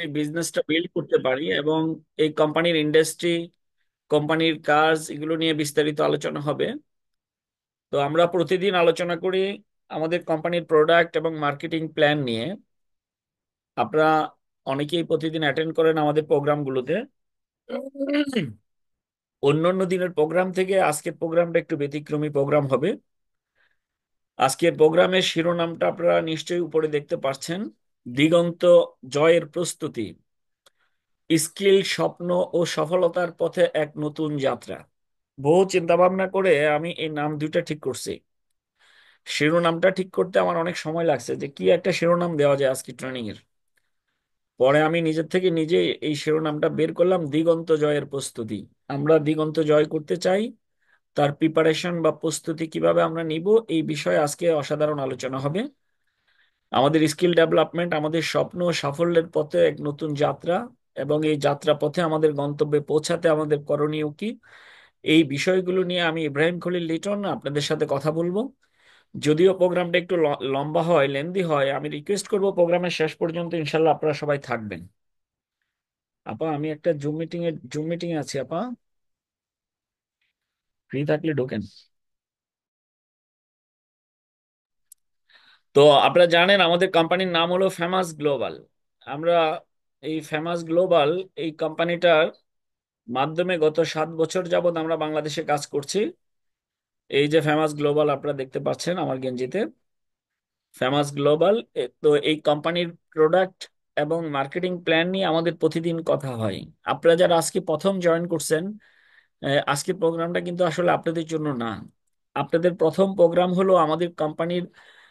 এই বিজনেসটা বিল্ড করতে পারি, এবং এই কোম্পানির ইন্ডাস্ট্রি, কোম্পানির কাজ, এগুলো নিয়ে বিস্তারিত আলোচনা হবে। তো আমরা প্রতিদিন আলোচনা করি আমাদের কোম্পানির প্রোডাক্ট এবং মার্কেটিং প্ল্যান নিয়ে। আপনারা অনেকেই প্রতিদিন অ্যাটেন্ড করেন আমাদের প্রোগ্রামগুলোতে। অন্যান্য দিনের প্রোগ্রাম থেকে আজকের প্রোগ্রামটা একটু ব্যতিক্রমী প্রোগ্রাম হবে। আজকের প্রোগ্রামের শিরোনামটা আপনারা নিশ্চয়ই উপরে দেখতে পাচ্ছেন: দিগন্ত জয়ের প্রস্তুতি, স্কিল, স্বপ্ন ও সফলতার পথে এক নতুন যাত্রা। বহু চিন্তা ভাবনা করে আমি এই নাম দুইটা ঠিক করছি। শিরোনামটা ঠিক করতে আমার অনেক সময় লাগছে যে কি একটা শিরোনাম দেওয়া যায় আজকে ট্রেনিং এর। পরে আমি নিজের থেকে নিজে এই শিরোনামটা বের করলাম: দিগন্ত জয়ের প্রস্তুতি। আমরা দিগন্ত জয় করতে চাই, তার প্রিপারেশন বা প্রস্তুতি কিভাবে আমরা নিব, এই বিষয়ে আজকে অসাধারণ আলোচনা হবে। আমাদের স্কিল ডেভেলপমেন্ট, আমাদের স্বপ্ন ও সাফল্যের পথে এক নতুন যাত্রা, এবং এই যাত্রা পথে আমাদের গন্তব্যে পৌঁছাতে আমাদের করণীয় কি, এই বিষয়গুলো নিয়ে আমি ইব্রাহিম খলিল লিটন আপনাদের সাথে কথা বলবো। যদিও প্রোগ্রামটা একটু লম্বা হয়, লেন্দি হয়, আমি রিকোয়েস্ট করব প্রোগ্রামের শেষ পর্যন্ত ইনশাল্লাহ আপনারা সবাই থাকবেন। আপা, আমি একটা জুম মিটিং এ আছি আপা, ফ্রি থাকলে ঢোকেন। তো আপনারা জানেন আমাদের কোম্পানির নাম হলো ফেমাস গ্লোবাল। আমরা এই ফেমাস গ্লোবাল, এই কোম্পানিটার মাধ্যমে গত 7 বছর যাবত আমরা বাংলাদেশে কাজ করছি। এই যে ফেমাস গ্লোবাল আপনারা দেখতে পাচ্ছেন আমার গেঞ্জিতে, ফেমাস গ্লোবাল। তো এই কোম্পানির প্রোডাক্ট এবং মার্কেটিং প্ল্যান নিয়ে আমাদের প্রতিদিন কথা হয়। আপনারা যারা আজকে প্রথম জয়েন করছেন, আজকের প্রোগ্রামটা কিন্তু আসলে আপনাদের জন্য না। আপনাদের প্রথম প্রোগ্রাম হলো আমাদের কোম্পানির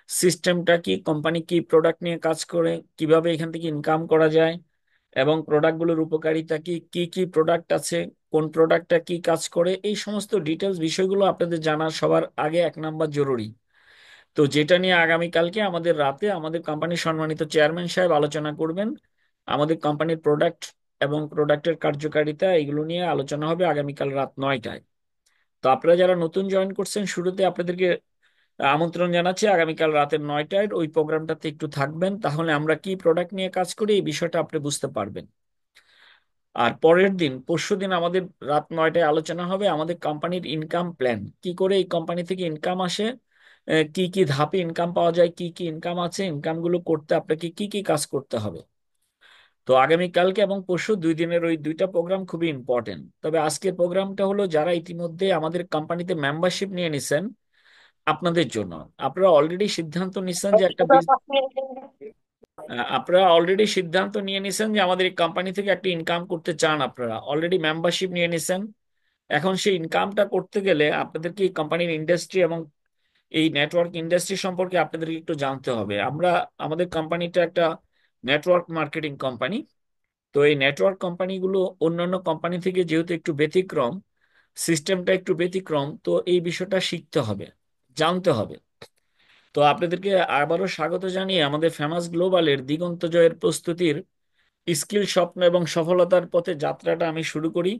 সিস্টেমটা কি, কোম্পানি কি প্রোডাক্ট নিয়ে কাজ করে, কিভাবে এখান থেকে ইনকাম করা যায়, এবং প্রোডাক্টগুলোর উপকারিতা কি, কি কি প্রোডাক্ট আছে, কোন প্রোডাক্টটা কি কাজ করে, এই সমস্ত ডিটেলস বিষয়গুলো আপনাদের জানা সবার আগে 1 নাম্বার জরুরি। তো যেটা নিয়ে আগামীকালকে আমাদের রাতে আমাদের কোম্পানির সম্মানিত চেয়ারম্যান সাহেব আলোচনা করবেন। আমাদের কোম্পানির প্রোডাক্ট এবং প্রোডাক্টের কার্যকারিতা, এগুলো নিয়ে আলোচনা হবে আগামীকাল রাত 9টায়। তো আপনারা যারা নতুন জয়েন করছেন, শুরুতে আপনাদেরকে আমন্ত্রণ জানাচ্ছি আগামীকাল রাতের 9টায় ওই প্রোগ্রামটাতে একটু থাকবেন, তাহলে আমরা কি প্রোডাক্ট নিয়ে কাজ করি এই বিষয়টা আপনি বুঝতে পারবেন। আর পরের দিন, পরশুদিন আমাদের রাত 9টায় আলোচনা হবে আমাদের কোম্পানির ইনকাম প্ল্যান, কি করে এই কোম্পানি থেকে ইনকাম আসে, কি কি ধাপে ইনকাম পাওয়া যায়, কি কি ইনকাম আছে, ইনকামগুলো করতে আপনাকে কি কি কাজ করতে হবে। তো আগামীকালকে এবং পরশু 2 দিনের ওই দুইটা প্রোগ্রাম খুবই ইম্পর্টেন্ট। তবে আজকের প্রোগ্রামটা হলো যারা ইতিমধ্যে আমাদের কোম্পানিতে মেম্বারশিপ নিয়ে নিছেন আপনাদের জন্য। আপনারা অলরেডি সিদ্ধান্ত নিছেন যে আপনারা অলরেডি সিদ্ধান্ত নিয়ে নিছেন যে আমাদের এই কোম্পানি থেকে একটা ইনকাম করতে চান, আপনারা অলরেডি মেম্বারশিপ নিয়ে নিছেন। এখন সেই ইনকামটা করতে গেলে আপনাদেরকে এই কোম্পানির ইন্ডাস্ট্রি এবং এই নেটওয়ার্ক ইন্ডাস্ট্রি সম্পর্কে আপনাদেরকে একটু জানতে হবে। আমাদের কোম্পানিটা একটা নেটওয়ার্ক মার্কেটিং কোম্পানি। তো এই নেটওয়ার্ক কোম্পানিগুলো অন্যান্য কোম্পানি থেকে যেহেতু একটু ব্যতিক্রম, সিস্টেমটা একটু ব্যতিক্রম, তো এই বিষয়টা শিখতে হবে, জানতে হবে। তো আপনাদেরকে আবারও স্বাগত জানিয়ে আমাদের ফেমাস গ্লোবালের দিগন্ত জয়ের প্রস্তুতির স্কিল, স্বপ্ন এবং সফলতার পথে যাত্রাটা আমি শুরু করি।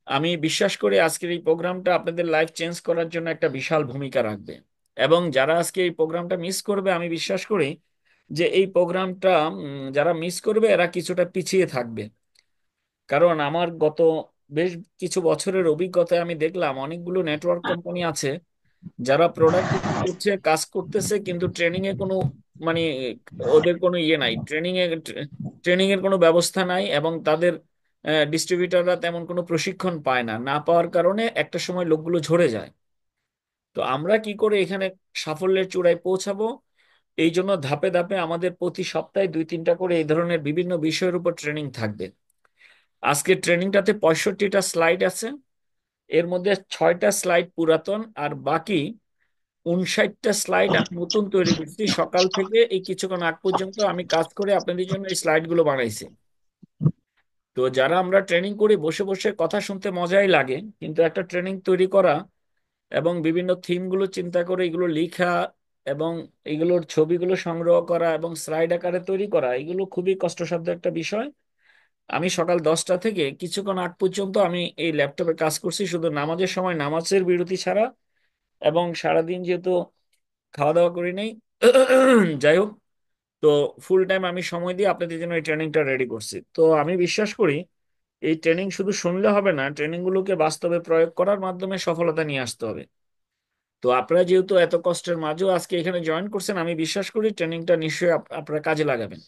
আমি বিশ্বাস করি আজকের এই প্রোগ্রামটা আপনাদের লাইফ চেঞ্জ করার জন্য একটা বিশাল ভূমিকা রাখবে। এবং যারা আজকে এই প্রোগ্রামটা মিস করবে, আমি বিশ্বাস করি যে এই প্রোগ্রামটা যারা মিস করবে এরা কিছুটা পিছিয়ে থাকবে। কারণ আমার গত বেশ কিছু বছরের অভিজ্ঞতায় আমি দেখলাম অনেকগুলো নেটওয়ার্ক কোম্পানি আছে যারা প্রোডাক্ট করছে, কাজ করতেছে, কিন্তু ট্রেনিং এ কোনো মানে ওদের কোনো ইয়ে নাই, ট্রেনিং এর কোনো ব্যবস্থা নাই, এবং তাদের ডিস্ট্রিবিউটাররা তেমন কোনো প্রশিক্ষণ পায় না, না পাওয়ার কারণে একটা সময় লোকগুলো ঝরে যায়। তো আমরা কি করে এখানে সাফল্যের চূড়ায় পৌঁছাবো, এই জন্য ধাপে ধাপে আমাদের প্রতি সপ্তাহে 2-3টা করে এই ধরনের বিভিন্ন বিষয়ের উপর ট্রেনিং থাকবে। আজকের ট্রেনিংটাতে 65টা স্লাইড আছে। এর মধ্যে 6টা স্লাইড পুরাতন, আর বাকি 59টা স্লাইড আমি নতুন তৈরি করছি। সকাল থেকে এই কিছুক্ষণ আগ পর্যন্ত আমি কাজ করে আপনাদের জন্য এই স্লাইড গুলো বানাইছি। তো যারা আমরা ট্রেনিং করি, বসে বসে কথা শুনতে মজাই লাগে, কিন্তু একটা ট্রেনিং তৈরি করা এবং বিভিন্ন থিম গুলো চিন্তা করে এগুলো লেখা এবং এগুলোর ছবিগুলো সংগ্রহ করা এবং স্লাইড আকারে তৈরি করা, এগুলো খুবই কষ্টসাধ্য একটা বিষয়। আমি সকাল 10টা থেকে কিছুক্ষণ আগ পর্যন্ত আমি এই ল্যাপটপে কাজ করছি, শুধু নামাজের সময় নামাজের বিরতি ছাড়া, এবং সারাদিন যেহেতু খাওয়া দাওয়া করি নাই। যাই হোক, তো ফুল টাইম আমি সময় দিয়ে আপনাদের জন্য এই ট্রেনিংটা রেডি করছি। তো আমি বিশ্বাস করি এই ট্রেনিং শুধু শুনলে হবে না, ট্রেনিং গুলোকে বাস্তবে প্রয়োগ করার মাধ্যমে সফলতা নিয়ে আসতে হবে। তো আপনারা যেহেতু এত কষ্টের মাঝেও আজকে এখানে জয়েন করছেন, আমি বিশ্বাস করি ট্রেনিংটা নিশ্চয়ই আপনারা কাজে লাগাবেন।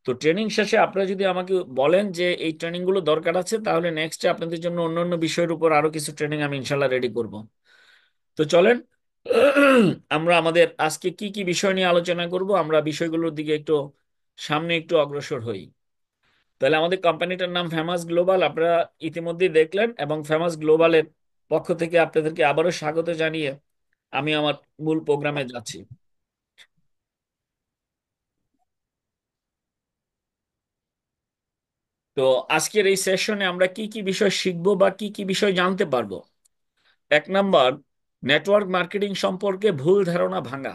তো ট্রেনিং শেষে আপনারা যদি আমাকে বলেন যে এই ট্রেনিং গুলো দরকার আছে, তাহলে নেক্সটে আপনাদের জন্য অন্যান্য বিষয়ের উপর আরো কিছু ট্রেনিং আমি ইনশাল্লাহ রেডি করব। তো চলেন আমরা আমাদের আজকে কি কি বিষয় নিয়ে আলোচনা করব, আমরা বিষয়গুলোর দিকে একটু সামনে একটু অগ্রসর হই। তাহলে আমাদের কোম্পানিটার নাম ফেমাস গ্লোবাল, আপনারা ইতিমধ্যেই দেখলেন, এবং ফেমাস গ্লোবালের পক্ষ থেকে আপনাদেরকে আবারও স্বাগত জানিয়ে আমি আমার মূল প্রোগ্রামে যাচ্ছি। তো আজকের এই সেশনে আমরা কি কি বিষয় শিখবো বা কি কি বিষয় জানতে পারবো। এক নাম্বার, নেটওয়ার্ক মার্কেটিং সম্পর্কে ভুল ধারণা ভাঙা।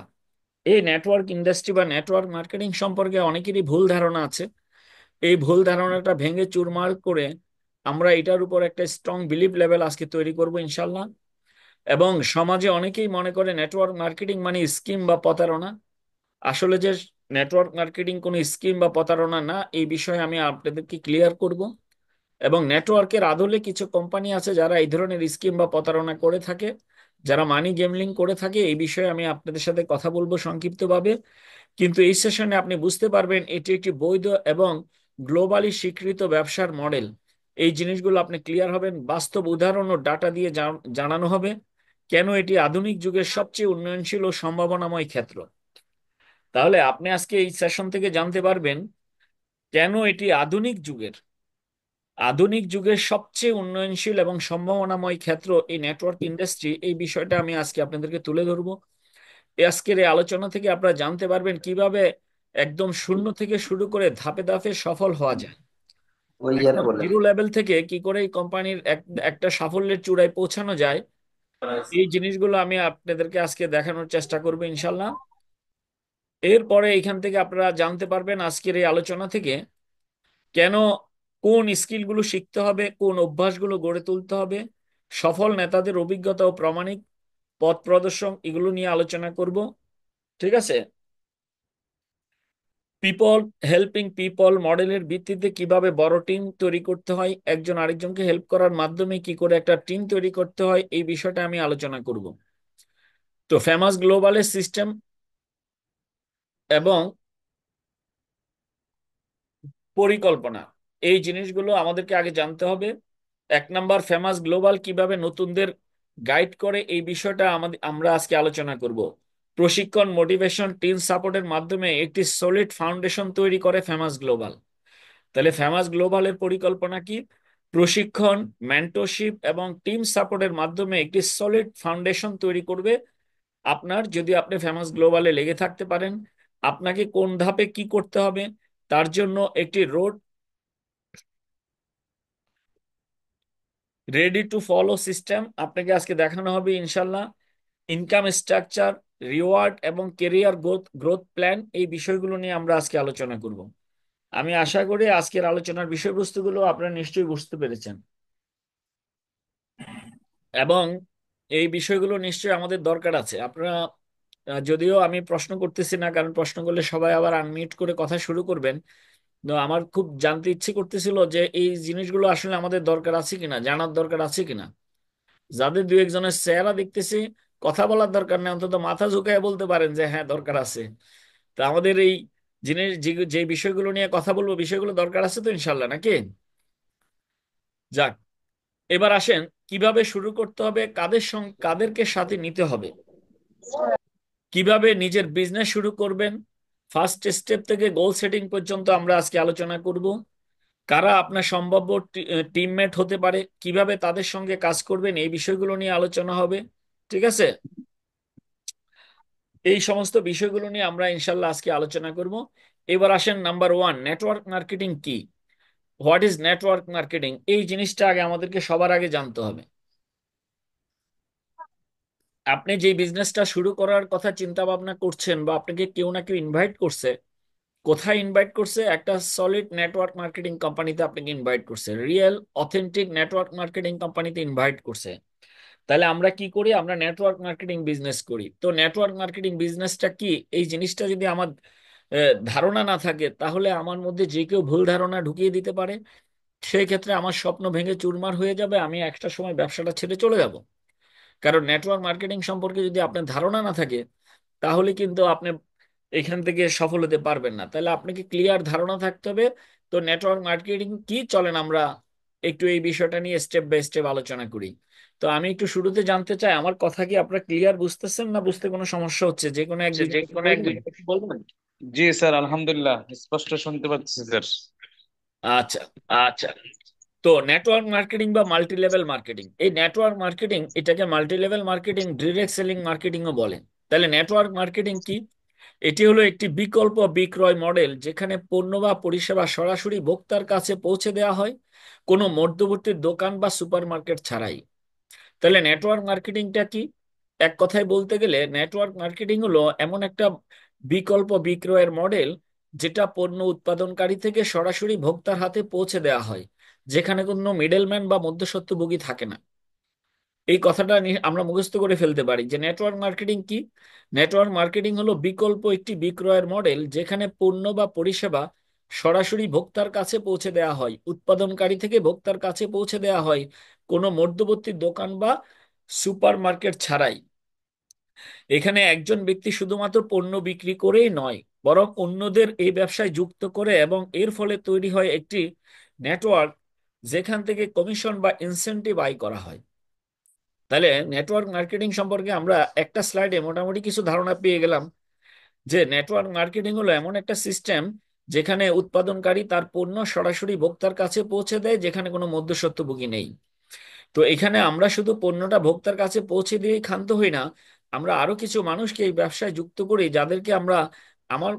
এই নেটওয়ার্ক ইন্ডাস্ট্রি বা নেটওয়ার্ক মার্কেটিং সম্পর্কে অনেকেরই ভুল ধারণা আছে। এই ভুল ধারণাটা ভেঙে চুরমার করে আমরা এটার উপর একটা স্ট্রং বিলিভ লেভেল আজকে তৈরি করব ইনশাল্লাহ। এবং সমাজে অনেকেই মনে করে নেটওয়ার্ক মার্কেটিং মানে স্কিম বা প্রতারণা। আসলে যে নেটওয়ার্ক মার্কেটিং কোনো স্কিম বা প্রতারণা না, এই বিষয়ে আমি আপনাদেরকে ক্লিয়ার করব। এবং নেটওয়ার্কের আদলে কিছু কোম্পানি আছে যারা এই ধরনের স্কিম বা প্রতারণা করে থাকে, যারা মানি গেমলিং করে থাকে, এই বিষয়ে আমি আপনাদের সাথে কথা বলবো সংক্ষিপ্তভাবে। কিন্তু এই সেশনে আপনি বুঝতে পারবেন এটি একটি বৈধ এবং গ্লোবালি স্বীকৃত ব্যবসার মডেল। এই জিনিসগুলো আপনি ক্লিয়ার হবেন, বাস্তব উদাহরণ ও ডাটা দিয়ে জানানো হবে কেন এটি আধুনিক যুগের সবচেয়ে উন্নয়নশীল ও সম্ভাবনাময় ক্ষেত্র। তাহলে আপনি আজকে এই সেশন থেকে জানতে পারবেন কেন এটি আধুনিক যুগের সবচেয়ে উন্নয়নশীল এবং সম্ভাবনাময় ক্ষেত্র এই নেটওয়ার্ক ইন্ডাস্ট্রি। এই বিষয়টা আমি আজকে আপনাদেরকে তুলে ধরবো। আজকের এই আলোচনা থেকে আপনারা জানতে পারবেন কিভাবে একদম শূন্য থেকে শুরু করে ধাপে ধাপে সফল হওয়া যায়। ওই ইয়াতে একদম বলে জিরো লেভেল থেকে কি করে এই কোম্পানির একটা সাফল্যের চূড়ায় পৌঁছানো যায়, এই জিনিসগুলো আমি আপনাদেরকে আজকে দেখানোর চেষ্টা করবো ইনশাল্লাহ। এরপরে এখান থেকে আপনারা জানতে পারবেন আজকের এই আলোচনা থেকে কেন, কোন স্কিলগুলো শিখতে হবে, কোন অভ্যাসগুলো গড়ে তুলতে হবে, সফল নেতাদের অভিজ্ঞতা ও প্রামাণিক পথ প্রদর্শন, এগুলো নিয়ে আলোচনা করব। ঠিক আছে। পিপল হেল্পিং পিপল মডেলের ভিত্তিতে কিভাবে বড় টিম তৈরি করতে হয়, একজন আরেকজনকে হেল্প করার মাধ্যমে কি করে একটা টিম তৈরি করতে হয়, এই বিষয়টা আমি আলোচনা করব। তো ফেমাস গ্লোবালের সিস্টেম এবং পরিকল্পনা, এই জিনিসগুলো আমাদেরকে আগে জানতে হবে। এক নাম্বার, ফেমাস গ্লোবাল কিভাবে নতুনদের গাইড করে, এই বিষয়টা আমরা আজকে আলোচনা করব। প্রশিক্ষণ, মোটিভেশন, টিম সাপোর্টের মাধ্যমে একটি সলিড ফাউন্ডেশন তৈরি করে ফেমাস গ্লোবাল। তাহলে ফেমাস গ্লোবালের পরিকল্পনা কি? প্রশিক্ষণ, মেন্টরশিপ এবং টিম সাপোর্টের মাধ্যমে একটি সলিড ফাউন্ডেশন তৈরি করবে। আপনার যদি আপনি ফেমাস গ্লোবালে লেগে থাকতে পারেন, আপনাকে কোন ধাপে কি করতে হবে, তার জন্য একটি road ready to follow system আপনাকে আজকে দেখানো হবে ইনশাল্লাহ। ইনকাম স্ট্রাকচার, রিওয়ার্ড এবং কেরিয়ার গ্রোথ গ্রোথ প্ল্যান, এই বিষয়গুলো নিয়ে আমরা আজকে আলোচনা করব। আমি আশা করি আজকের আলোচনার বিষয়বস্তুগুলো আপনারা নিশ্চয়ই বুঝতে পেরেছেন, এবং এই বিষয়গুলো নিশ্চয়ই আমাদের দরকার আছে। আপনারা যদিও আমি প্রশ্ন করতেছি না, কারণ প্রশ্ন করলে সবাই আবার আনমিউট করে কথা শুরু করবেন। তো আমার খুব জানতে ইচ্ছে করতেছিল যে এই জিনিসগুলো আসলে আমাদের দরকার আছে কিনা, জানার দরকার আছে কিনা। যাদের দু একজনের চেহারা দেখতেছি, কথা বলার দরকার নেই, অন্তত মাথা ঝুঁকায় বলতে পারেন যে হ্যাঁ দরকার আছে। তা আমাদের এই জিনিস যে বিষয়গুলো নিয়ে কথা বলবো, বিষয়গুলো দরকার আছে তো ইনশাল্লাহ, নাকি? যাক, এবার আসেন কিভাবে শুরু করতে হবে, কাদের সঙ্গে কাদেরকে সাথে নিতে হবে, কিভাবে নিজের বিজনেস শুরু করবেন, ফার্স্ট স্টেপ থেকে গোল সেটিং পর্যন্ত আমরা আজকে আলোচনা করব। কারা আপনার সম্ভাব্য টিমমেট হতে পারে, কিভাবে তাদের সঙ্গে কাজ করবেন, এই বিষয়গুলো নিয়ে আলোচনা হবে। ঠিক আছে। এই সমস্ত বিষয়গুলো নিয়ে আমরা ইনশাল্লাহ আজকে আলোচনা করব। এবার আসেন নাম্বার ওয়ান, নেটওয়ার্ক মার্কেটিং কি, হোয়াট ইজ নেটওয়ার্ক মার্কেটিং, এই জিনিসটা আগে আমাদেরকে সবার আগে জানতে হবে। আপনি যে বিজনেসটা শুরু করার কথা চিন্তা ভাবনা করছেন, বা আপনাকে কেউ না কেউ ইনভাইট করছে, কোথায় ইনভাইট করছে? একটা সলিড নেটওয়ার্ক মার্কেটিং কোম্পানিতে আপনাকে ইনভাইট করছে, রিয়েল অথেন্টিক নেটওয়ার্ক মার্কেটিং কোম্পানিতে ইনভাইট করছে। তাহলে আমরা কি করি? আমরা নেটওয়ার্ক মার্কেটিং বিজনেস করি। তো নেটওয়ার্ক মার্কেটিং বিজনেসটা কি, এই জিনিসটা যদি ধারণা না থাকে, তাহলে আমার মধ্যে যে কেউ ভুল ধারণা ঢুকিয়ে দিতে পারে। সেই ক্ষেত্রে আমার স্বপ্ন ভেঙে চুরমার হয়ে যাবে, আমি একটা সময় ব্যবসাটা ছেড়ে চলে যাব। কারণ নেটওয়ার্ক মার্কেটিং সম্পর্কে যদি আপনার ধারণা না থাকে, তাহলে কিন্তু আপনি এখান থেকে সফল হতে পারবেন না। তাহলে আপনাকে ক্লিয়ার ধারণা থাকতে হবে। তো নেটওয়ার্ক মার্কেটিং কি, চলেন আমরা একটু এই বিষয়টা নিয়ে স্টেপ বাই স্টেপ আলোচনা করি। তো আমি একটু শুরুতে জানতে চাই, আমার কথা কি আপনারা ক্লিয়ার বুঝতেছেন, না বুঝতে কোনো সমস্যা হচ্ছে? যে কোনো এক দুই যে মিনিট কোনো এক বলবেন। দুই মিনিট বলবেন? জি স্যার, আলহামদুলিল্লাহ স্পষ্ট শুনতে পাচ্ছি স্যার। আচ্ছা। আচ্ছা। তো নেটওয়ার্ক মার্কেটিং বা মাল্টি লেভেল মার্কেটিং, এই নেটওয়ার্ক মার্কেটিং এটাকে multi level marketing, direct selling মার্কেটিংও বলে। তাহলে নেটওয়ার্ক মার্কেটিং কি? এটি হলো একটি বিকল্প বিক্রয় মডেল যেখানে পণ্য বা পরিষেবা সরাসরি ভোক্তার কাছে পৌঁছে দেওয়া হয়, কোনো মধ্যবর্তী দোকান বা সুপারমার্কেট ছাড়াই। তাহলে নেটওয়ার্ক মার্কেটিংটা কি? এক কথায় বলতে গেলে নেটওয়ার্ক মার্কেটিং হলো এমন একটা বিকল্প বিক্রয়ের মডেল যেটা পণ্য উৎপাদনকারী থেকে সরাসরি ভোক্তার হাতে পৌঁছে দেওয়া হয়, যেখানে কোনো মিডলম্যান বা মধ্যস্বত্বভোগী থাকে না। এই কথাটা আমরা মুখস্থ করে ফেলতে পারি যে নেটওয়ার্ক মার্কেটিং কি। নেটওয়ার্ক মার্কেটিং হলো বিকল্প একটি বিক্রয়ের মডেল যেখানে পণ্য বা পরিষেবা সরাসরি ভোক্তার কাছে পৌঁছে দেওয়া হয়, উৎপাদনকারী থেকে ভোক্তার কাছে পৌঁছে দেওয়া হয়, কোনো মধ্যবর্তী দোকান বা সুপারমার্কেট ছাড়াই। এখানে একজন ব্যক্তি শুধুমাত্র পণ্য বিক্রি করেই নয়, বরং অন্যদের এই ব্যবসায় যুক্ত করে, এবং এর ফলে তৈরি হয় একটি নেটওয়ার্ক যেখান থেকে কমিশন বা ইনসেনটিভ আয় করা হয়। তাহলে নেটওয়ার্ক মার্কেটিং সম্পর্কে আমরা একটা স্লাইডে মোটামুটি কিছু ধারণা পেয়ে গেলাম যে নেটওয়ার্ক মার্কেটিং হলো এমন একটা সিস্টেম যেখানে উৎপাদনকারী তার পণ্য সরাসরি ভোক্তার কাছে পৌঁছে দেয়, যেখানে কোনো মধ্যস্বত্বভোগী নেই। তো এখানে আমরা শুধু পণ্যটা ভোক্তার কাছে পৌঁছে দিয়ে ক্ষান্ত হই না, আমরা আরো কিছু মানুষকে এই ব্যবসায় যুক্ত করি, যাদেরকে আমরা আমার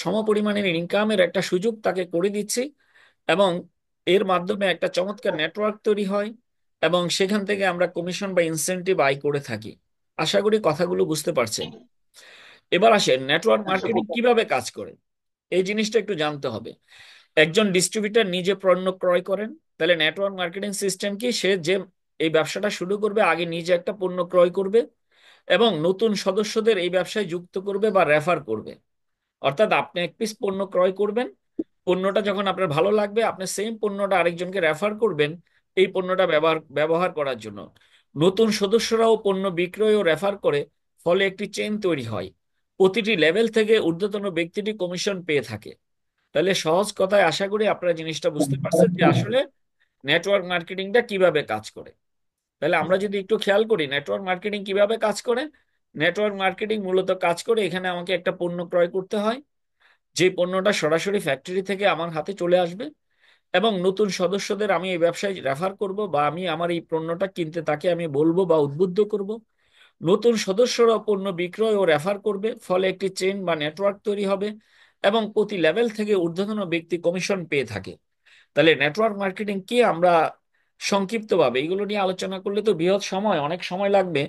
সমপরিমাণের ইনকামের একটা সুযোগ তাকে করে দিচ্ছি, এবং এর মাধ্যমে একটা চমৎকার নেটওয়ার্ক তৈরি হয়, এবং সেখান থেকে আমরা কমিশন বা ইনসেনটিভ আয় করে থাকি। আশা করি কথাগুলো বুঝতে পারছেন। এবার আসেন নেটওয়ার্ক মার্কেটিং কিভাবে কাজ করে, এই জিনিসটা একটু জানতে হবে। একজন ডিস্ট্রিবিউটর নিজে পণ্য ক্রয় করেন। তাহলে নেটওয়ার্ক মার্কেটিং সিস্টেম কি, সে যে এই ব্যবসাটা শুরু করবে আগে নিজে একটা পণ্য ক্রয় করবে, এবং নতুন সদস্যদের এই ব্যবসায় যুক্ত করবে বা রেফার করবে। অর্থাৎ আপনি এক পিস পণ্য ক্রয় করবেন, পণ্যটা যখন আপনার ভালো লাগবে আপনি সেম পণ্যটা আরেকজনকে রেফার করবেন এই পণ্যটা ব্যবহার ব্যবহার করার জন্য। নতুন সদস্যরাও পণ্য বিক্রয় ও রেফার করে, ফলে একটি চেইন তৈরি হয়। প্রতিটি লেভেল থেকে ঊর্ধ্বতন ব্যক্তিটি কমিশন পেয়ে থাকে। তাহলে সহজ কথায় আশা করি আপনারা জিনিসটা বুঝতে পারছেন যে আসলে নেটওয়ার্ক মার্কেটিংটা কিভাবে কাজ করে। তাহলে আমরা যদি একটু খেয়াল করি নেটওয়ার্ক মার্কেটিং কিভাবে কাজ করে। নেটওয়ার্ক মার্কেটিং মূলত কাজ করে, এখানে আমাকে একটা পণ্য ক্রয় করতে হয়, যে পণ্যটা সরাসরি ফ্যাক্টরি থেকে আমার হাতে চলে আসবে, এবং নতুন সদস্যদের আমি এই ব্যবসায় রেফার করব, বা আমি আমার এই পণ্যটা কিনতে তাকে আমি বলবো বা উদ্বুদ্ধ করব। নতুন সদস্যরা পণ্য বিক্রয় ও রেফার করবে, ফলে একটি চেইন বা নেটওয়ার্ক তৈরি হবে, এবং প্রতি লেভেল থেকে ঊর্ধ্বতন ব্যক্তি কমিশন পেয়ে থাকে। তাহলে নেটওয়ার্ক মার্কেটিং কি, আমরা সংক্ষিপ্তভাবে এগুলো নিয়ে আলোচনা করলে তো বৃহৎ সময়, অনেক সময় লাগবে।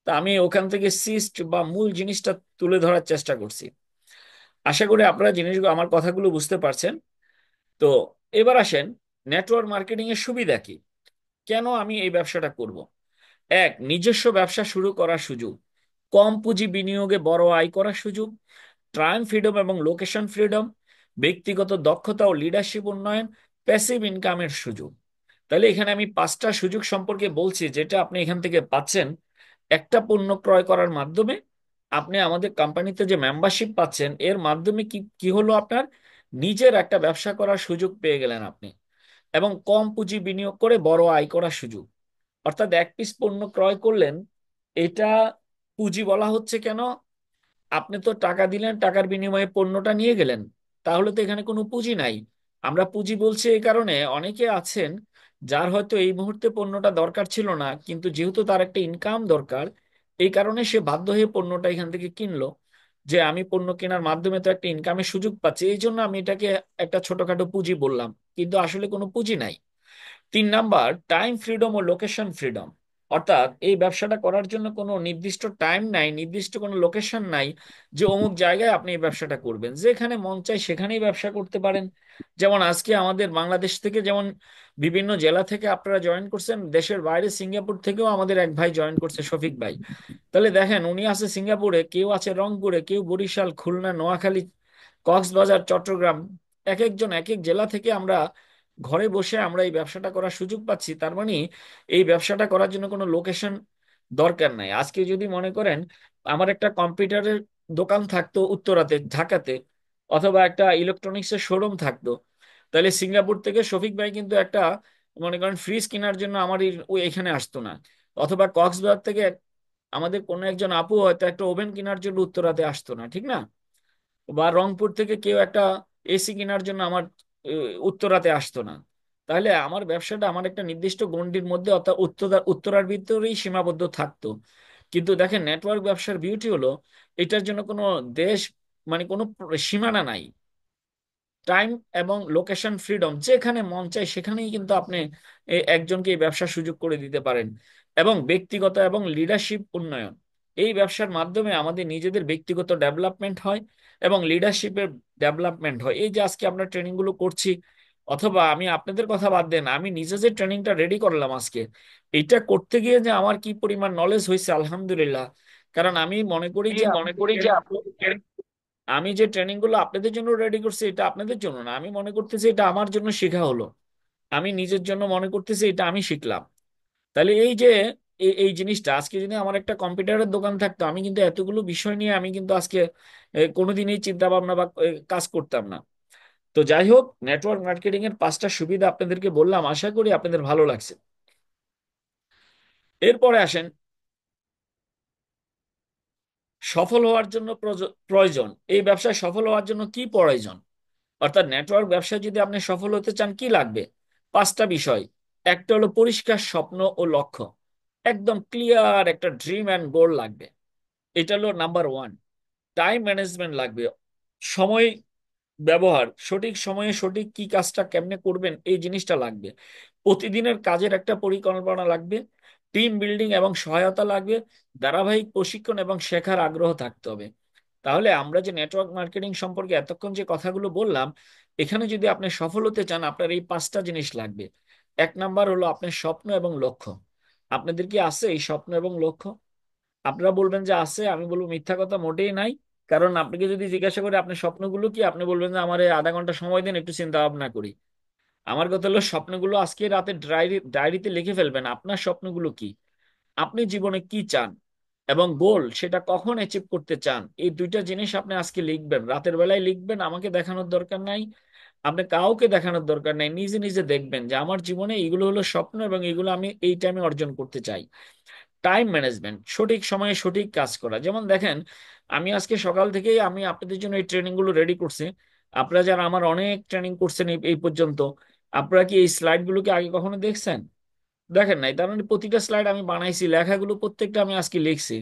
তা আমি ওখান থেকে সিস্ট বা মূল জিনিসটা তুলে ধরার চেষ্টা করছি। আশা করি আপনারা জিনিসগুলো, আমার কথাগুলো বুঝতে পারছেন। তো এবার আসেন নেটওয়ার্ক মার্কেটিং এর সুবিধা কি, কেন আমি এই ব্যবসাটা করব। এক, নিজস্ব ব্যবসা শুরু করার সুযোগ, কম পুঁজি বিনিয়োগে বড় আয় করার সুযোগ, টাইম ফ্রিডম এবং লোকেশন ফ্রিডম, ব্যক্তিগত দক্ষতা ও লিডারশিপ উন্নয়ন, প্যাসিভ ইনকামের সুযোগ। তাহলে এখানে আমি পাঁচটা সুযোগ সম্পর্কে বলছি যেটা আপনি এখান থেকে পাচ্ছেন। একটা পণ্য ক্রয় করার মাধ্যমে আপনি আমাদের কোম্পানিতে যে মেম্বারশিপ পাচ্ছেন, এর মাধ্যমে কি কি হলো, আপনার নিজের একটা ব্যবসা করার সুযোগ পেয়ে গেলেন আপনি, এবং কম পুঁজি বিনিয়োগ করে বড় আয় করার সুযোগ। অর্থাৎ এক পিস পণ্য ক্রয় করলেন, এটা পুঁজি বলা হচ্ছে কেন? আপনি তো টাকা দিলেন, টাকার বিনিময়ে পণ্যটা নিয়ে গেলেন, তাহলে তো এখানে কোনো পুঁজি নাই। আমরা পুঁজি বলছি এই কারণে, অনেকে আছেন যার হয়তো এই মুহূর্তে পণ্যটা দরকার ছিল না, কিন্তু যেহেতু তার একটা ইনকাম দরকার, এই কারণে সে বাধ্য হয়ে পণ্যটা এখান থেকে কিনলো, যে আমি পণ্য কেনার মাধ্যমে তো একটা ইনকামের সুযোগ পাচ্ছি, এই জন্য আমি এটাকে একটা ছোটখাটো পুঁজি বললাম, কিন্তু আসলে কোনো পুঁজি নাই। তিন নাম্বার, টাইম ফ্রিডম ও লোকেশন ফ্রিডম। অর্থাৎ এই ব্যবসাটা করার জন্য কোনো নির্দিষ্ট টাইম নাই, নির্দিষ্ট কোনো লোকেশন নাই যে অমুক জায়গায় আপনি এই ব্যবসাটা করবেন, যেখানে মন চায় সেখানেই ব্যবসা করতে পারেন। যেমন আজকে আমাদের বাংলাদেশ থেকে যেমন বিভিন্ন জেলা থেকে আপনারা জয়েন করছেন, দেশের বাইরে সিঙ্গাপুর থেকেও আমাদের এক ভাই জয়েন করছে, শফিক ভাই। তাহলে দেখেন উনি আছে সিঙ্গাপুরে, কেউ আছে রংপুরে, কেউ বরিশাল, খুলনা, নোয়াখালী, কক্সবাজার, চট্টগ্রাম, এক একজন এক এক জেলা থেকে আমরা ঘরে বসে আমরা এই ব্যবসাটা করার সুযোগ পাচ্ছি। তার মানে এই ব্যবসাটা করার জন্য কোনো লোকেশন দরকার নাই। আজকে যদি মনে করেন আমার একটা কম্পিউটারের দোকান থাকতো উত্তরাতে, ঢাকাতে, অথবা একটা ইলেকট্রনিক্সের শোরুম থাকতো, তাহলে সিঙ্গাপুর থেকে শফিক ভাই কিন্তু একটা, মনে করেন, ফ্রিজ কেনার জন্য আমার ওই এখানে আসতো না। অথবা কক্সবাজার থেকে আমাদের কোনো একজন আপু হয়তো একটা ওভেন কেনার জন্য উত্তরাতে আসতো না, ঠিক না? বা রংপুর থেকে কেউ একটা এসি কেনার জন্য আমার উত্তরাতে আসতো না। তাহলে আমার ব্যবসাটা আমার একটা নির্দিষ্ট গণ্ডির মধ্যে, অর্থাৎ উত্তরার ভিতরেই সীমাবদ্ধ থাকতো। কিন্তু দেখেন, নেটওয়ার্ক ব্যবসার বিউটি হলো এটার জন্য কোনো দেশ, মানে কোনো সীমানা নাই। টাইম এবং লোকেশন ফ্রিডম, যেখানে মন চায় সেখানেই কিন্তু আপনি একজনকে এই ব্যবসার সুযোগ করে দিতে পারেন। এবং ব্যক্তিগত এবং লিডারশিপ উন্নয়ন, এই ব্যবসার মাধ্যমে আমাদের নিজেদের ব্যক্তিগত ডেভেলপমেন্ট হয় এবং লিডারশিপের ডেভেলপমেন্ট হয়। এই যে আজকে আমরা ট্রেনিং গুলো করছি, অথবা আমি আপনাদের কথা বাদ দেন, আমি নিজে যে ট্রেনিংটা রেডি করলাম আজকে, এটা করতে গিয়ে যে আমার কি পরিমাণ নলেজ হয়েছে, আলহামদুলিল্লাহ। কারণ আমি মনে করি আমি যে মনে করি যে আমি যে ট্রেনিং গুলো আপনাদের জন্য রেডি করছি, এটা আপনাদের জন্য না, আমি মনে করতেছি এটা আমার জন্য শেখা হলো। আমি নিজের জন্য মনে করতেছি এটা আমি শিখলাম। তাহলে এই যে এই জিনিসটা, আজকে যদি আমার একটা কম্পিউটারের দোকান থাকতো, আমি কিন্তু এতগুলো বিষয় নিয়ে আমি কিন্তু আজকে কোনোদিনই চিন্তা ভাবনা বা কাজ করতাম না। তো যাই হোক, নেটওয়ার্ক মার্কেটিং এর 5টা সুবিধা আপনাদেরকে বললাম, আশা করি আপনাদের ভালো লাগছে। এরপরে আসেন, সফল হওয়ার জন্য প্রয়োজন, এই ব্যবসায় সফল হওয়ার জন্য কি প্রয়োজন, অর্থাৎ নেটওয়ার্ক ব্যবসায় যদি আপনি সফল হতে চান কি লাগবে? 5টা বিষয়। একটা হলো পরিষ্কার স্বপ্ন ও লক্ষ্য, একদম ক্লিয়ার একটা ড্রিম অ্যান্ড গোল লাগবে। এটা হলো নাম্বার 1। টাইম ম্যানেজমেন্ট লাগবে, সময় ব্যবহার, সঠিক সময়ে সঠিক কি কাজটা কেমনে করবেন এই জিনিসটা লাগবে। প্রতিদিনের কাজের একটা পরিকল্পনা লাগবে। টিম বিল্ডিং এবং সহায়তা লাগবে। ধারাবাহিক প্রশিক্ষণ এবং শেখার আগ্রহ থাকতে হবে। তাহলে আমরা যে নেটওয়ার্ক মার্কেটিং সম্পর্কে এতক্ষণ যে কথাগুলো বললাম, এখানে যদি আপনি সফল হতে চান আপনার এই 5টা জিনিস লাগবে। 1 নাম্বার হলো আপনার স্বপ্ন এবং লক্ষ্য। আপনাদের কি আছে এই স্বপ্ন এবং লক্ষ্য? আপনারা বলবেন যে আছে, আমি বলবো মিথ্যা কথা, মোটেই নাই। কারণ আপনাকে যদি জিজ্ঞাসা করে আপনার স্বপ্নগুলো কি, আপনি বলবেন যে আমার এই আধা ঘন্টা সময় দিন, একটু চিন্তা ভাবনা করি। আমার কথা হলো, স্বপ্নগুলো আজকে রাতে ডায়েরিতে লিখে ফেলবেন আপনার স্বপ্নগুলো কি, আপনি জীবনে কি চান, এবং গোল সেটা কখন অ্যাচিভ করতে চান। এই 2টা জিনিস আপনি আজকে লিখবেন, রাতের বেলায় লিখবেন, আমাকে দেখানোর দরকার নাই, আপনি কাউকে দেখানোর দরকার নাই, নিজে নিজে দেখবেন যে আমার জীবনে এইগুলো হলো স্বপ্ন এবং এগুলো আমি এই টাইমে অর্জন করতে চাই। টাইম ম্যানেজমেন্ট, সঠিক সময়ে সঠিক কাজ করা। যেমন দেখেন, আমি আজকে সকাল থেকেই আমি আপনাদের জন্য এই ট্রেনিং গুলো রেডি করছি। আপনারা যারা আমার অনেক ট্রেনিং করছেন এই পর্যন্ত, আপনারা কি এই স্লাইড গুলোকে আগে কখনো দেখছেন? দেখেন নাই, তার মানে প্রতিটা স্লাইড আমি বানাইছি, লেখাগুলো প্রত্যেকটা আমি আজকে লিখছি।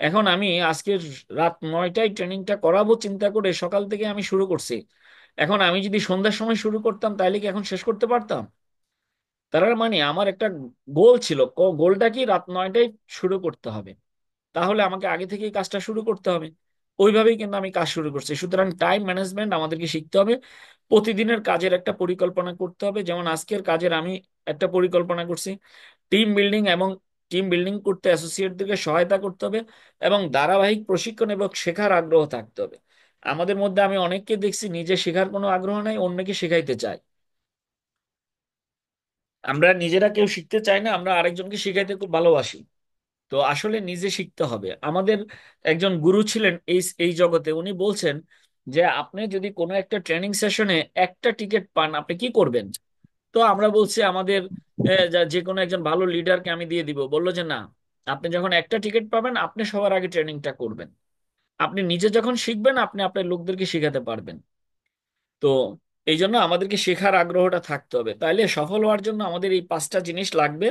এখন আমি আজকে রাত 9টায় ট্রেনিংটা করাবো চিন্তা করে সকাল থেকে আমি শুরু করছি। এখন আমি যদি সন্ধ্যার সময় শুরু করতাম তাহলে কি এখন শেষ করতে পারতাম? তার মানে আমার একটা গোল ছিল, গোলটা কি, রাত 9টায় শুরু করতে হবে। তাহলে আমাকে আগে থেকেই কাজটা শুরু করতে হবে। ওইভাবেই কিন্তু আমি কাজ শুরু করছি। সুতরাং টাইম ম্যানেজমেন্ট আমাদেরকে শিখতে হবে। প্রতিদিনের কাজের একটা পরিকল্পনা করতে হবে, যেমন আজকের কাজের আমি একটা পরিকল্পনা করছি। টিম বিল্ডিং এবং টিম বিল্ডিং করতে অ্যাসোসিয়েটদেরকে সহায়তা করতে হবে, এবং ধারাবাহিক প্রশিক্ষণ এবং শেখার আগ্রহ থাকতে হবে। আমাদের মধ্যে আমি অনেককে দেখছি নিজে শেখার কোনো আগ্রহ নাই, অন্যকে শেখাইতে চায়। আমরা নিজেরা কেউ শিখতে চাই না, আমরা আরেকজনকে শিখাইতে খুব ভালোবাসি। তো আসলে নিজে শিখতে হবে। আমাদের একজন গুরু ছিলেন এই এই জগতে, উনি বলছেন যে আপনি যদি কোনো একটা ট্রেনিং সেশনে একটা টিকিট পান আপনি কি করবেন? তো আমরা বলছি আমাদের যে কোনো একজন ভালো লিডারকে আমি দিয়ে দিব। বললো যে না, আপনি যখন একটা টিকিট পাবেন আপনি সবার আগে ট্রেনিংটা করবেন। আপনি নিজে যখন শিখবেন আপনি আপনার লোকদেরকে শেখাতে পারবেন। তো এই জন্য আমাদেরকে শেখার আগ্রহটা থাকতে হবে। তাইলে সফল হওয়ার জন্য আমাদের এই 5টা জিনিস লাগবে।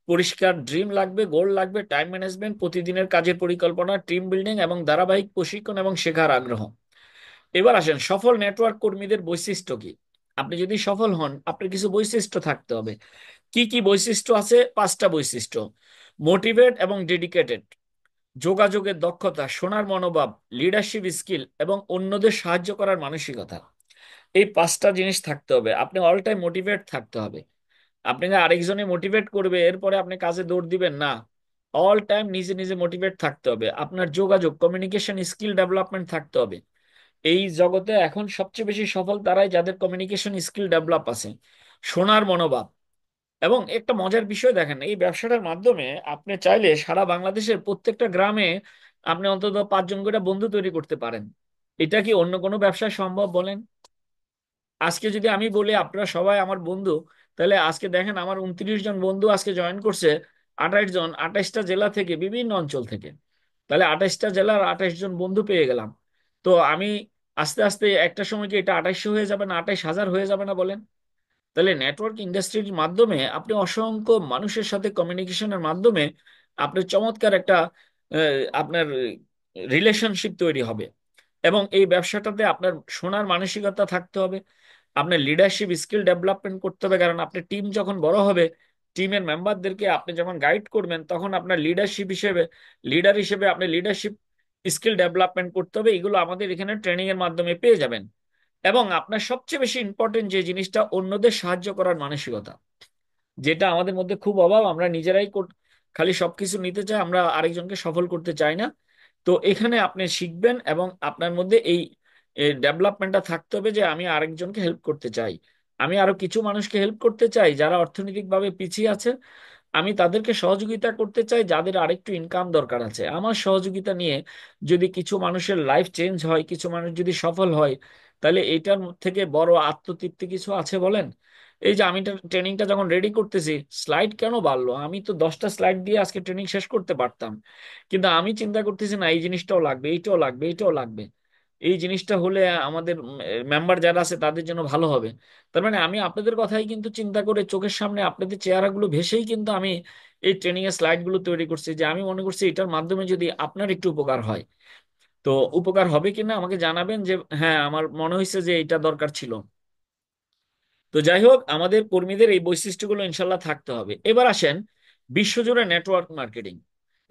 পরিষ্কার ড্রিম লাগবে, গোল লাগবে, টাইম ম্যানেজমেন্ট, প্রতিদিনের কাজের পরিকল্পনা, টিম বিল্ডিং এবং ধারাবাহিক প্রশিক্ষণ এবং শেখার আগ্রহ। এবার আসেন, সফল নেটওয়ার্ক কর্মীদের বৈশিষ্ট্য কি? আপনি যদি সফল হন আপনার কিছু বৈশিষ্ট্য থাকতে হবে। কি কি বৈশিষ্ট্য আছে? 5টা বৈশিষ্ট্য। মোটিভেট এবং ডেডিকেটেড, যোগাযোগের দক্ষতা, শোনার মনোভাব, লিডারশিপ স্কিল এবং অন্যদের সাহায্য করার মানসিকতা। এই 5টা জিনিস থাকতে হবে। আপনি অল টাইম মোটিভেট থাকতে হবে। আপনাকে আরেকজনে মোটিভেট করবে এরপরে আপনি কাজে দৌড় দিবেন না। অল টাইম নিজে নিজে মোটিভেট থাকতে হবে। আপনার যোগাযোগ, কমিউনিকেশন স্কিল ডেভেলপমেন্ট থাকতে হবে। এই জগতে এখন সবচেয়ে বেশি সফল তারাই যাদের কমিউনিকেশন স্কিল ডেভেলপ আছে, শোনার মনোভাব। এবং একটা মজার বিষয় দেখেন, এই ব্যবসাটার মাধ্যমে আপনি চাইলে সারা বাংলাদেশের প্রত্যেকটা গ্রামে আপনি অন্তত 5 জন করে বন্ধু তৈরি করতে পারেন। এটা কি অন্য কোনো ব্যবসায় সম্ভব বলেন? আজকে যদি আমি বলি আপনারা সবাই আমার বন্ধু, তাহলে আজকে দেখেন আমার 29 জন বন্ধু আজকে জয়েন করছে, 28 জন 28টা জেলা থেকে, বিভিন্ন অঞ্চল থেকে। তাহলে 28টা জেলার 28 জন বন্ধু পেয়ে গেলাম। তো আমি আস্তে আস্তে একটা সময় কি এটা 2800 হয়ে যাবে না, 28,000 হয়ে যাবে না বলেন? তাহলে নেটওয়ার্ক ইন্ডাস্ট্রির মাধ্যমে আপনি অসংখ্য মানুষের সাথে কমিউনিকেশনের মাধ্যমে আপনি চমৎকার একটা আপনার রিলেশনশিপ তৈরি হবে। এবং এই ব্যবসাটাতে আপনার শোনার মানসিকতা থাকতে হবে, আপনার লিডারশিপ স্কিল ডেভেলপমেন্ট করতে হবে, কারণ আপনার টিম যখন বড় হবে, টিমের মেম্বারদেরকে আপনি যখন গাইড করবেন, তখন আপনার লিডার হিসেবে আপনি লিডারশিপ স্কিল ডেভেলপমেন্ট করতে হবে। এগুলো আমাদের এখানে ট্রেনিং এর মাধ্যমে পেয়ে যাবেন। এবং আপনার সবচেয়ে বেশি ইম্পর্টেন্ট যে জিনিসটা, অন্যদের সাহায্য করার মানসিকতা, যেটা আমাদের মধ্যে খুব অভাব। আমরা নিজেরাই খালি সবকিছু নিতে চাই, আমরা আরেকজনকে সফল করতে চাই না। তো এখানে আপনি শিখবেন এবং আপনার মধ্যে এই ডেভেলপমেন্টটা থাকতে হবে যে আমি আরেকজনকে হেল্প করতে চাই, আমি আরো কিছু মানুষকে হেল্প করতে চাই যারা অর্থনৈতিকভাবে পিছিয়ে আছে, আমি তাদেরকে সহযোগিতা করতে চাই যাদের আরেকটু ইনকাম দরকার আছে। আমার সহযোগিতা নিয়ে যদি কিছু মানুষের লাইফ চেঞ্জ হয়, কিছু মানুষ যদি সফল হয়, তাহলে এটার থেকে বড় আত্মতৃপ্তি কিছু আছে বলেন? এই যে আমি ট্রেনিংটা যখন রেডি করতেছি, স্লাইড কেন বাড়লো? আমি তো 10টা স্লাইড দিয়ে আজকে ট্রেনিং শেষ করতে পারতাম। কিন্তু আমি চিন্তা করতেছি না, এই জিনিসটাও লাগবে, এইটাও লাগবে, এইটাও লাগবে। এই জিনিসটা হলে আমাদের মেম্বার যারা আছে তাদের জন্য ভালো হবে। তার মানে আমি আপনাদের কথাই কিন্তু চিন্তা করে চোখের সামনে আপনাদের চেহারাগুলো ভেসেই কিন্তু আমি এই ট্রেনিং এর স্লাইড গুলো তৈরি করছি, যে আমি মনে করছি এটার মাধ্যমে যদি আপনার একটু উপকার হয়। তো উপকার হবে কিনা আমাকে জানাবেন, যে হ্যাঁ আমার মনে হয়েছে যে এটা দরকার ছিল। তো যাই হোক, আমাদের কর্মীদের এই বৈশিষ্ট্যগুলো ইনশাল্লাহ থাকতে হবে। এবার আসেন বিশ্বজুড়ে নেটওয়ার্ক মার্কেটিং।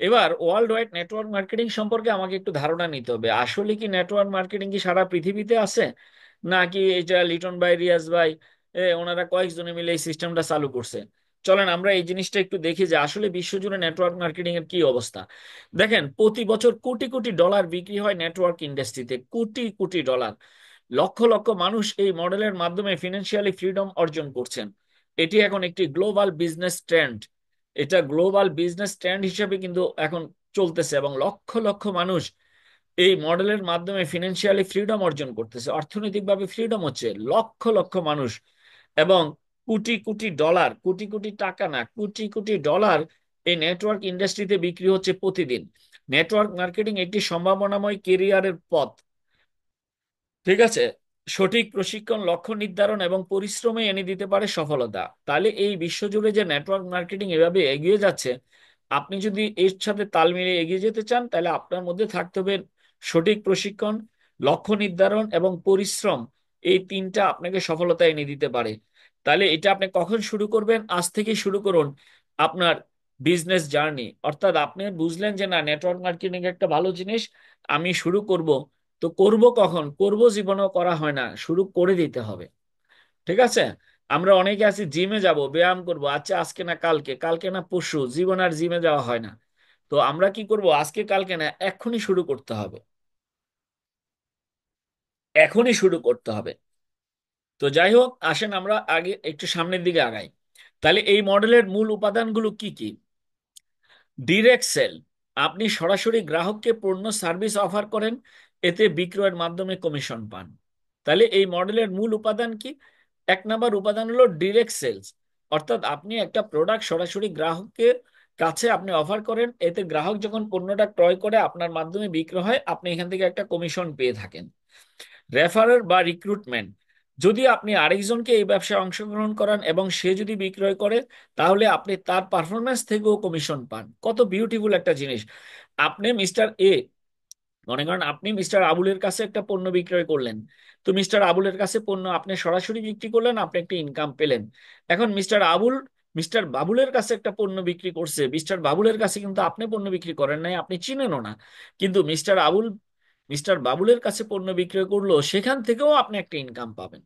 এবার ওয়ার্ল্ড ওয়াইড নেটওয়ার্ক মার্কেটিং সম্পর্কে আমাকে একটু ধারণা নিতে হবে। আসলে কি নেটওয়ার্ক মার্কেটিং কি সারা পৃথিবীতে আছে, নাকি এটা লিটন ভাই, রিয়াজ ভাই, ওনারা কয়েকজনে মিলে এই সিস্টেমটা চালু করছে? চলেন আমরা এই জিনিসটা একটু দেখি যে আসলে বিশ্বজুড়ে নেটওয়ার্ক মার্কেটিং এর কি অবস্থা। দেখেন, প্রতি বছর কোটি কোটি ডলার বিক্রি হয় নেটওয়ার্ক ইন্ডাস্ট্রিতে, কোটি কোটি ডলার। লক্ষ লক্ষ মানুষ এই মডেলের মাধ্যমে ফিনান্সিয়ালি ফ্রিডম অর্জন করছেন। এটি এখন একটি গ্লোবাল বিজনেস ট্রেন্ড। এটা গ্লোবাল বিজনেস ট্রেন্ড হিসেবে কিন্তু এখন চলতেছে, এবং লক্ষ লক্ষ মানুষ এই মডেলের মাধ্যমে ফিনান্সিয়ালি ফ্রিডম অর্জন করতেছে, অর্থনৈতিকভাবে ফ্রিডম হচ্ছে লক্ষ লক্ষ মানুষ। এবং কোটি কোটি ডলার, কোটি কোটি টাকা না, কোটি কোটি ডলার এই নেটওয়ার্ক ইন্ডাস্ট্রিতে বিক্রি হচ্ছে প্রতিদিন। নেটওয়ার্ক মার্কেটিং একটি সম্ভাবনাময় কেরিয়ারের পথ। ঠিক আছে, সঠিক প্রশিক্ষণ, লক্ষ্য নির্ধারণ এবং পরিশ্রমে এনে দিতে পারে সফলতা। তাহলে এই বিশ্বজুড়ে যে নেটওয়ার্ক মার্কেটিং এভাবে এগিয়ে যাচ্ছে, আপনি যদি এর সাথে তাল মিলিয়ে এগিয়ে যেতে চান, তাহলে আপনার মধ্যে থাকতে হবে সঠিক প্রশিক্ষণ, লক্ষ্য নির্ধারণ এবং পরিশ্রম। এই তিনটা আপনাকে সফলতা এনে দিতে পারে। তাহলে এটা আপনি কখন শুরু করবেন? আজ থেকেই শুরু করুন আপনার বিজনেস জার্নি। অর্থাৎ আপনি বুঝলেন যে না, নেটওয়ার্ক মার্কেটিং একটা ভালো জিনিস, আমি শুরু করব। তো করব কখন করব, জীবনেও করা হয় না, শুরু করে দিতে হবে। ঠিক আছে? আমরা অনেকে আছি জিমে যাব, ব্যায়াম করব, আচ্ছা আজকে না কালকে, কালকে না পরশু, জীবন আর জিমে যাওয়া হয় না। তো আমরা কি করব? আজকে কালকে না, এখনই শুরু করতে হবে, এখনই শুরু করতে হবে। তো যাই হোক, আসেন আমরা আগে একটু সামনের দিকে আগাই। তাহলে এই মডেলের মূল উপাদানগুলো কি কি? ডিরেক্ট সেল, আপনি সরাসরি গ্রাহককে পণ্য সার্ভিস অফার করেন, এতে বিক্রয়ের মাধ্যমে কমিশন পান। তাহলে এই মডেলের মূল উপাদান কি? 1 নম্বর উপাদান হলো ডিরেক্ট সেলস। অর্থাৎ আপনি একটা প্রোডাক্ট সরাসরি গ্রাহকের কাছে আপনি অফার করেন, এতে গ্রাহক যখন পণ্যটা ক্রয় করে আপনার মাধ্যমে বিক্রয় হয়, আপনি এখান থেকে একটা কমিশন পেয়ে থাকেন। রেফারেল বা রিক্রুটমেন্ট, যদি আপনি আরেকজনকে এই ব্যবসায় অংশগ্রহণ করান এবং সে যদি বিক্রয় করে, তাহলে আপনি তার পারফরমেন্স থেকেও কমিশন পান। কত বিউটিফুল একটা জিনিস! আপনি মিস্টার এ, মনে করেন আপনি মিস্টার আবুলের কাছে একটা পণ্য বিক্রয় করলেন। তো মিস্টার আবুলের কাছে পণ্য আপনি সরাসরি বিক্রি করলেন, আপনি একটা ইনকাম পেলেন। এখন মিস্টার বাবুলের কাছে একটা পণ্য বিক্রি করছে, মিস্টার বাবুলের কাছে কিন্তু আপনি পণ্য বিক্রি করেন নাই, আপনি চিনেনও না। কিন্তু মিস্টার বাবুলের কাছে পণ্য বিক্রয় করলো, সেখান থেকেও আপনি একটা ইনকাম পাবেন।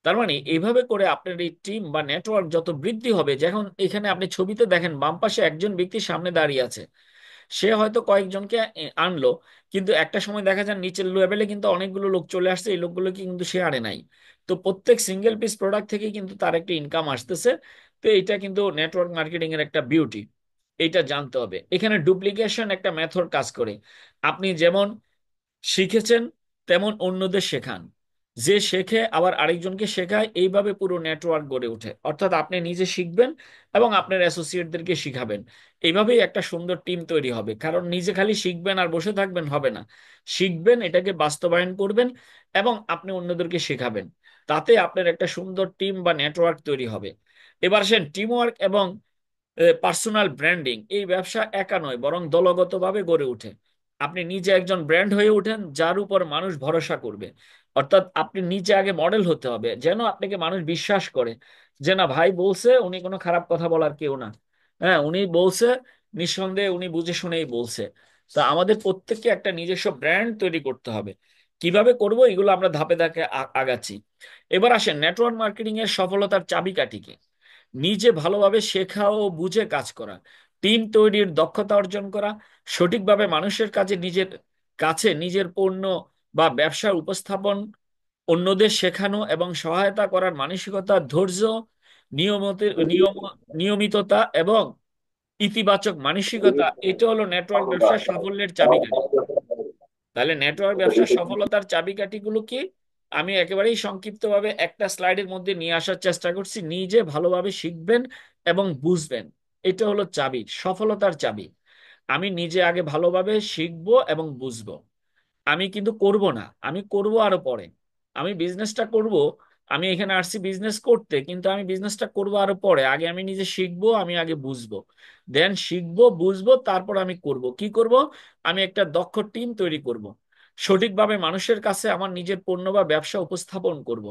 তার মানে এইভাবে করে আপনার এই টিম বা নেটওয়ার্ক যত বৃদ্ধি হবে, যখন এখানে আপনি ছবিতে দেখেন বাম পাশে একজন ব্যক্তি সামনে দাঁড়িয়ে আছে, সে হয়তো কয়েকজনকে আনলো, কিন্তু একটা সময় দেখা যায় নিচের লেভেলে কিন্তু অনেকগুলো লোক চলে আসছে, এই লোকগুলো কিন্তু সে আনে নাই। তো প্রত্যেক সিঙ্গেল পিস প্রোডাক্ট থেকে কিন্তু তার একটা ইনকাম আসতেছে। তো এটা কিন্তু নেটওয়ার্ক মার্কেটিং এর একটা বিউটি, এইটা জানতে হবে। এখানে ডুপ্লিকেশন একটা মেথড কাজ করে। আপনি যেমন শিখেছেন তেমন অন্যদের শেখান, যে শেখে আবার আরেকজনকে শেখায়, এইভাবে পুরো নেটওয়ার্ক গড়ে ওঠে। অর্থাৎ আপনি নিজে শিখবেন এবং আপনার অ্যাসোসিয়েটদেরকে শিখাবেন, এইভাবেই একটা সুন্দর টিম তৈরি হবে। কারণ নিজে খালি শিখবেন আর বসে থাকবেন হবে না, শিখবেন, এটাকে বাস্তবায়ন করবেন এবং আপনি অন্যদেরকে শেখাবেন। তাতে আপনার একটা সুন্দর টিম বা নেটওয়ার্ক তৈরি হবে। এবার আসেন টিম ওয়ার্ক এবং পার্সোনাল ব্র্যান্ডিং। এই ব্যবসা একা নয় বরং দলগতভাবে গড়ে ওঠে। আপনি নিজে একজন ব্র্যান্ড হয়ে ওঠেন যার উপর মানুষ ভরসা করবে। অর্থাৎ আপনি নিজে আগে মডেল হতে হবে, যেন আপনাকে মানুষ বিশ্বাস করে যে না ভাই বলছে, উনি কোনো খারাপ কথা বলার কেউ না। হ্যাঁ, উনি বলছে, নিঃসন্দেহে উনি বুঝে শুনেই বলছে। তা আমাদের প্রত্যেককে একটা নিজস্ব ব্র্যান্ড তৈরি করতে হবে। কিভাবে করব এগুলো আমরা ধাপে ধাপে আগাচ্ছি। এবার আসেন নেটওয়ার্ক মার্কেটিং এর সফলতার চাবিকাঠি কি। নিজে ভালোভাবে শেখা ও বুঝে কাজ করা, টিম তৈরির দক্ষতা অর্জন করা, সঠিকভাবে মানুষের কাছে নিজের পণ্য বা ব্যবসার উপস্থাপন, অন্যদের শেখানো এবং সহায়তা করার মানসিকতা, ধৈর্য, নিয়মিত নিয়ম নিয়মিততা এবং ইতিবাচক মানসিকতা, এটা হলো নেটওয়ার্ক ব্যবসার সাফল্যের চাবিকাঠি। তাহলে নেটওয়ার্ক ব্যবসার সফলতার চাবিকাঠিগুলো কি, আমি একেবারেই সংক্ষিপ্তভাবে একটা স্লাইডের মধ্যে নিয়ে আসার চেষ্টা করছি। নিজে ভালোভাবে শিখবেন এবং বুঝবেন, এটা হলো চাবি, সফলতার চাবি। আমি নিজে আগে ভালোভাবে শিখবো এবং বুঝবো। আমি কিন্তু করব না, আমি করব আরো পরে। আমি বিজনেসটা করব, আমি এখানে আসছি বিজনেস করতে, কিন্তু আমি বিজনেসটা করব আরো পরে। আগে আমি নিজে শিখবো, আমি আগে বুঝবো, দেন শিখবো বুঝবো, তারপর আমি করব কি করব। আমি একটা দক্ষ টিম তৈরি করব, সঠিকভাবে মানুষের কাছে আমার নিজের পণ্য বা ব্যবসা উপস্থাপন করব।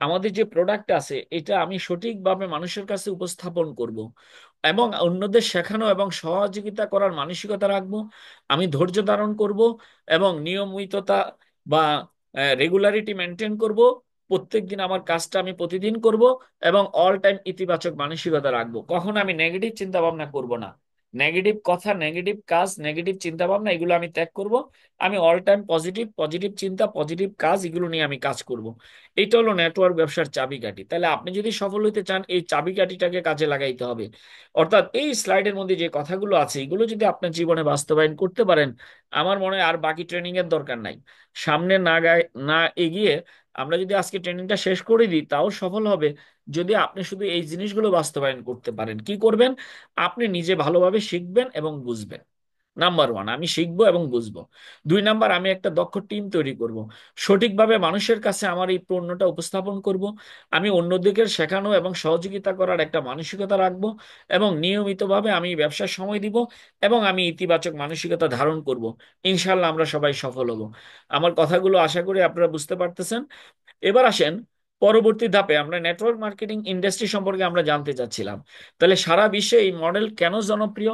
আমাদের যে প্রোডাক্ট আছে এটা আমি সঠিকভাবে মানুষের কাছে উপস্থাপন করব এবং অন্যদের শেখানো এবং সহযোগিতা করার মানসিকতা রাখবো। আমি ধৈর্য ধারণ করব এবং নিয়মিততা বা রেগুলারিটি মেনটেন করব। প্রত্যেক দিন আমার কাজটা আমি প্রতিদিন করব এবং অল টাইম ইতিবাচক মানসিকতা রাখবো। কখনো আমি নেগেটিভ চিন্তা ভাবনা করব না, নেগেটিভ কথা, নেগেটিভ কাজ, নেগেটিভ চিন্তা ভাবনা এগুলো আমি ত্যাগ করব। আমি অল টাইম পজিটিভ, পজিটিভ চিন্তা, পজিটিভ কাজ, এগুলো নিয়ে আমি কাজ করব। এইটা হলো নেটওয়ার্ক ব্যবসার চাবিকাঠি। তাহলে আপনি যদি সফল হতে চান এই চাবিকাঠিটাকে কাজে লাগাইতে হবে। অর্থাৎ এই স্লাইডের মধ্যে যে কথাগুলো আছে এগুলো যদি আপনার জীবনে বাস্তবায়ন করতে পারেন, আমার মনে হয় আর বাকি ট্রেনিং এর দরকার নাই। সামনে না এগিয়ে আমরা যদি আজকে ট্রেনিংটা শেষ করে দিই তাও সফল হবে, যদি আপনি শুধু এই জিনিসগুলো বাস্তবায়ন করতে পারেন। কি করবেন? আপনি নিজে ভালোভাবে শিখবেন এবং বুঝবেন। নাম্বার ওয়ান, আমি শিখবো এবং বুঝবো। দুই নাম্বার, আমি একটা দক্ষ টিম তৈরি করব, সঠিকভাবে মানুষের কাছে আমার এই পণ্যটা উপস্থাপন করব। আমি অন্যদিকে শেখানো এবং সহযোগিতা করার একটা মানসিকতা রাখবো এবং নিয়মিতভাবে আমি ব্যবসার সময় দিব এবং আমি ইতিবাচক মানসিকতা ধারণ করব। ইনশাল্লাহ আমরা সবাই সফল হব। আমার কথাগুলো আশা করি আপনারা বুঝতে পারতেছেন। এবার আসেন পরবর্তী ধাপে, আমরা নেটওয়ার্ক মার্কেটিং ইন্ডাস্ট্রি সম্পর্কে আমরা জানতে চাচ্ছিলাম। তাহলে সারা বিশ্বে এই মডেল কেন জনপ্রিয়?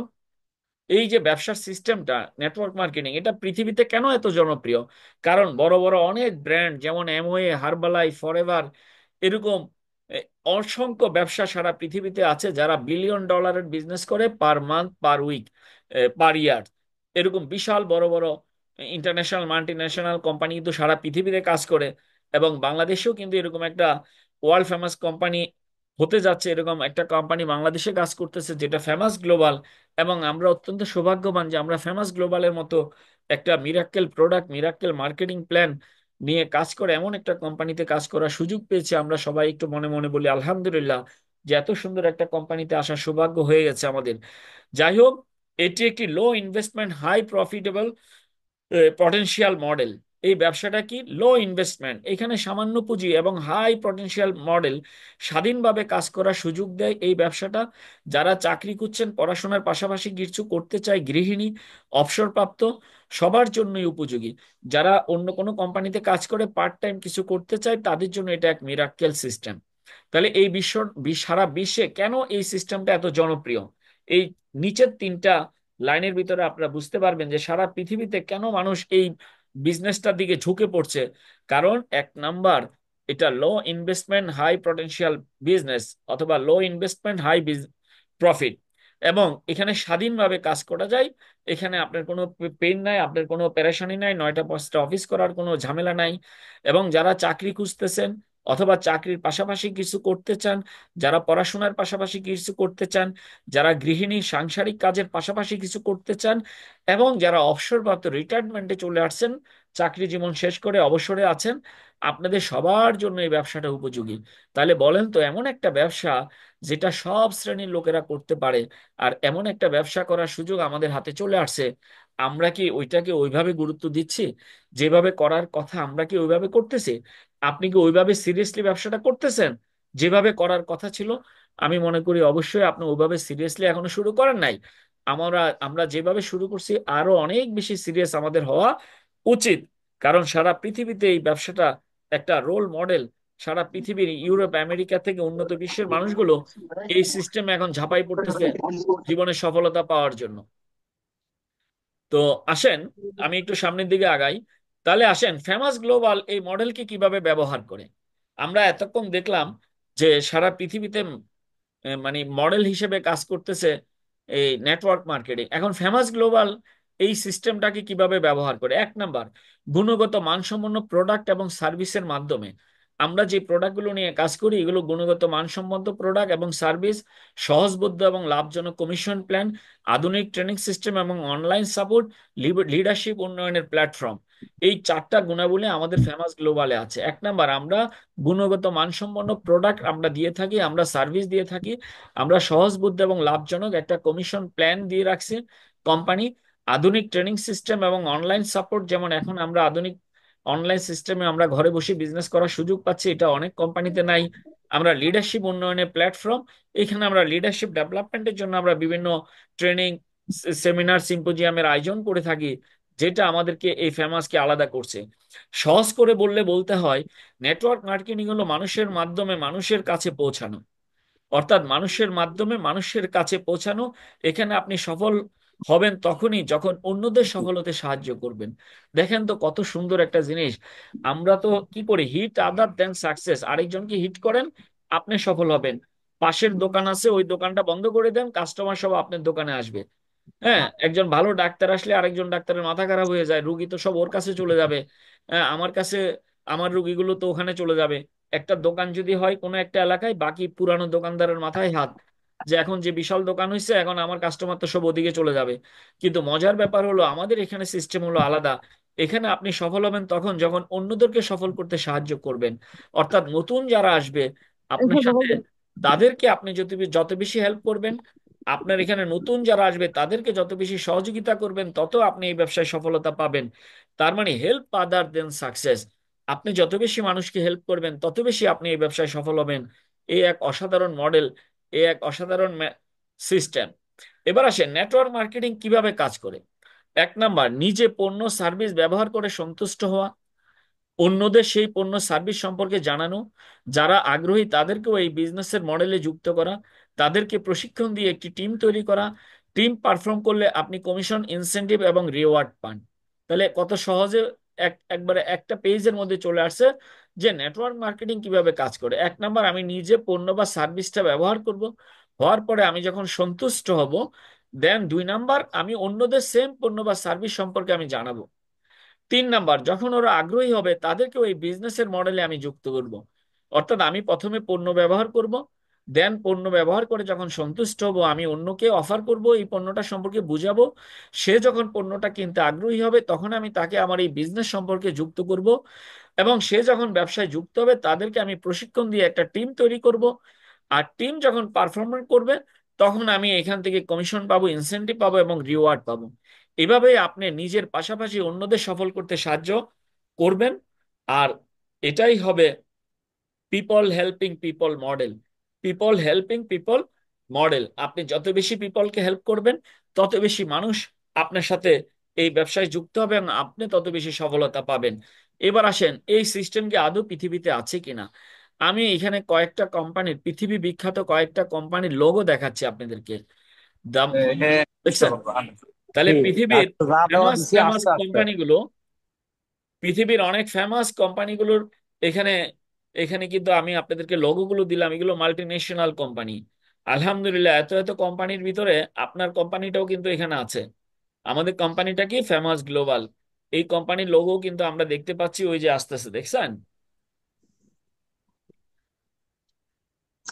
এই যে ব্যবসার সিস্টেমটা নেটওয়ার্ক মার্কেটিং, এটা পৃথিবীতে কেন এত জনপ্রিয়? কারণ বড় বড় অনেক ব্র্যান্ড যেমন অ্যামওয়ে, হার্বালাই, ফরএভার, এরকম এ, অসংখ্য ব্যবসা সারা পৃথিবীতে আছে যারা বিলিয়ন ডলারের বিজনেস করে পার মান্থ, পার উইক, পার ইয়ার। এরকম বিশাল বড় বড় ইন্টারন্যাশনাল মাল্টিন্যাশনাল কোম্পানি কিন্তু সারা পৃথিবীতে কাজ করে। এবং বাংলাদেশেও কিন্তু এরকম একটা ওয়ার্ল্ড ফেমাস কোম্পানি হতে যাচ্ছে, এরকম একটা কোম্পানি বাংলাদেশে কাজ করতেছে যেটা ফেমাস গ্লোবাল। এবং আমরা অত্যন্ত সৌভাগ্যবান যে আমরা ফেমাস গ্লোবালের মতো একটা miracle product, miracle marketing plan নিয়ে কাজ করে এমন একটা কোম্পানিতে কাজ করার সুযোগ পেয়েছি। আমরা সবাই একটু মনে মনে বলি আলহামদুলিল্লাহ, যে এত সুন্দর একটা কোম্পানিতে আসার সৌভাগ্য হয়ে গেছে আমাদের। যাই হোক, এটি একটি low investment high profitable potential model. এই ব্যবসাটা কি? লো ইনভেস্টমেন্ট, এখানে সামান্য পুঁজি এবং হাই পটেনশিয়াল মডেল, স্বাধীনভাবে কাজ করার সুযোগ দেয় এই ব্যবসাটা। যারা চাকরি করছেন, পড়াশোনার পাশাপাশি কিছু করতে চায়, গৃহিণী, অবসরপ্রাপ্ত, সবার জন্যই উপযোগী। যারা অন্য কোনো কোম্পানিতে কাজ করে পার্ট টাইম কিছু করতে চায় তাদের জন্য এটা এক মিরাক্কেল সিস্টেম। তাহলে এই সারা বিশ্বে কেন এই সিস্টেমটা এত জনপ্রিয়, এই নিচের তিনটা লাইনের ভিতরে আপনারা বুঝতে পারবেন যে সারা পৃথিবীতে কেন মানুষ এই বিজনেসটার দিকে ঝুঁকে পড়ছে। কারণ এক নাম্বার, এটা low investment high potential business, অথবা লো ইনভেস্টমেন্ট হাই প্রফিট। এবং এখানে স্বাধীনভাবে কাজ করা যায়। এখানে আপনার কোনো পেন নাই, আপনার কোনো পেরেশানি নাই, 9টা 5টা অফিস করার কোনো ঝামেলা নাই। এবং যারা চাকরি খুঁজতেছেন অথবা চাকরির পাশাপাশি কিছু করতে চান, যারা পড়াশোনার পাশাপাশি কিছু করতে চান, যারা গৃহিণী সাংসারিক কাজের পাশাপাশি কিছু করতে চান, এবং যারা অবসরপ্রাপ্ত রিটায়ারমেন্টে চলে আসছেন, চাকরি জীবন শেষ করে অবসরে আছেন, আপনাদের সবার জন্য এই ব্যবসাটা উপযোগী। তাহলে বলেন তো, এমন একটা ব্যবসা যেটা সব শ্রেণীর লোকেরা করতে পারে, আর এমন একটা ব্যবসা করার সুযোগ আমাদের হাতে চলে আসছে, আমরা কি ওইটাকে ওইভাবে গুরুত্ব দিচ্ছি? যেভাবে করার কথা আমরা কি ওইভাবে করতেছি? আপনি কি ওইভাবে সিরিয়াসলি ব্যবসাটা করতেছেন যেভাবে করার কথা ছিল? আমি মনে করি অবশ্যই আপনি ওইভাবে সিরিয়াসলি এখনো শুরু করেন নাই। আমরা আমরা যেভাবে শুরু করছি আরো অনেক বেশি সিরিয়াস আমাদের হওয়া উচিত। কারণ সারা পৃথিবীতে এই ব্যবসাটা একটা রোল মডেল। সারা পৃথিবীর ইউরোপ আমেরিকা থেকে উন্নত বিশ্বের মানুষগুলো এই সিস্টেমে এখন ঝাঁপাই পড়তেছে জীবনে সফলতা পাওয়ার জন্য। তো আসেন আমি একটু সামনের দিকে আগাই। তাহলে আসেন, ফেমাস গ্লোবাল এই মডেলকে কিভাবে ব্যবহার করে। আমরা এতক্ষণ দেখলাম যে সারা পৃথিবীতে মানে মডেল হিসেবে কাজ করতেছে এই নেটওয়ার্ক মার্কেটিং। এখন ফেমাস গ্লোবাল এই সিস্টেমটাকে কিভাবে ব্যবহার করে? এক নাম্বার, গুণগত মানসম্পন্ন প্রোডাক্ট এবং সার্ভিসের মাধ্যমে। আমরা যে প্রোডাক্টগুলো নিয়ে কাজ করি এগুলো গুণগত মানসম্পন্ন প্রোডাক্ট এবং সার্ভিস, সহজবোধ্য এবং লাভজনক কমিশন প্ল্যান, আধুনিক ট্রেনিং সিস্টেম এবং অনলাইন সাপোর্ট, লিডারশিপ উন্নয়নের প্ল্যাটফর্ম। এই চারটা গুণাবলী আমাদের ফেমাস গ্লোবালে আছে। এক নাম্বার, আমরা গুণগত মানসম্পন্ন প্রোডাক্ট আমরা দিয়ে থাকি, আমরা সার্ভিস দিয়ে থাকি, আমরা সহজবোধ্য এবং লাভজনক একটা কমিশন প্ল্যান দিয়ে রাখছি কোম্পানি, আধুনিক ট্রেনিং সিস্টেম এবং অনলাইন সাপোর্ট। যেমন এখন আমরা আধুনিক অনলাইন সিস্টেমে আমরা ঘরে বসে বিজনেস করার সুযোগ পাচ্ছি, এটা অনেক কোম্পানিতে নাই। আমরা লিডারশিপ উন্নয়নের প্ল্যাটফর্ম, এখানে আমরা লিডারশিপ ডেভেলপমেন্টের জন্য আমরা বিভিন্ন ট্রেনিং, সেমিনার, সিম্পোজিয়ামের আয়োজন করে থাকি, যেটা আমাদেরকে এই ফেমাসকে আলাদা করছে। সহজ করে বললে বলতে হয়, নেটওয়ার্ক মার্কেটিং হলো মানুষের মাধ্যমে মানুষের কাছে পৌঁছানো, অর্থাৎ মানুষের মাধ্যমে মানুষের কাছে পৌঁছানো। এখানে আপনি সফল হবেন তখনই যখন অন্যদের সফল হতে সাহায্য করবেন। দেখেন তো কত সুন্দর একটা জিনিস। আমরা তো কি করি, হিট আদার দেন সাকসেস, আরেকজনকে হিট করেন, আপনি সফল হবেন। পাশের দোকান আছে, ওই দোকানটা বন্ধ করে দেন, কাস্টমার সব আপনার দোকানে আসবে। হ্যাঁ, একজন ভালো ডাক্তার আসলে আরেকজন ডাক্তারের মাথা খারাপ হয়ে যায়, রুগী তো সব ওর কাছে চলে যাবে। হ্যাঁ, আমার কাছে, আমার রুগীগুলো তো ওখানে চলে যাবে। একটা দোকান যদি হয় কোনো একটা এলাকায়, বাকি পুরানো দোকানদারের মাথায় হাত, যে এখন যে বিশাল দোকান হয়েছে এখন আমার কাস্টমার তো সব ওদিকে চলে যাবে। কিন্তু মজার ব্যাপার হলো আমাদের এখানে সিস্টেম হলো আলাদা। এখানে আপনি সফল হবেন তখন যখন অন্যদেরকে সফল করতে সাহায্য করবেন। অর্থাৎ নতুন যারা আসবে আপনার সাথে, তাদেরকে আপনি যত যত বেশি হেল্প করবেন, আপনার এখানে নতুন যারা আসবে তাদেরকে যত বেশি সহযোগিতা করবেন, তত আপনি এই ব্যবসায় সফলতা পাবেন। তার মানে হেল্প আদার দেন সাকসেস। আপনি যত বেশি মানুষকে হেল্প করবেন তত বেশি আপনি এই ব্যবসায় সফল হবেন। এই এক অসাধারণ মডেল, এই এক অসাধারণ সিস্টেম। এবার আসেন নেটওয়ার্ক মার্কেটিং কিভাবে কাজ করে। এক নাম্বার, নিজে পণ্য সার্ভিস ব্যবহার করে সন্তুষ্ট হওয়া, অন্যদের সেই পণ্য সার্ভিস সম্পর্কে জানানো, যারা আগ্রহী তাদেরকেও এই বিজনেসের মডেলে যুক্ত করা, তাদেরকে প্রশিক্ষণ দিয়ে একটি টিম তৈরি করা। টিম পারফর্ম করলে আপনি কমিশন, ইনসেনটিভ এবং রিওয়ার্ড পান। তাহলে কত সহজে একবারে একটা পেজের মধ্যে চলে আসছে যে নেটওয়ার্ক মার্কেটিং কিভাবে কাজ করে। এক নাম্বার, আমি নিজে পণ্য বা সার্ভিসটা ব্যবহার করব, হওয়ার পরে আমি যখন সন্তুষ্ট হব, দেন 2 নাম্বার, আমি অন্যদের সেম পণ্য বা সার্ভিস সম্পর্কে আমি জানাবো। 3 নাম্বার, যখন ওরা আগ্রহী হবে তাদেরকে ওই বিজনেসের মডেলে আমি যুক্ত করব। অর্থাৎ আমি প্রথমে পণ্য ব্যবহার করব, দেন পণ্য ব্যবহার করে যখন সন্তুষ্ট হব আমি অন্যকে অফার করব, এই পণ্যটা সম্পর্কে বুঝাবো। সে যখন পণ্যটা কিনতে আগ্রহী হবে তখন আমি তাকে আমার এই বিজনেস সম্পর্কে যুক্ত করব, এবং সে যখন ব্যবসায় যুক্ত হবে তাদেরকে আমি প্রশিক্ষণ দিয়ে একটা টিম তৈরি করব। আর টিম যখন পারফরমেন্স করবে তখন আমি এখান থেকে কমিশন পাবো, ইনসেনটিভ পাবো এবং রিওয়ার্ড পাবো। এভাবে আপনি নিজের পাশাপাশি অন্যদের সফল করতে সাহায্য করবেন। আর এটাই হবে people helping people model. People helping people model, আপনি যত বেশি পিপলকে হেল্প করবেন তত বেশি মানুষ আপনার সাথে এই ব্যবসায় যুক্ত হবে এবং আপনি তত বেশি সফলতা পাবেন। এবার আসেন, এই সিস্টেম কি আদৌ পৃথিবীতে আছে কিনা। আমি এখানে কয়েকটা কোম্পানির, পৃথিবী বিখ্যাত কয়েকটা কোম্পানির লোগো দেখাচ্ছি আপনাদেরকে। দাম, হ্যাঁ, বুঝতে দেখছেন? পারবো। তাহলে জি, পৃথিবীর আচ্ছা, যা দেওয়া ফেমাস দিছি ফেমাস আস্তে আস্তে। কোম্পানিগুলো, পৃথিবীর অনেক ফেমাস কোম্পানিগুলোর এখানে, এখানে কিন্তু আমি আপনাদেরকে লোগোগুলো দিলাম, এগুলো মাল্টি ন্যাশনাল কোম্পানি। আলহামদুলিল্লাহ, এত এত কোম্পানির ভিতরে আপনার কোম্পানিটাও কিন্তু এখানে আছে। আমাদের কোম্পানিটা কি ফেমাস গ্লোবাল, এই কোম্পানির লোগো কিন্তু আমরা দেখতে পাচ্ছি, ওই যে আসতেছে, দেখছেন?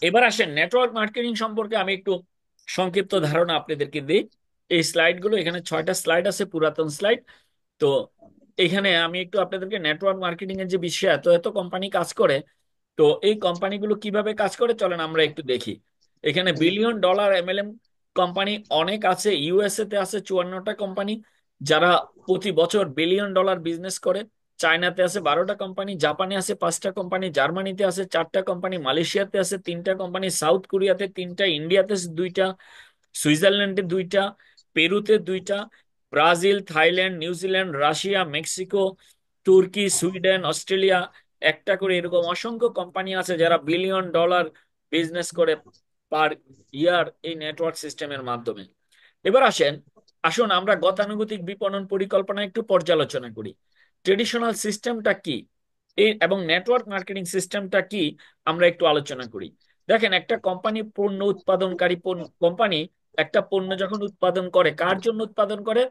এবার আসেন নেটওয়ার্ক মার্কেটিং সম্পর্কে আমি একটু সংক্ষিপ্ত ধারণা আপনাদেরকে দিই। এই স্লাইডগুলো, এখানে 6টা স্লাইড আছে, পুরাতন স্লাইড। তো এখানে আমি একটু আপনাদেরকে নেটওয়ার্ক মার্কেটিং এর যে বিষয়ে এত এত কোম্পানি কাজ করে, তো এই কোম্পানিগুলো কিভাবে কাজ করে চলেন আমরা একটু দেখি। এখানে বিলিয়ন ডলার এমএলএম কোম্পানি অনেক আছে। ইউএসএ তে আছে 54টা কোম্পানি যারা প্রতি বছর বিলিয়ন ডলার বিজনেস করে। চায়নাতে আছে 12টা কোম্পানি, জাপানে আছে 5টা কোম্পানি, জার্মানিতে আছে 4টা কোম্পানি, মালয়েশিয়াতে আছে 3টা কোম্পানি, সাউথ কোরিয়াতে 3টা, ইন্ডিয়াতে 2টা, সুইজারল্যান্ডে 2টা, পেরুতে 2টা, Brazil, Thailand, New Zealand, Russia, Mexico, তুর্কি, সুইডেন, অস্ট্রেলিয়া, একটা করে এরকম অসংখ্য কোম্পানি আছে যারা বিলিয়ন ডলার বিজনেস করে পার ইয়ার এই নেটওয়ার্ক সিস্টেমের মাধ্যমে। এবার আসুন আমরা গতানুগতিক বিপণন পরিকল্পনা একটু পর্যালোচনা করি। ট্রেডিশনাল সিস্টেমটা কি এই এবং নেটওয়ার্ক মার্কেটিং সিস্টেমটা কি, আমরা একটু আলোচনা করি। দেখেন, একটা কোম্পানি, পণ্য উৎপাদনকারী কোম্পানি একটা পণ্য যখন উৎপাদন করে, কার জন্য উৎপাদন করে?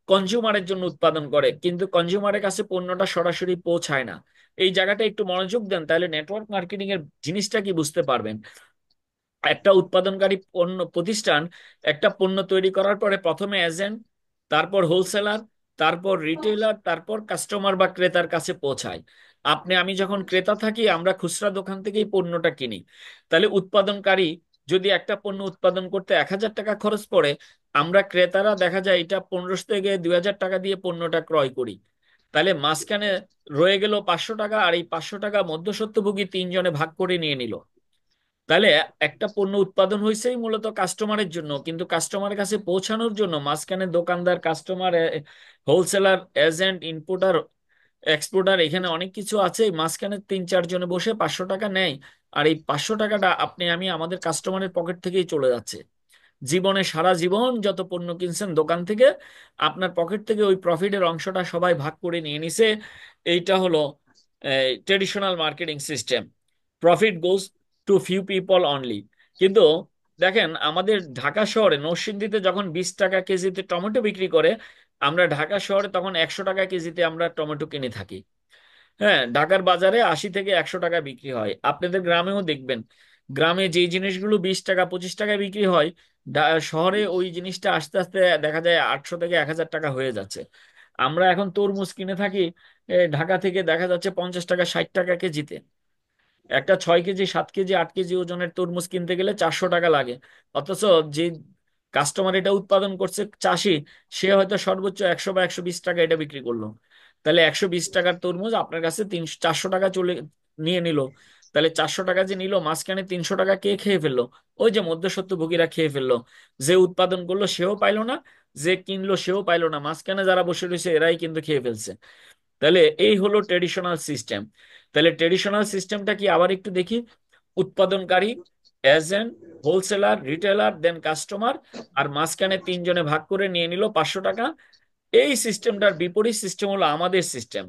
কনজিউমারের জন্য উৎপাদন করে, কিন্তু কনজিউমারের কাছে পণ্যটা সরাসরি পৌঁছায় না। এই জায়গাটা একটু মনোযোগ দেন, তাহলে নেটওয়ার্ক মার্কেটিং এর জিনিসটা কি বুঝতে পারবেন। একটা উৎপাদনকারী পণ্য প্রতিষ্ঠান একটা পণ্য তৈরি করার পরে প্রথমে এজেন্ট, তারপর হোলসেলার, তারপর রিটেইলার, তারপর কাস্টমার বা ক্রেতার কাছে পৌঁছায়। আপনি আমি যখন ক্রেতা থাকি আমরা খুচরা দোকান থেকেই পণ্যটা কিনি। তাহলে উৎপাদনকারী যদি একটা পণ্য উৎপাদন করতে 1,000 টাকা খরচ পড়ে, আমরা ক্রেতারা দেখা যায় এটা 1500 থেকে 2,000 টাকা দিয়ে পণ্যটা ক্রয় করি। তাহলে মাঝখানে রয়ে গেল 500 টাকা, আর এই 500 টাকা মধ্যস্বত্বভোগী তিনজনে ভাগ করে নিয়ে নিল। তাহলে একটা পণ্য উৎপাদন হয়েছেই মূলত কাস্টমারের জন্য, কিন্তু কাস্টমারের কাছে পৌঁছানোর জন্য মাঝখানে দোকানদার, customer, wholesaler, agent, importer, exporter, এখানে অনেক কিছু আছে। এই মাঝখানে 3-4 জনে বসে 500 টাকা নেয়। আর এই 500 টাকাটা আপনি আমি আমাদের কাস্টমারের পকেট থেকেই চলে যাচ্ছে। জীবনে সারা জীবন যত পণ্য কিনছেন দোকান থেকে, আপনার পকেট থেকে ওই প্রফিটের অংশটা সবাই ভাগ করে নিয়ে নিছে। এইটা হলো traditional marketing system. Profit goes to few people only. কিন্তু দেখেন, আমাদের ঢাকা শহরে নরসিংদীতে যখন 20 টাকা কেজিতে টমেটো বিক্রি করে, আমরা ঢাকা শহরে তখন 100 টাকা কেজিতে আমরা টমেটো কিনে থাকি। হ্যাঁ, ঢাকার বাজারে 80 থেকে 100 টাকা বিক্রি হয়। আপনাদের গ্রামেও দেখবেন, গ্রামে যেই জিনিসগুলো 20 টাকা 25 টাকায় বিক্রি হয়, শহরে ওই জিনিসটা আস্তে আস্তে দেখা যায় 800 থেকে 1,000 টাকা হয়ে যাচ্ছে। আমরা এখন তরমুজ কিনে থাকি ঢাকা থেকে, দেখা যাচ্ছে 50 টাকা 60 টাকা কেজিতে। একটা 6 কেজি 7 কেজি 8 কেজি ওজনের তরমুজ কিনতে গেলে 400 টাকা লাগে। অথচ যে কাস্টমার এটা উৎপাদন করছে, চাষি, সে হয়তো সর্বোচ্চ 100 বা 120 টাকা এটা বিক্রি করলো। তাহলে 120 টাকার তরমুজ আপনার কাছে 400 টাকা চলে নিয়ে নিল। তাহলে 400 টাকা যে নিল, মাঝখানে 300 টাকা কে খেয়ে ফেললো? ওই যে মধ্যস্বত্বভোগীরা খেয়ে ফেললো। যে উৎপাদন করলো সেও পাইলো না, যে কিনলো সেও পাইলো না, মাঝখানে যারা বসে রয়েছে এরাই কিন্তু খেয়ে ফেলছে। তাহলে এই হলো ট্রেডিশনাল সিস্টেম। তাহলে ট্রেডিশনাল সিস্টেমটা কি আবার একটু দেখি। উৎপাদনকারী, এজেন্ট, হোলসেলার, রিটেলার, দেন কাস্টমার, আর মাঝখানে 3 জনে ভাগ করে নিয়ে নিল 500 টাকা। এই সিস্টেমটার বিপরীত সিস্টেম হলো আমাদের সিস্টেম।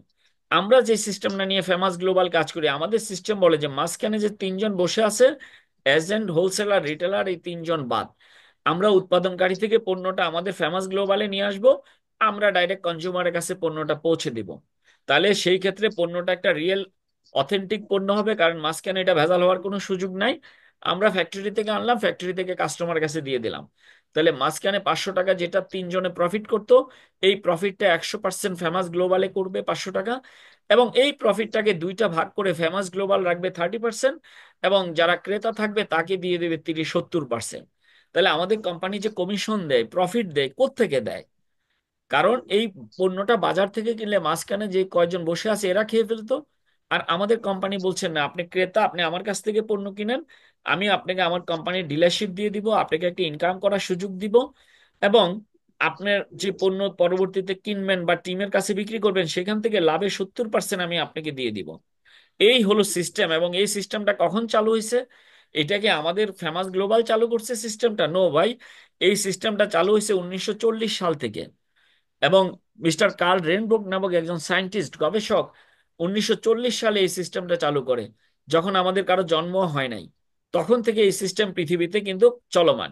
আমরা যে সিস্টেমটা নিয়ে ফেমাস গ্লোবাল কাজ করি, আমাদের সিস্টেম বলে যে মাঝখানে যে 3 জন বসে আছে, এজেন্ট, হোলসেলার, রিটেলার, এই 3 জন বাদ, আমরা উৎপাদনকারী থেকে পণ্যটা আমাদের ফেমাস গ্লোবালে নিয়ে আসব। আমরা ডাইরেক্ট কনজিউমারের কাছে পণ্যটা পৌঁছে দিব। তাহলে সেই ক্ষেত্রে পণ্যটা একটা রিয়েল অথেন্টিক পণ্য হবে, কারণ মাঝখানে এটা ভেজাল হওয়ার কোনো সুযোগ নাই। আমরা ফ্যাক্টরি থেকে আনলাম, ফ্যাক্টরি থেকে কাস্টমারের কাছে দিয়ে দিলাম। তাহলে মাঝখানে 500 টাকা যেটা 3 জনে প্রফিট করতো, এই প্রফিটটা 100% ফেমাস গ্লোবালে করবে 500 টাকা। এবং এই প্রফিটটাকে দুইটা ভাগ করে ফেমাস গ্লোবাল রাখবে 30%, এবং যারা ক্রেতা থাকবে তাকে দিয়ে দেবে 30-70%। তাহলে আমাদের কোম্পানি যে কমিশন দেয়, প্রফিট দেয়, কোত্থেকে দেয়? কারণ এই পণ্যটা বাজার থেকে কিনলে মাঝখানে যে কয়জন বসে আছে এরা খেয়ে ফেলতো। আর আমাদের কোম্পানি বলছেন না, আপনি ক্রেতা, আপনি আমার কাছ থেকে পণ্য কিনেন, আমি আপনাকে আমার কোম্পানির ডিলারশিপ দিয়ে দিব, আপনাকে একটা ইনকাম করার সুযোগ দিব, এবং আপনার যে পণ্য পরবর্তীতে কিনবেন বা টিমের কাছে বিক্রি করবেন, সেখান থেকে লাভের 70% আমি আপনাকে দিয়ে দিব। এই হলো সিস্টেম। এবং এই সিস্টেমটা কখন চালু হয়েছে? এটাকে আমাদের ফেমাস গ্লোবাল চালু করছে সিস্টেমটা? নো ভাই, এই সিস্টেমটা চালু হয়েছে 1940 সাল থেকে। এবং মিস্টার কার্ল রেনব্রুক নামক একজন সায়েন্টিস্ট, গবেষক, 1940 সালে এই সিস্টেমটা চালু করে, যখন আমাদের কারো জন্ম হয় নাই। তখন থেকে এই সিস্টেম পৃথিবীতে কিন্তু চলমান।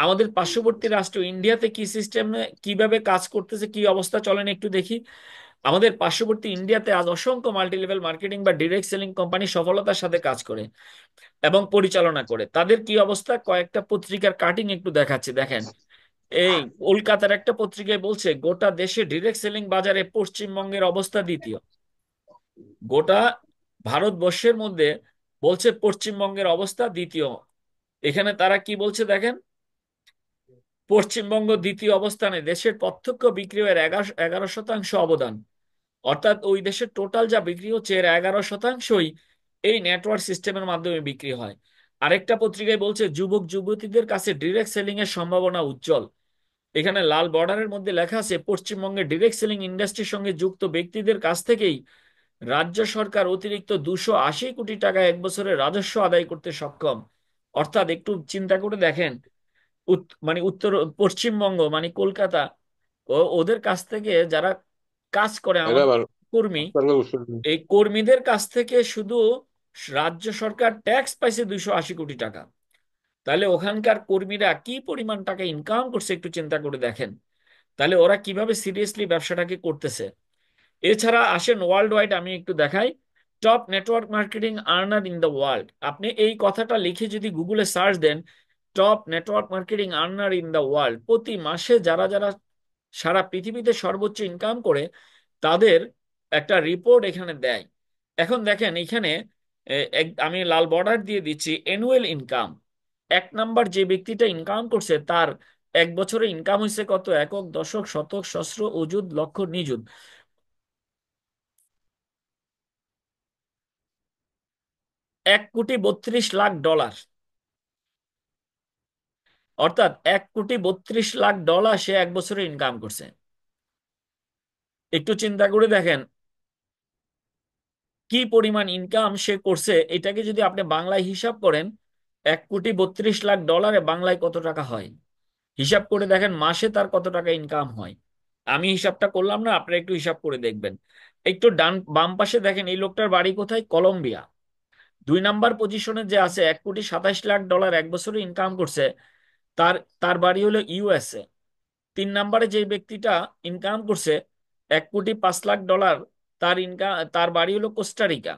আমাদের পার্শ্ববর্তী রাষ্ট্র ইন্ডিয়াতে কি সিস্টেম, কিভাবে কাজ করতেছে, কি অবস্থা চলেন একটু দেখি। আমাদের পার্শ্ববর্তী ইন্ডিয়াতে আজ অসংখ্য মাল্টি লেভেল মার্কেটিং বা ডিরেক্ট সেলিং কোম্পানি সফলতার সাথে কাজ করে এবং পরিচালনা করে। তাদের কি অবস্থা কয়েকটা পত্রিকার কাটিং একটু দেখাচ্ছি, দেখেন। এই কলকাতার একটা পত্রিকায় বলছে গোটা দেশে ডিরেক্ট সেলিং বাজারে পশ্চিমবঙ্গের অবস্থা দ্বিতীয়। গোটা ভারতবর্ষের মধ্যে বলছে পশ্চিমবঙ্গের অবস্থা দ্বিতীয়। এখানে তারা কি বলছে দেখেন, পশ্চিমবঙ্গ দ্বিতীয় অবস্থানে, দেশের প্রত্যক্ষ বিক্রয়ের 11% অবদান। অর্থাৎ ওই দেশের টোটাল যা বিক্রি হচ্ছে এর 11%ই এই নেটওয়ার্ক সিস্টেমের মাধ্যমে বিক্রি হয়। আরেকটা পত্রিকায় বলছে যুবক যুবতীদের কাছে ডিরেক্ট সেলিং এর সম্ভাবনা উজ্জ্বল। এখানে লাল বর্ডারের মধ্যে লেখা আছে পশ্চিমবঙ্গের ডিরেক্ট সেলিং ইন্ডাস্ট্রির সঙ্গে যুক্ত ব্যক্তিদের কাছ থেকেই রাজ্য সরকার অতিরিক্ত 280 কোটি টাকা এক বছরে রাজস্ব আদায় করতে সক্ষম। অর্থাৎ একটু চিন্তা করে দেখেন, মানে উত্তর পশ্চিমবঙ্গ মানে কলকাতা, ওদের কাছ থেকে যারা কাজ করে আমাদের Merhaba, কর্মী, Aslan Kavuşlu. এই কর্মীদের কাছ থেকে শুধু রাজ্য সরকার ট্যাক্স পাইছে 280 কোটি টাকা। তাহলে ওখানকার কর্মীরা কি পরিমাণ টাকা ইনকাম করছে একটু চিন্তা করে দেখেন। তাহলে ওরা কিভাবে সিরিয়াসলি ব্যবসাটাকে করতেছে। এছাড়া আসেন ওয়ার্ল্ড ওয়াইড, আমি একটু দেখাই। Top network marketing earner in the world, আপনি এই কথাটা লিখে যদি গুগলে সার্চ দেন, top network marketing earner in the world, প্রতি মাসে যারা যারা সারা পৃথিবীতে সর্বোচ্চ ইনকাম করে তাদের একটা রিপোর্ট এখানে দেয়। এখন দেখেন এখানে আমি লাল বর্ডার দিয়ে দিচ্ছি অ্যানুয়াল ইনকাম। 1 নাম্বার যে ব্যক্তিটা ইনকাম করছে তার এক বছরে ইনকাম হয়েছে কত, একক, দশক, শতক, সহস্র, অযুত, লক্ষ, নিযুত। 1,32,00,000 ডলার। অর্থাৎ 1,32,00,000 ডলার সে এক বছরে ইনকাম করছে। একটু চিন্তা করে দেখেন কি পরিমাণ ইনকাম সে করছে। এটাকে যদি আপনি বাংলায় হিসাব করেন, 1,32,00,000 ডলারে বাংলায় কত টাকা হয় হিসাব করে দেখেন, মাসে তার কত টাকা ইনকাম হয়। আমি হিসাবটা করলাম না, আপনারা একটু হিসাব করে দেখবেন। একটু বাম পাশে দেখেন এই লোকটার বাড়ি কোথায়, কলম্বিয়া। 2 নাম্বার পজিশনে যে আছে 1,27,00,000 ডলার এক বছরে ইনকাম করছে, তার তার বাড়ি হলো ইউএসএ। 3 নাম্বারে যে ব্যক্তিটা ইনকাম করছে 1,05,00,000 ডলার, তার বাড়ি হলো কোস্টারিকা।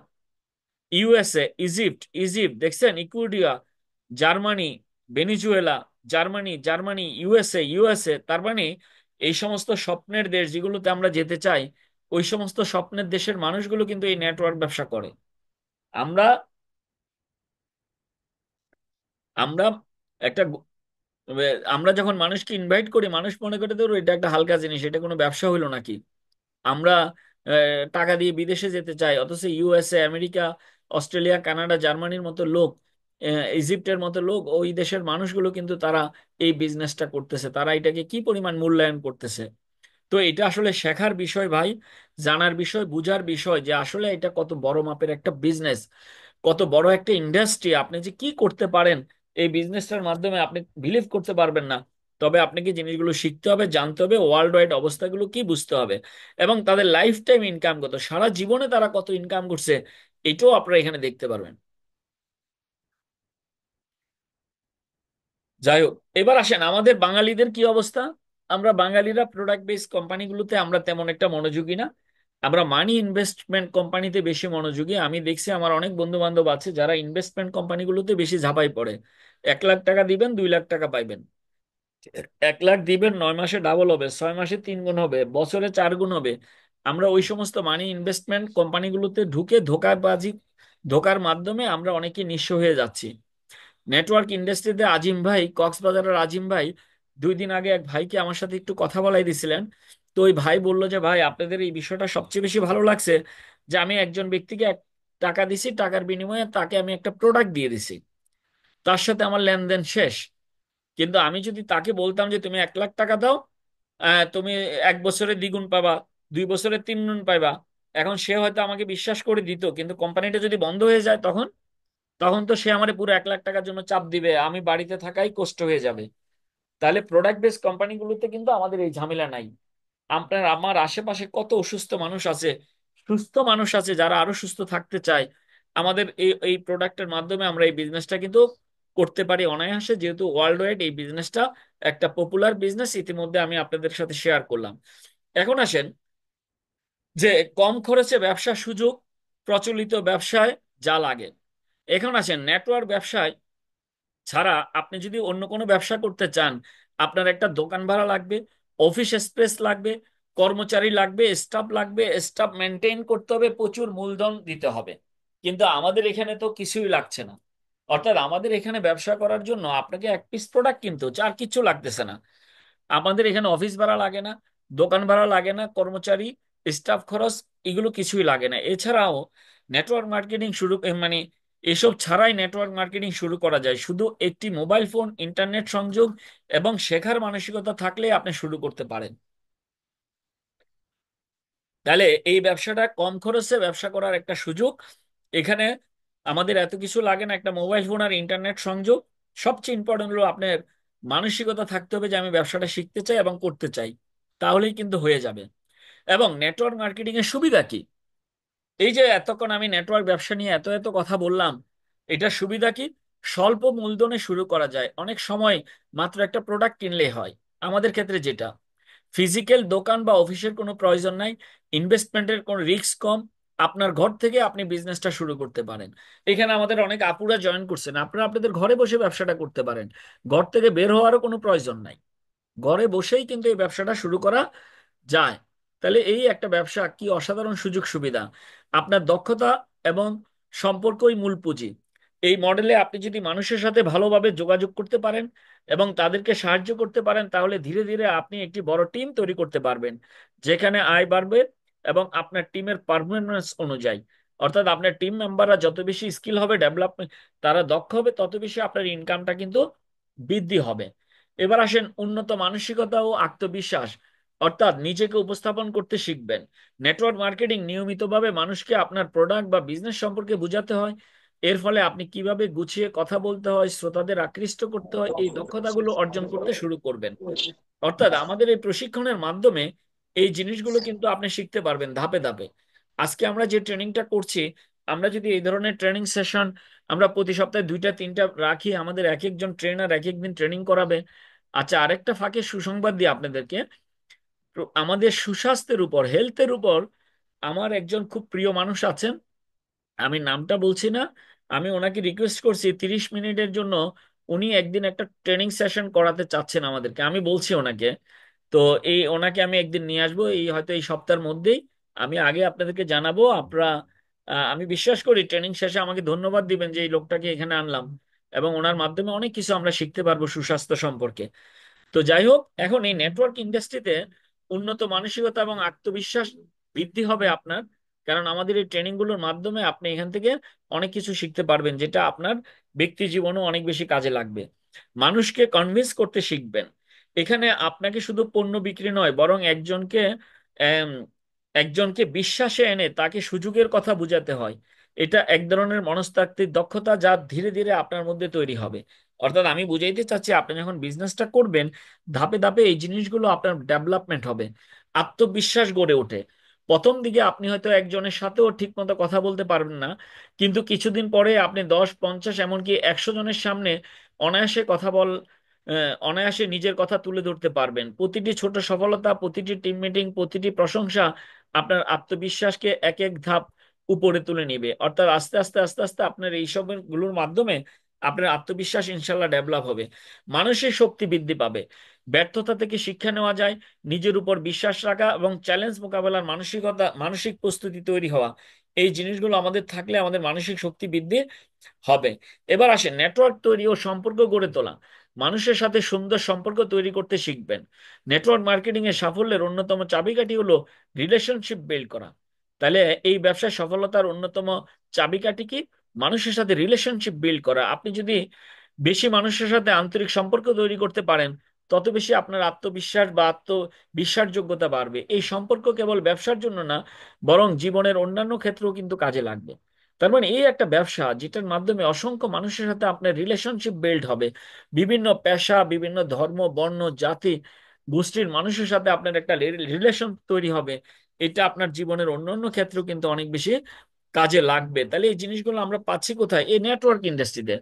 ইউএসএ, ইজিপ্ট, ইজিপ্ট দেখছেন, Ecuador, Germany, Venezuela, Germany, Germany, USA, USA. তার মানে এই সমস্ত স্বপ্নের দেশ যেগুলোতে আমরা যেতে চাই, ওই সমস্ত স্বপ্নের দেশের মানুষগুলো কিন্তু এই নেটওয়ার্ক ব্যবসা করে। আমরা আমরা একটা আমরা যখন মানুষকে ইনভাইট করি মানুষ মনে করে ধরো এটা একটা হালকা জিনিস, এটা কোনো ব্যবসা হইলো নাকি। আমরা টাকা দিয়ে বিদেশে যেতে চাই, অথচ ইউএসএ, আমেরিকা, অস্ট্রেলিয়া, কানাডা, জার্মানির মতো লোক, ইজিপ্টের মতো লোক, ওই দেশের মানুষগুলো কিন্তু তারা এই বিজনেসটা করতেছে, তারা এটাকে কি পরিমাণ মূল্যায়ন করতেছে। তো এটা আসলে শেখার বিষয় ভাই, জানার বিষয়, বুঝার বিষয় যে আসলে এটা কত বড় মাপের একটা বিজনেস, কত বড় একটা ইন্ডাস্ট্রি। আপনি যে কি করতে পারেন এই বিজনেসটার মাধ্যমে আপনি বিলিভ করতে পারবেন না। তবে আপনাকে জিনিসগুলো শিখতে হবে, জানতে হবে, ওয়ার্ল্ড ওয়াইড অবস্থাগুলো কি বুঝতে হবে, এবং তাদের লাইফ টাইম ইনকাম কত, সারা জীবনে তারা কত ইনকাম করছে, এটাও আপনারা এখানে দেখতে পারবেন। যাই হোক, এবার আসেন আমাদের বাঙালিদের কি অবস্থা। আমরা বাঙালিরা প্রোডাক্ট বেসড কোম্পানিগুলোতে আমরা তেমন একটা মনোযোগী না, আমরা মানি ইনভেস্টমেন্ট কোম্পানিতে বেশি মনোযোগী। আমি দেখছি আমার অনেক বন্ধু বান্ধব আছে যারা ইনভেস্টমেন্ট কোম্পানিগুলোতে বেশি ঝাঁপাই পড়ে। 1 লাখ টাকা দিবেন, 2 লাখ টাকা পাইবেন। 1 লাখ দিবেন, 9 মাসে ডাবল হবে, 6 মাসে 3 গুণ হবে, বছরে 4 গুণ হবে। আমরা ওই সমস্ত মানি ইনভেস্টমেন্ট কোম্পানিগুলোতে ঢুকে ধোঁকাবাজি, ধোঁকার মাধ্যমে আমরা অনেকে নিঃস্ব হয়ে যাচ্ছি। নেটওয়ার্ক ইন্ডাস্ট্রিতে আজিম ভাই, কক্সবাজারের আজিম ভাই 2 দিন আগে এক ভাইকে আমার সাথে একটু কথা বলাই দিছিলেন। তো ওই ভাই বলল যে ভাই আপনাদের এই বিষয়টা সবচেয়ে বেশি ভালো লাগছে যে আমি একজন ব্যক্তিকে টাকা দিছি, টাকার বিনিময়ে তাকে আমি একটা প্রোডাক্ট দিয়ে দিছি, তার সাথে আমার লেনদেন শেষ। কিন্তু আমি যদি তাকে বলতাম যে তুমি 1 লাখ টাকা দাও, তুমি 1 বছরে দ্বিগুণ পাবা, 2 বছরে 3 গুণ পাইবা, এখন সে হয়তো আমাকে বিশ্বাস করে দিত, কিন্তু কোম্পানিটা যদি বন্ধ হয়ে যায় তখন, তখন তো সে আমার পুরো 1 লাখ টাকার জন্য চাপ দিবে, আমি বাড়িতে থাকাই কষ্ট হয়ে যাবে। তাহলে প্রোডাক্ট বেসড কোম্পানিগুলোতে কিন্তু আমাদের এই ঝামেলা নাই। আপনার আমার আশেপাশে কত অসুস্থ মানুষ আছে, সুস্থ মানুষ আছে যারা আরো সুস্থ থাকতে চায়, আমাদের এই এই প্রোডাক্টের মাধ্যমে আমরা এই বিজনেসটা কিন্তু করতে পারি অনায়াসে, যেহেতু ওয়ার্ল্ড ওয়াইড এই বিজনেসটা একটা পপুলার বিজনেস, ইতিমধ্যে আমি আপনাদের সাথে শেয়ার করলাম। এখন আসেন যে কম খরচে ব্যবসার সুযোগ প্রচলিত ব্যবসায় যা লাগে। এখন আসেন নেটওয়ার্ক ব্যবসায় ছাড়া আপনি যদি অন্য কোনো ব্যবসা করতে চান, আপনার একটা দোকান ভাড়া লাগবে, অফিস স্পেস লাগবে, কর্মচারী লাগবে, স্টাফ লাগবে, স্টাফ মেনটেন করতে হবে, প্রচুর মূলধন দিতে হবে। কিন্তু আমাদের এখানে তো কিছুই লাগছে না। অর্থাৎ আমাদের এখানে ব্যবসা করার জন্য আপনাকে এক পিস প্রোডাক্ট কিনতে হচ্ছে, আর কিছু লাগতেছে না। আমাদের এখানে অফিস ভাড়া লাগে না, দোকান ভাড়া লাগে না, কর্মচারী, স্টাফ খরচ, এগুলো কিছুই লাগে না। এছাড়াও নেটওয়ার্ক মার্কেটিং শুরু মানে এসব ছাড়াই নেটওয়ার্ক মার্কেটিং শুরু করা যায়, শুধু একটি মোবাইল ফোন, ইন্টারনেট সংযোগ এবং শেখার মানসিকতা থাকলে আপনি শুরু করতে পারেন। তাহলে এই ব্যবসাটা কম খরচে ব্যবসা করার একটা সুযোগ এখানে। আমাদের এত কিছু লাগে না, একটা মোবাইল ফোন আর ইন্টারনেট সংযোগ। সবচেয়ে ইম্পর্টেন্ট হলো আপনার মানসিকতা থাকতে হবে যে আমি ব্যবসাটা শিখতে চাই এবং করতে চাই, তাহলেই কিন্তু হয়ে যাবে। এবং নেটওয়ার্ক মার্কেটিং এর সুবিধা কি? এই যে এতক্ষণ আমি নেটওয়ার্ক ব্যবসা নিয়ে এত এত কথা বললাম, এটার সুবিধা কি? স্বল্প মূলধনে শুরু করা যায়, অনেক সময় মাত্র একটা প্রোডাক্ট কিনলেই হয়। আমাদের ক্ষেত্রে যেটা, ফিজিক্যাল দোকান বা অফিসের কোনো প্রয়োজন নাই, ইনভেস্টমেন্টের কোনো রিস্ক কম, আপনার ঘর থেকে আপনি বিজনেসটা শুরু করতে পারেন। এখানে আমাদের অনেক আপুরা জয়েন করছেন, আপনারা আপনাদের ঘরে বসে ব্যবসাটা করতে পারেন, ঘর থেকে বের হওয়ারও কোনো প্রয়োজন নাই, ঘরে বসেই কিন্তু এই ব্যবসাটা শুরু করা যায়। তাহলে এই একটা ব্যবসা কি অসাধারণ সুযোগ সুবিধা! আপনার দক্ষতা এবং সম্পর্কই মূল পুঁজি। এই মডেলে আপনি যদি মানুষের সাথে ভালোভাবে যোগাযোগ করতে পারেন এবং তাদেরকে সাহায্য করতে পারেন, তাহলে ধীরে ধীরে আপনি একটি বড় টিম তৈরি করতে পারবেন, যেখানে আয় বাড়বে এবং আপনার টিমের পারফরমেন্স অনুযায়ী। অর্থাৎ আপনার টিম মেম্বাররা যত বেশি স্কিল হবে, ডেভেলপমেন্ট, তারা দক্ষ হবে, তত বেশি আপনার ইনকামটা কিন্তু বৃদ্ধি হবে। এবার আসেন উন্নত মানসিকতা ও আত্মবিশ্বাস, অর্থাৎ নিজেকে উপস্থাপন করতে শিখবেন। নেটওয়ার্ক মার্কেটিং নিয়মিতভাবে মানুষকে আপনার প্রোডাক্ট বা বিজনেস সম্পর্কে বোঝাতে হয়। এর ফলে আপনি কিভাবে গুছিয়ে কথা বলতে হয়, শ্রোতাদের আকৃষ্ট করতে হয়, এই দক্ষতাগুলো অর্জন করতে শুরু করবেন। অর্থাৎ আমাদের এই প্রশিক্ষণের মাধ্যমে এই জিনিসগুলো কিন্তু আপনি শিখতে পারবেন ধাপে ধাপে। আজকে আমরা যে ট্রেনিংটা করছি, আমরা যদি এই ধরনের ট্রেনিং সেশন আমরা প্রতি সপ্তাহে দুইটা তিনটা রাখি, আমাদের এক একজন ট্রেনার এক একদিন ট্রেনিং করাবে। আচ্ছা, আরেকটা ফাঁকে সুসংবাদ দিই আপনাদেরকে, তো আমাদের সুস্বাস্থ্যের উপর, হেলথের উপর আমার একজন খুব প্রিয় মানুষ আছেন, আমি নামটা বলছি না। আমি ওনাকে রিকোয়েস্ট করছি 30 মিনিটের জন্য উনি একদিন একটা ট্রেনিং সেশন করাতে চাচ্ছেন আমাদেরকে। আমি বলছি ওনাকে, তো এই ওনাকে আমি একদিন নিয়ে আসবো, এই হয়তো এই সপ্তাহের মধ্যেই। আমি আগে আপনাদেরকে জানাবো। আপনারা আমি বিশ্বাস করি ট্রেনিং শেষে আমাকে ধন্যবাদ দিবেন যে এই লোকটাকে এখানে আনলাম, এবং ওনার মাধ্যমে অনেক কিছু আমরা শিখতে পারবো সুস্বাস্থ্য সম্পর্কে। তো যাই হোক, এখন এই নেটওয়ার্ক ইন্ডাস্ট্রিতে উন্নত মানসিকতা এবং আত্মবিশ্বাস বৃদ্ধি হবে আপনার, কারণ আমাদের এই ট্রেনিং গুলোর মাধ্যমে আপনি এখান থেকে অনেক কিছু শিখতে পারবেন, যেটা আপনার ব্যক্তি জীবনেও অনেক বেশি কাজে লাগবে। মানুষকে কনভিন্স করতে শিখবেন। এখানে আপনাকে শুধু পণ্য বিক্রি নয়, বরং আম, একজনকে বিশ্বাসে এনে তাকে সুযোগের কথা বোঝাতে হয়। এটা এক ধরনের মনস্তাত্ত্বিক দক্ষতা যা ধীরে ধীরে আপনার মধ্যে তৈরি হবে। অর্থাৎ আমি বুঝাইতে চাচ্ছি, আপনি যখন বিজনেসটা করবেন, ধাপে ধাপে এই জিনিসগুলো আপনার ডেভেলপমেন্ট হবে, আত্মবিশ্বাস গড়ে ওঠে। প্রথম দিকে আপনি হয়তো একজনের সাথেও ঠিক মতো কথা বলতে পারবেন না, কিন্তু কিছুদিন পরে আপনি 10 50 এমনকি 100 জনের সামনে অনায়াসে অনায়াসে নিজের কথা তুলে ধরতে পারবেন। প্রতিটি ছোট সফলতা, প্রতিটি টিম মিটিং, প্রতিটি প্রশংসা আপনার আত্মবিশ্বাসকে এক এক ধাপ উপরে তুলে নিবে। অর্থাৎ আস্তে আস্তে আস্তে আস্তে আপনার এইসব গুলোর মাধ্যমে আপনার আত্মবিশ্বাস ইনশাল্লাহ ডেভেলপ হবে, মানসিক শক্তি বৃদ্ধি পাবে। ব্যর্থতা থেকে শিক্ষা নেওয়া যায়, নিজের উপর বিশ্বাস রাখা এবং চ্যালেঞ্জ মোকাবেলার মানসিকতা, মানসিক প্রস্তুতি তৈরি হওয়া, এই জিনিসগুলো আমাদের থাকলে আমাদের মানসিক শক্তি বৃদ্ধি হবে। এবার আসেন নেটওয়ার্ক তৈরি ও সম্পর্ক গড়ে তোলা। মানুষের সাথে সুন্দর সম্পর্ক তৈরি করতে শিখবেন। নেটওয়ার্ক মার্কেটিং এর সাফল্যের অন্যতম চাবিকাঠি হলো রিলেশনশিপ বিল্ড করা। তাহলে এই ব্যবসায় সফলতার অন্যতম চাবিকাঠি কি? মানুষের সাথে রিলেশনশিপ বিল্ড করা। আপনি যদি বেশি মানুষের সাথে আন্তরিক সম্পর্ক তৈরি করতে পারেন, তত বেশি আপনার আত্মবিশ্বাস বা আত্মবিশ্বাসযোগ্যতা বাড়বে। এই সম্পর্ক কেবল ব্যবসার জন্য না, বরং জীবনের অন্যান্য ক্ষেত্রেও কিন্তু কাজে লাগবে। তার মানে এই একটা ব্যবসা যেটার মাধ্যমে অসংখ্য মানুষের সাথে আপনার রিলেশনশিপ বিল্ড হবে, বিভিন্ন পেশা, বিভিন্ন ধর্ম, বর্ণ, জাতি, গোষ্ঠীর মানুষের সাথে আপনার একটা রিলেশন তৈরি হবে। এটা আপনার জীবনের অন্যান্য ক্ষেত্রেও কিন্তু অনেক বেশি কাজে লাগবে। তাহলে এই জিনিসগুলো আমরা পাচ্ছি কোথায়? এই নেটওয়ার্ক ইন্ডাস্ট্রিতে।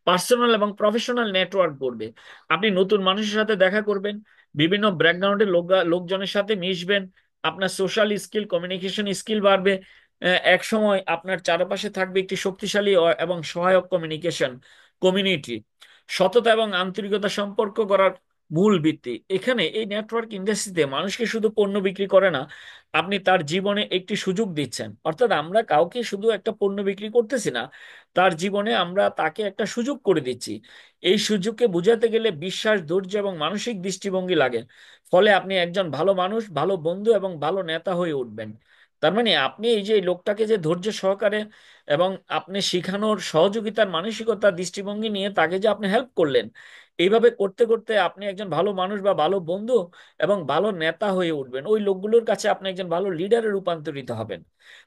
পার্সোনাল এবং প্রফেশনাল নেটওয়ার্ক করবে। আপনি নতুন মানুষের সাথে দেখা করবেন, বিভিন্ন ব্যাকগ্রাউন্ডের লোকজনের সাথে মিশবেন, আপনার সোশ্যাল স্কিল, কমিউনিকেশন স্কিল বাড়বে। এক সময় আপনার চারপাশে থাকবে একটি শক্তিশালী এবং সহায়ক কমিউনিকেশন কমিউনিটি। সততা এবং আন্তরিকতা সম্পর্ক করার মূল ভিত্তি। এখানে এই নেটওয়ার্ক ইন্ডাস্ট্রিতে মানুষকে শুধু পণ্য বিক্রি করে না, আপনি তার জীবনে একটি সুযোগ দিচ্ছেন। অর্থাৎ আমরা কাউকে শুধু একটা পণ্য বিক্রি করতেছি না, তার জীবনে আমরা তাকে একটা সুযোগ করে দিচ্ছি। এই সুযোগকে বোঝাতে গেলে বিশ্বাস, ধৈর্য এবং মানসিক দৃষ্টিভঙ্গি লাগে। ফলে আপনি একজন ভালো মানুষ, ভালো বন্ধু এবং ভালো নেতা হয়ে উঠবেন। তার মানে আপনি এই যে লোকটাকে যে ধৈর্য সহকারে এবং আপনি শিখানোর সহযোগিতার মানসিকতা দৃষ্টিভঙ্গি নিয়ে তাকে যে আপনি হেল্প করলেন, এইভাবে করতে করতে আপনি একজন ভালো মানুষ বা ভালো বন্ধু এবং ভালো নেতা হয়ে উঠবেন। ওই লোকগুলোর কাছে আপনি একজন ভালো লিডারে রূপান্তরিত হবেন।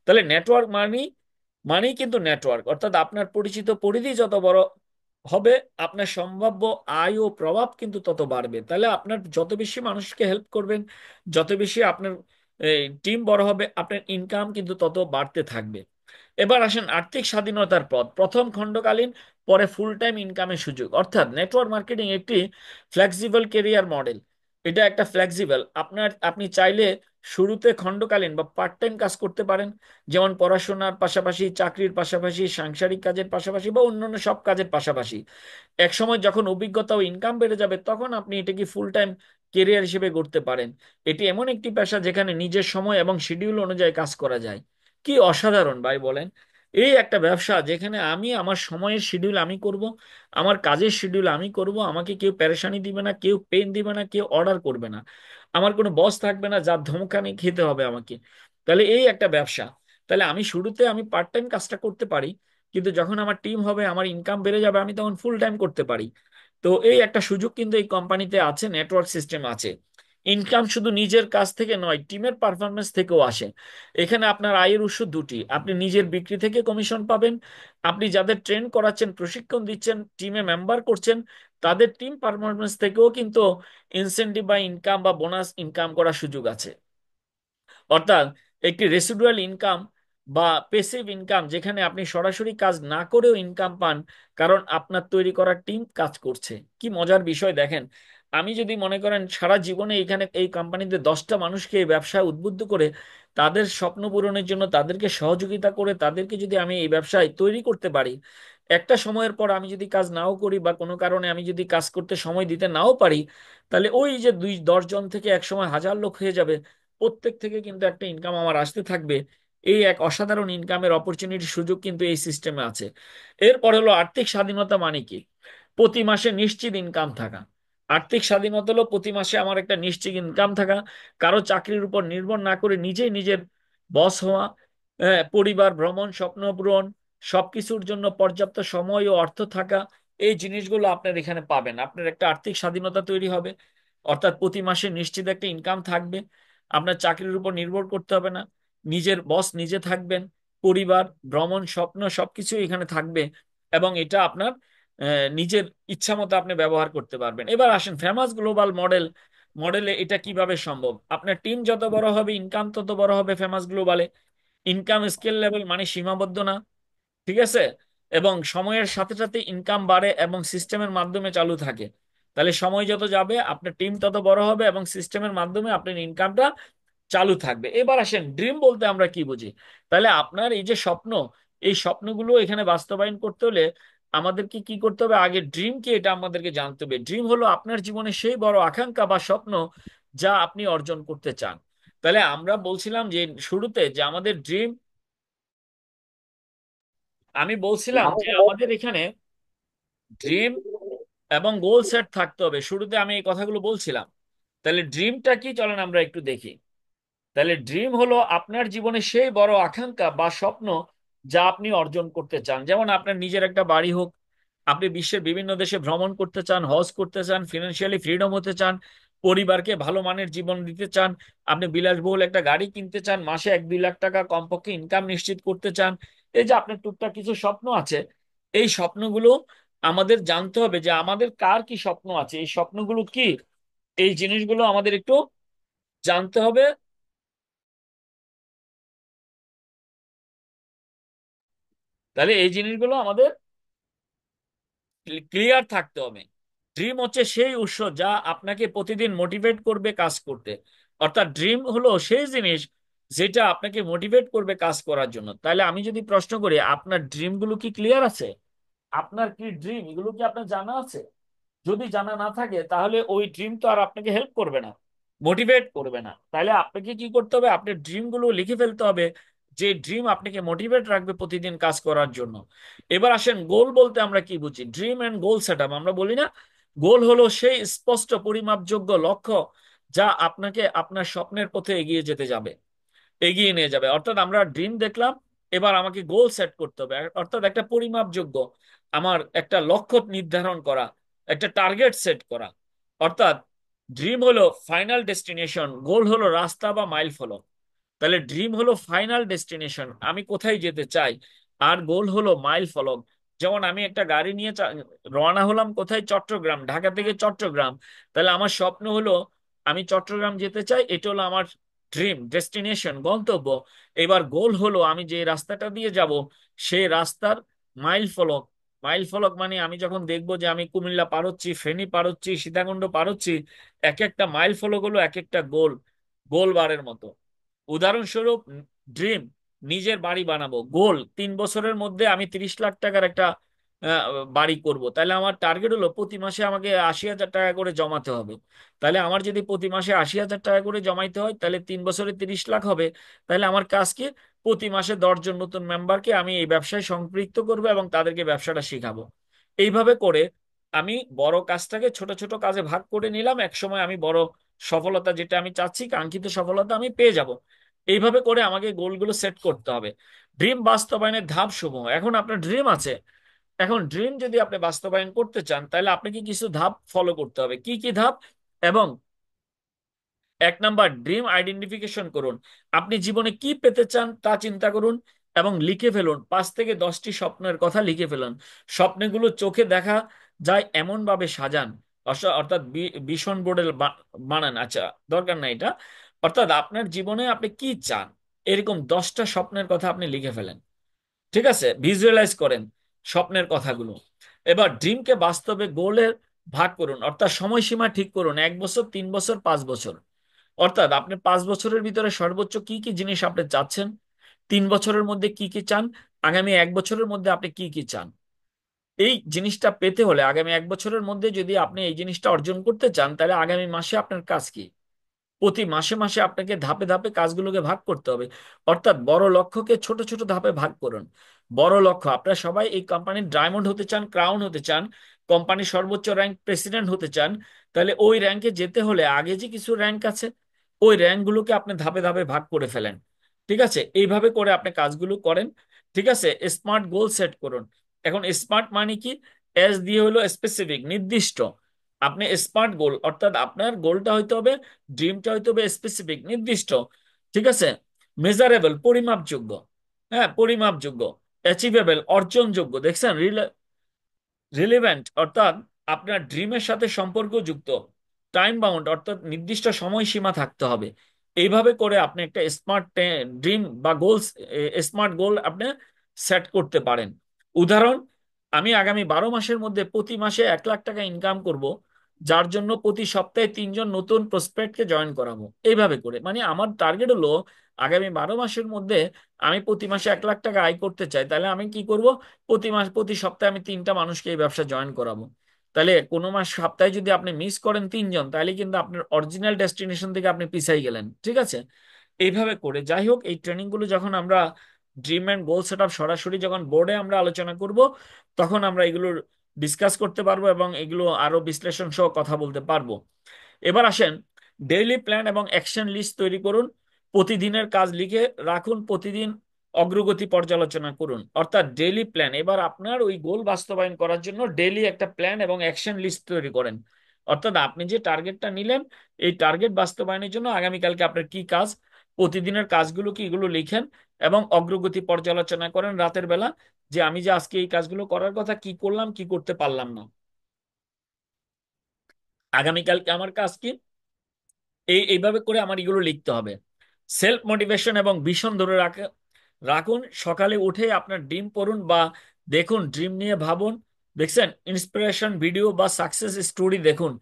তাহলে নেটওয়ার্ক মানেই কিন্তু নেটওয়ার্ক, অর্থাৎ আপনার পরিচিত পরিধি যত বড় হবে, আপনার সম্ভাব্য আয় ও প্রভাব কিন্তু তত বাড়বে। তাহলে আপনার যত বেশি মানুষকে হেল্প করবেন, যত বেশি আপনার টিম বড় হবে, আপনার ইনকাম কিন্তু তত বাড়তে থাকবে। এবার আসেন আর্থিক স্বাধীনতার পথ। প্রথম খণ্ডকালীন, পরে ফুল টাইম ইনকামের সুযোগ। অর্থাৎ নেটওয়ার্ক মার্কেটিং একটি ফ্লেক্সিবল কেরিয়ার মডেল। এটা একটা ফ্লেক্সিবল, আপনি চাইলে শুরুতে খণ্ডকালীন বা পার্ট টাইম কাজ করতে পারেন, যেমন পড়াশোনার পাশাপাশি, চাকরির পাশাপাশি, সাংসারিক কাজের পাশাপাশি বা অন্যান্য সব কাজের পাশাপাশি। এক সময় যখন অভিজ্ঞতা ও ইনকাম বেড়ে যাবে, তখন আপনি এটাকে ফুল টাইম কেরিয়ার হিসেবে গড়তে পারেন। এটি এমন একটি পেশা যেখানে নিজের সময় এবং শিডিউল অনুযায়ী কাজ করা যায়। কি অসাধারণ ভাই বলেন! এই একটা ব্যবসা যেখানে আমি আমার সময়ের শিডিউল আমি করব, আমার কাজের শিডিউল আমি করব, আমাকে কেউ পেরেশানি দিবে না, কেউ পেন দিবে না, কেউ অর্ডার করবে না, আমার কোনো বস থাকবে না যার ধমকানি খেতে হবে আমাকে। তাহলে এই একটা ব্যবসা। তাহলে আমি শুরুতে আমি পার্ট টাইম কাজটা করতে পারি, কিন্তু যখন আমার টিম হবে, আমার ইনকাম বেড়ে যাবে, আমি তখন ফুল টাইম করতে পারি। তো এই একটা সুযোগ কিন্তু এই কোম্পানিতে আছে, নেটওয়ার্ক সিস্টেম আছে। ইনকাম শুধু নিজের কাছ থেকে নয়, টিমের পারফরমেন্স থেকেও আসে। এখানে আপনার আয়ের উৎস দুটি। আপনি নিজের বিক্রি থেকে কমিশন পাবেন, আপনি যাদের ট্রেন করাচ্ছেন, প্রশিক্ষণ দিচ্ছেন, টিমে মেম্বার করছেন, তাদের টিম পারফরমেন্স থেকেও কিন্তু ইনসেনটিভ বা ইনকাম বা বোনাস ইনকাম করার সুযোগ আছে। অর্থাৎ একটি রেসিডুয়াল ইনকাম বা পেসিভ ইনকাম, যেখানে আপনি সরাসরি কাজ না করেও ইনকাম পান, কারণ আপনার তৈরি করা টিম কাজ করছে। কি মজার বিষয় দেখেন! আমি যদি মনে করেন সারা জীবনে এখানে এই কোম্পানিতে 10টা মানুষকে এই ব্যবসায় উদ্বুদ্ধ করে তাদের স্বপ্ন পূরণের জন্য তাদেরকে সহযোগিতা করে তাদেরকে যদি আমি এই ব্যবসায় তৈরি করতে পারি, একটা সময়ের পর আমি যদি কাজ নাও করি বা কোনো কারণে আমি যদি কাজ করতে সময় দিতে নাও পারি, তাহলে ওই যে 10 জন থেকে এক সময় হাজার লোক হয়ে যাবে, প্রত্যেক থেকে কিন্তু একটা ইনকাম আমার আসতে থাকবে। এই এক অসাধারণ ইনকামের অপরচুনিটি, সুযোগ কিন্তু এই সিস্টেমে আছে। এরপর হলো আর্থিক স্বাধীনতা মানে কি? প্রতি মাসে নিশ্চিত ইনকাম থাকা। আর্থিক স্বাধীনতা হলো প্রতি মাসে আমার একটা নিশ্চিত ইনকাম থাকা, কারো চাকরির উপর নির্ভর না করে নিজেই নিজের বস হওয়া, পরিবার, ভ্রমণ, স্বপ্ন পূরণ, সবকিছুর জন্য পর্যাপ্ত সময় ও অর্থ থাকা। এই জিনিসগুলো আপনার এখানে পাবেন, আপনার একটা আর্থিক স্বাধীনতা তৈরি হবে। অর্থাৎ প্রতি মাসে নিশ্চিত একটা ইনকাম থাকবে, আপনার চাকরির উপর নির্ভর করতে হবে না, নিজের বস নিজে থাকবেন, পরিবার, ভ্রমণ, স্বপ্ন সবকিছু এখানে থাকবে। এবং এটা আপনার নিজের ইচ্ছা মতো আপনি ব্যবহার করতে পারবেন। এবার আসেন ফেমাস গ্লোবাল মডেলে এটা কিভাবে সম্ভব। আপনার টিম যত বড় হবে, ইনকাম তত বড় হবে ফেমাস গ্লোবালে। ইনকাম স্কেল লেভেল মানে সীমাবদ্ধ না, ঠিক আছে? এবং সময়ের সাথে সাথে ইনকাম বাড়ে এবং সিস্টেমের মাধ্যমে চালু থাকে। তাহলে সময় যত যাবে আপনার টিম তত বড় হবে এবং সিস্টেমের মাধ্যমে আপনার ইনকামটা চালু থাকবে। এবার আসেন ড্রিম বলতে আমরা কি বুঝি। তাহলে আপনার এই যে স্বপ্ন, এই স্বপ্নগুলো এখানে বাস্তবায়ন করতে হলে আমাদেরকে কি করতে হবে? আগে ড্রিম কি এটা আমাদেরকে জানতে হবে। ড্রিম হলো আপনার জীবনে সেই বড় আকাঙ্ক্ষা বা স্বপ্ন যা আপনি অর্জন করতে চান। তাহলে আমরা বলছিলাম যে শুরুতে যে আমাদের ড্রিম, আমি বলছিলাম যে আমাদের এখানে ড্রিম এবং গোল সেট থাকতে হবে। শুরুতে আমি এই কথাগুলো বলছিলাম। তাহলে ড্রিমটা কি, চলেন আমরা একটু দেখি। তাহলে ড্রিম হলো আপনার জীবনে সেই বড় আকাঙ্ক্ষা বা স্বপ্ন যা আপনি অর্জন করতে চান। যেমন আপনার নিজের একটা বাড়ি হোক, আপনি বিশ্বের বিভিন্ন দেশে ভ্রমণ করতে চান, হজ করতে চান, ফিনান্সিয়ালি ফ্রিডম হতে চান, পরিবারকে ভালো মানের জীবন দিতে চান, আপনি বিলাসবহুল একটা গাড়ি কিনতে চান, মাসে 1-2 লাখ টাকা কমপক্ষে ইনকাম নিশ্চিত করতে চান। এই যে আপনার টুকটাক কিছু স্বপ্ন আছে, এই স্বপ্নগুলো আমাদের জানতে হবে যে আমাদের কার কি স্বপ্ন আছে, এই স্বপ্নগুলো কি, এই জিনিসগুলো আমাদের একটু জানতে হবে। তাহলে এই জিনিসগুলো আমাদের ক্লিয়ার থাকতে হবে। ড্রিম হচ্ছে সেই উৎস যা আপনাকে প্রতিদিন মোটিভেট করবে কাজ করতে। অর্থাৎ ড্রিম হলো সেই জিনিস যেটা আপনাকে মোটিভেট করবে কাজ করার জন্য। তাহলে আমি যদি প্রশ্ন করি, আপনার ড্রিম গুলো কি ক্লিয়ার আছে? আপনার কি ড্রিম, এগুলো কি আপনার জানা আছে? যদি জানা না থাকে তাহলে ওই ড্রিম তো আর আপনাকে হেল্প করবে না, মোটিভেট করবে না। তাহলে আপনাকে কি করতে হবে? আপনার ড্রিম গুলো লিখে ফেলতে হবে, যে ড্রিম আপনাকে মোটিভেট রাখবে প্রতিদিন কাজ করার জন্য। এবার আসেন, গোল বলতে আমরা কি বুঝি? Dream and goal set up আমরা বলি না? গোল হলো সেই স্পষ্ট পরিমাপযোগ্য লক্ষ্য যা আপনাকে আপনার স্বপ্নের পথে এগিয়ে যেতে যাবে, এগিয়ে নিয়ে যাবে। অর্থাৎ আমরা ড্রিম দেখলাম, এবার আমাকে গোল সেট করতে হবে, অর্থাৎ একটা পরিমাপযোগ্য আমার একটা লক্ষ্য নির্ধারণ করা, একটা টার্গেট সেট করা। অর্থাৎ ড্রিম হলো ফাইনাল ডেস্টিনেশন, গোল হলো রাস্তা বা মাইল ফলক। তাহলে ড্রিম হলো ফাইনাল ডেস্টিনেশন, আমি কোথায় যেতে চাই, আর গোল হলো মাইল ফলক। যেমন আমি একটা গাড়ি নিয়ে রওনা হলাম কোথায়? চট্টগ্রাম, ঢাকা থেকে চট্টগ্রাম। তাহলে আমার স্বপ্ন হলো আমি চট্টগ্রাম যেতে চাই, এটা হলো আমার ড্রিম ডেস্টিনেশন, গন্তব্য। এবার গোল হলো আমি যে রাস্তাটা দিয়ে যাব সেই রাস্তার মাইল ফলক। মাইল ফলক মানে আমি যখন দেখবো যে আমি কুমিল্লা পার হচ্ছি, ফেনী পার হচ্ছি, সীতাকুণ্ড পার হচ্ছি, এক একটা মাইল ফলক হলো এক একটা গোল, গোল বারের মতো। উদাহরণস্বরূপ, ড্রিম নিজের বাড়ি বানাবো, গোল 3 বছরের মধ্যে আমি 30 লাখ টাকার একটা আহ, বাড়ি করব। তাহলে আমার টার্গেট হলো প্রতি মাসে আমাকে 80,000 টাকা করে জমাতে হবে। তাহলে আমার যদি প্রতি মাসে 80,000 টাকা করে জমাইতে হয়, তাহলে 3 বছরে 30 লাখ হবে। তাহলে আমার কাজ কি? প্রতি মাসে 10 জন নতুন মেম্বারকে আমি এই ব্যবসায় সম্পৃক্ত করবো এবং তাদেরকে ব্যবসাটা শিখাবো। এইভাবে করে আমি বড় কাজটাকে ছোট ছোট কাজে ভাগ করে নিলাম, এক সময় আমি বড় সফলতা, যেটা আমি চাচ্ছি, কাঙ্ক্ষিত সফলতা আমি পেয়ে যাব। এইভাবে করে আমাকে গোলগুলো সেট করতে হবে। ড্রিম বাস্তবায়নের ধাপ সমূহ, এখন আপনার ড্রিম আছে, এখন ড্রিম যদি আপনি বাস্তবায়ন করতে চান তাহলে আপনাকে কিছু ধাপ ফলো করতে হবে। কি কি ধাপ? এবং 1 নাম্বার, ড্রিম আইডেন্টিফিকেশন করুন। আপনি জীবনে কি পেতে চান তা চিন্তা করুন এবং লিখে ফেলুন। 5 থেকে 10টি স্বপ্নের কথা লিখে ফেলুন। স্বপ্নগুলো চোখে দেখা যায় এমন ভাবে সাজান, অর্থাৎ ভীষণ বোর্ডে বানান। আচ্ছা, দরকার নাই এটা। অর্থাৎ আপনার জীবনে আপনি কি চান, এরকম 10টা স্বপ্নের কথা আপনি লিখে ফেলেন। ঠিক আছে, ভিজুয়ালাইজ করেন স্বপ্নের কথাগুলো। এবার ড্রিমকে বাস্তবে গোলের ভাগ করুন, অর্থাৎ সময়সীমা ঠিক করুন, 1 বছর, 3 বছর, 5 বছর। অর্থাৎ আপনি 5 বছরের ভিতরে সর্বোচ্চ কি কি জিনিস আপনি চাচ্ছেন, 3 বছরের মধ্যে কি কি চান, আগামী 1 বছরের মধ্যে আপনি কি কি চান। এই জিনিসটা পেতে হলে আগামী 1 বছরের মধ্যে যদি আপনি এই জিনিসটা অর্জন করতে চান, তাহলে আগামী মাসে আপনার কাজ কি? প্রতি মাসে মাসে আপনাকে ধাপে ধাপে কাজগুলোকে ভাগ করতে হবে। অর্থাৎ বড় লক্ষ্যকে ছোট ছোট ধাপে ভাগ করুন। বড় লক্ষ্য, আপনারা সবাই এই কোম্পানির ডায়মন্ড হতে চান, ক্রাউন হতে চান, কোম্পানির সর্বোচ্চ র্যাঙ্ক প্রেসিডেন্ট হতে চান। তাহলে ওই র্যাঙ্কে যেতে হলে আগে যে কিছু র্যাঙ্ক আছে, ওই র্যাঙ্কগুলোকে আপনি ধাপে ধাপে ভাগ করে ফেলেন। ঠিক আছে, এইভাবে করে আপনি কাজগুলো করেন। ঠিক আছে, স্মার্ট গোল সেট করুন। এখন স্মার্ট মানে কি? এস দিয়ে হলো স্পেসিফিক, নির্দিষ্ট। আপনি স্মার্ট গোল, অর্থাৎ আপনার গোলটা হইতে হবে, ড্রিমটা হইতে হবে স্পেসিফিক, নির্দিষ্ট। ঠিক আছে, মেজারেবল, পরিমাপযোগ্য। হ্যাঁ, পরিমাপযোগ্য। অ্যাচিভেবল, অর্জনযোগ্য। দেখছেন, রিলেভেন্ট, অর্থাৎ আপনার ড্রিমের সাথে সম্পর্কযুক্ত। টাইম বাউন্ড, অর্থাৎ নির্দিষ্ট সময়সীমা থাকতে হবে। এইভাবে করে আপনি একটা স্মার্ট ড্রিম বা গোলস, স্মার্ট গোল আপনি সেট করতে পারেন। উদাহরণ, আমি আগামী 12 মাসের মধ্যে প্রতি মাসে 1 লাখ টাকা ইনকাম করব, যার জন্য প্রতি সপ্তাহে 3 জন নতুন প্রসপেক্টকে জয়েন করাবো। এইভাবে করে মানে আমার টার্গেট হলো আগামী 12 মাসের মধ্যে আমি প্রতি মাসে 1 লাখ টাকা আয় করতে চাই। তাহলে আমি কি করব? প্রতি মাস, প্রতি সপ্তাহে আমি 3টা মানুষকে এই ব্যবসা জয়েন করাবো। তাহলে কোনো মাস, সপ্তাহে যদি আপনি মিস করেন 3 জন, তাহলে কিন্তু আপনার অরিজিনাল ডেস্টিনেশন থেকে আপনি পিছাই গেলেন। ঠিক আছে, এইভাবে করে যাই হোক, এই ট্রেনিং গুলো যখন আমরা dream and goal set up সরাসরি যখন বোর্ডে আমরা আলোচনা করব, তখন আমরা এগুলো ডিসকাস করতে পারবো এবং এগুলো আরো বিশ্লেষণ সহ কথা বলতে পারবো। এবার আসেন, ডেইলি প্ল্যান এবং অ্যাকশন লিস্ট তৈরি করুন। প্রতিদিনের কাজ লিখে রাখুন, প্রতিদিন অগ্রগতি পর্যালোচনা করুন। অর্থাৎ ডেইলি প্ল্যান, এবার আপনার ওই গোল বাস্তবায়ন করার জন্য ডেইলি একটা প্ল্যান এবং অ্যাকশন লিস্ট তৈরি করেন। অর্থাৎ আপনি যে টার্গেটটা নিলেন, এই টার্গেট বাস্তবায়নের জন্য আগামীকালকে আপনার কি কাজ, প্রতিদিনের কাজগুলো কি, এগুলো লিখেন এবং অগ্রগতি পর্যালোচনা করেন রাতের বেলা, যে আমি যে আজকে এই কাজগুলো করার কথা, কি করলাম, কি করতে পারলাম না, আগামীকালকে আমার কাজ কি। এইভাবে করে আমার এগুলো লিখতে হবে। সেলফ মোটিভেশন এবং ভিশন ধরে রাখা, রাখুন, সকালে উঠে আপনার ড্রিম পড়ুন বা দেখুন, ড্রিম নিয়ে ভাবুন। দেখছেন, ইন্সপিরেশন ভিডিও বা সাকসেস স্টোরি দেখুন।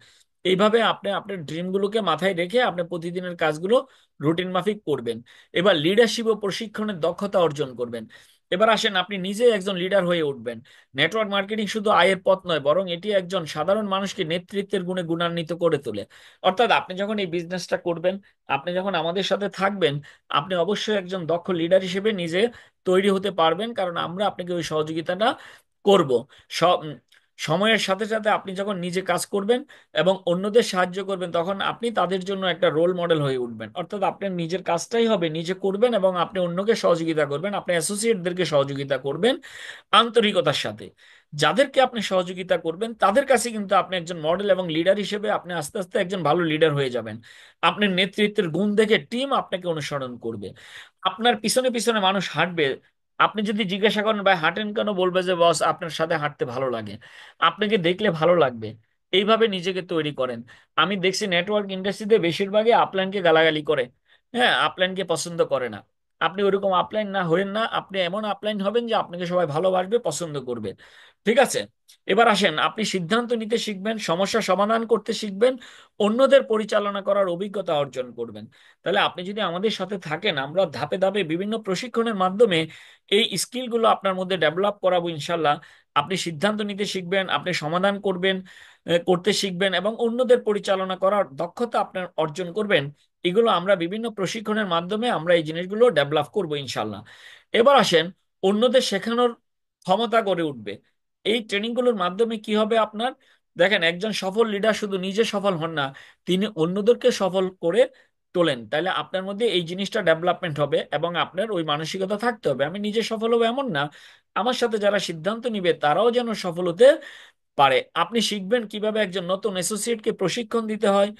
এইভাবে আপনি আপনার ড্রিমগুলোকে মাথায় রেখে আপনি প্রতিদিনের কাজগুলো রুটিন মাফিক করবেন। এবার লিডারশিপ ও প্রশিক্ষণের দক্ষতা অর্জন করবেন। এবার আসেন, আপনি নিজে একজন লিডার হয়ে উঠবেন। নেটওয়ার্ক মার্কেটিং শুধু আয়ের পথ নয়, বরং এটি একজন সাধারণ মানুষকে নেতৃত্বের গুণে গুণান্বিত করে তোলে। অর্থাৎ আপনি যখন এই বিজনেসটা করবেন, আপনি যখন আমাদের সাথে থাকবেন, আপনি অবশ্যই একজন দক্ষ লিডার হিসেবে নিজে তৈরি হতে পারবেন, কারণ আমরা আপনাকে ওই সহযোগিতাটা করব। সব সময়ের সাথে সাথে আপনি যখন নিজে কাজ করবেন এবং অন্যদের সাহায্য করবেন, তখন আপনি তাদের জন্য একটা রোল মডেল হয়ে উঠবেন। অর্থাৎ আপনার নিজের কাজটাই হবে নিজে করবেন এবং আপনি অন্যকে সহযোগিতা করবেন, আপনি অ্যাসোসিয়েটদেরকে সহযোগিতা করবেন আন্তরিকতার সাথে। যাদেরকে আপনি সহযোগিতা করবেন তাদের কাছে কিন্তু আপনি একজন মডেল এবং লিডার হিসেবে আপনি আস্তে আস্তে একজন ভালো লিডার হয়ে যাবেন। আপনার নেতৃত্বের গুণ দেখে টিম আপনাকে অনুসরণ করবে। আপনার পিছনে পিছনে মানুষ হাঁটবে। আপনি যদি জিজ্ঞাসা করেন ভাই হাঁটেন কেন, বলবে যে বস আপনার সাথে হাঁটতে ভালো লাগে, আপনাকে দেখলে ভালো লাগবে। এইভাবে নিজেকে তৈরি করেন। আমি দেখছি নেটওয়ার্ক ইন্ডাস্ট্রিতে বেশিরভাগই আপলাইনকে গালাগালি করে, হ্যাঁ, আপলাইনকে পছন্দ করে না। আপনি ওরকম আপলাইন না হবেন না, আপনি এমন আপলাইন হবেন যে আপনাকে সবাই ভালোবাসবে, পছন্দ করবে। ঠিক আছে? এবার আসেন, আপনি সিদ্ধান্ত নিতে শিখবেন, সমস্যা সমাধান করতে শিখবেন, অন্যদের পরিচালনা করার অভিজ্ঞতা অর্জন করবেন। তাহলে আপনি যদি আমাদের সাথে থাকেন, আমরা ধাপে ধাপে বিভিন্ন প্রশিক্ষণের মাধ্যমে এই স্কিলগুলো আপনার মধ্যে ডেভেলপ করাবো ইনশাল্লাহ। আপনি সিদ্ধান্ত নিতে শিখবেন, আপনি সমাধান করতে শিখবেন এবং অন্যদের পরিচালনা করার দক্ষতা আপনার অর্জন করবেন। এগুলো আমরা বিভিন্ন প্রশিক্ষণের মাধ্যমে আমরা এই জিনিসগুলো ডেভেলপ করবো ইনশাল্লাহ। এবার আসেন, অন্যদের শেখানোর ক্ষমতা গড়ে উঠবে। এই ট্রেনিংগুলোর মাধ্যমে কি হবে আপনার? দেখেন, একজন সফল লিডার শুধু নিজে সফল হন না, তিনি অন্যদেরকে সফল করে তোলেন। তাহলে আপনার মধ্যে এই জিনিসটা ডেভেলপমেন্ট হবে এবং আপনার ওই মানসিকতা থাকতে হবে আমি নিজে সফল হবো এমন না, আমার সাথে যারা সিদ্ধান্ত নিবে তারাও যেন সফল হতে পারে। আপনি শিখবেন কিভাবে একজন নতুন অ্যাসোসিয়েটকে প্রশিক্ষণ দিতে হয়।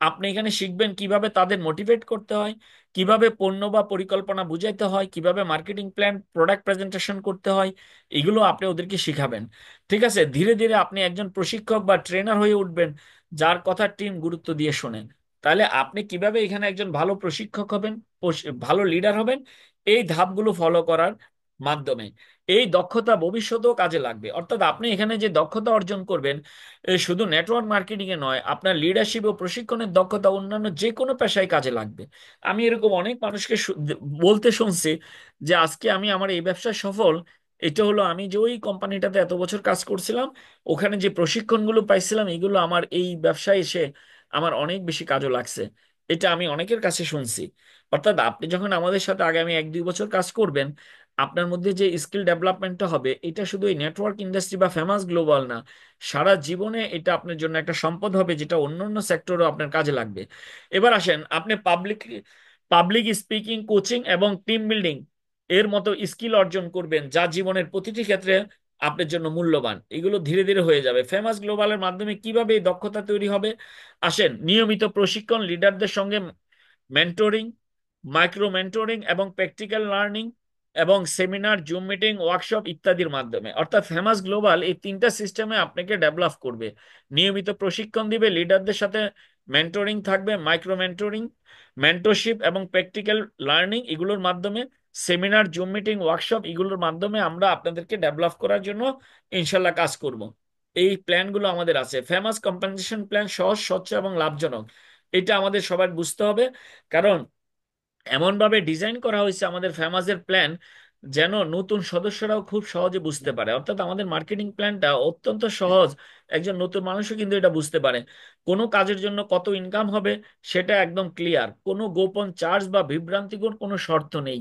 আপনি এখানে শিখবেন কিভাবে তাদের মোটিভেট করতে হয়, কিভাবে পণ্য বা পরিকল্পনা বুঝাইতে হয়, কিভাবে মার্কেটিং প্ল্যান প্রোডাক্ট প্রেজেন্টেশন করতে হয়। এগুলো আপনি ওদেরকে শিখাবেন। ঠিক আছে? ধীরে ধীরে আপনি একজন প্রশিক্ষক বা ট্রেনার হয়ে উঠবেন, যার কথা টিম গুরুত্ব দিয়ে শোনেন। তাহলে আপনি কিভাবে এখানে একজন ভালো প্রশিক্ষক হবেন, ভালো লিডার হবেন, এই ধাপগুলো ফলো করার মাধ্যমে। এই দক্ষতা ভবিষ্যতেও কাজে লাগবে। অর্থাৎ আপনি এখানে যে দক্ষতা অর্জন করবেন, শুধু নেটওয়ার্ক মার্কেটিং এ নয়, আপনার লিডারশিপ ও প্রশিক্ষণের দক্ষতা অন্যান্য যে কোনো পেশায় কাজে লাগবে। আমি এরকম অনেক মানুষকে বলতে শুনছি যে আজকে আমি আমার এই ব্যবসায় সফল, এটা হলো আমি যে ওই কোম্পানিটাতে এত বছর কাজ করছিলাম, ওখানে যে প্রশিক্ষণগুলো পাইছিলাম, এগুলো আমার এই ব্যবসায় এসে আমার অনেক বেশি কাজে লাগছে। এটা আমি অনেকের কাছে শুনছি। অর্থাৎ আপনি যখন আমাদের সাথে আগামী 1-2 বছর কাজ করবেন, আপনার মধ্যে যে স্কিল ডেভেলপমেন্টটা হবে, এটা শুধু এই নেটওয়ার্ক ইন্ডাস্ট্রি বা ফেমাস গ্লোবাল না, সারা জীবনে এটা আপনার জন্য একটা সম্পদ হবে, যেটা অন্যান্য সেক্টরও আপনার কাজে লাগবে। এবার আসেন, আপনি পাবলিক স্পিকিং, কোচিং এবং টিম বিল্ডিং এর মতো স্কিল অর্জন করবেন, যা জীবনের প্রতিটি ক্ষেত্রে আপনার জন্য মূল্যবান। এগুলো ধীরে ধীরে হয়ে যাবে। ফেমাস গ্লোবালের মাধ্যমে কিভাবে এই দক্ষতা তৈরি হবে? আসেন, নিয়মিত প্রশিক্ষণ, লিডারদের সঙ্গে মেন্টরিং, মাইক্রো মেন্টরিং এবং প্র্যাকটিক্যাল লার্নিং এবং সেমিনার, জুম মিটিং, ওয়ার্কশপ ইত্যাদির মাধ্যমে। অর্থাৎ ফেমাস গ্লোবাল এই তিনটা সিস্টেমে আপনাকে ডেভেলপ করবে। নিয়মিত প্রশিক্ষণ দিবে, লিডারদের সাথে মেন্টরিং থাকবে, মাইক্রো মেন্টরিং, মেন্টরশিপ এবং প্র্যাকটিক্যাল লার্নিং এগুলোর মাধ্যমে, সেমিনার, জুম মিটিং, ওয়ার্কশপ এগুলোর মাধ্যমে আমরা আপনাদেরকে ডেভেলপ করার জন্য ইনশাল্লাহ কাজ করব। এই প্ল্যানগুলো আমাদের আছে। ফেমাস কম্পেনসেশন প্ল্যান সহজ, স্বচ্ছ এবং লাভজনক, এটা আমাদের সবার বুঝতে হবে। কারণ এমন ভাবে ডিজাইন করা হয়েছে আমাদের ফেমাসের প্ল্যান, যেন নতুন সদস্যরাও খুব সহজে বুঝতে পারে। অর্থাৎ আমাদের মার্কেটিং প্ল্যানটা অত্যন্ত সহজ, একজন নতুন মানুষও কিন্তু এটা বুঝতে পারে। কোনো কাজের জন্য কত ইনকাম হবে সেটা একদম ক্লিয়ার, কোনো গোপন চার্জ বা বিভ্রান্তিকর কোনো শর্ত নেই।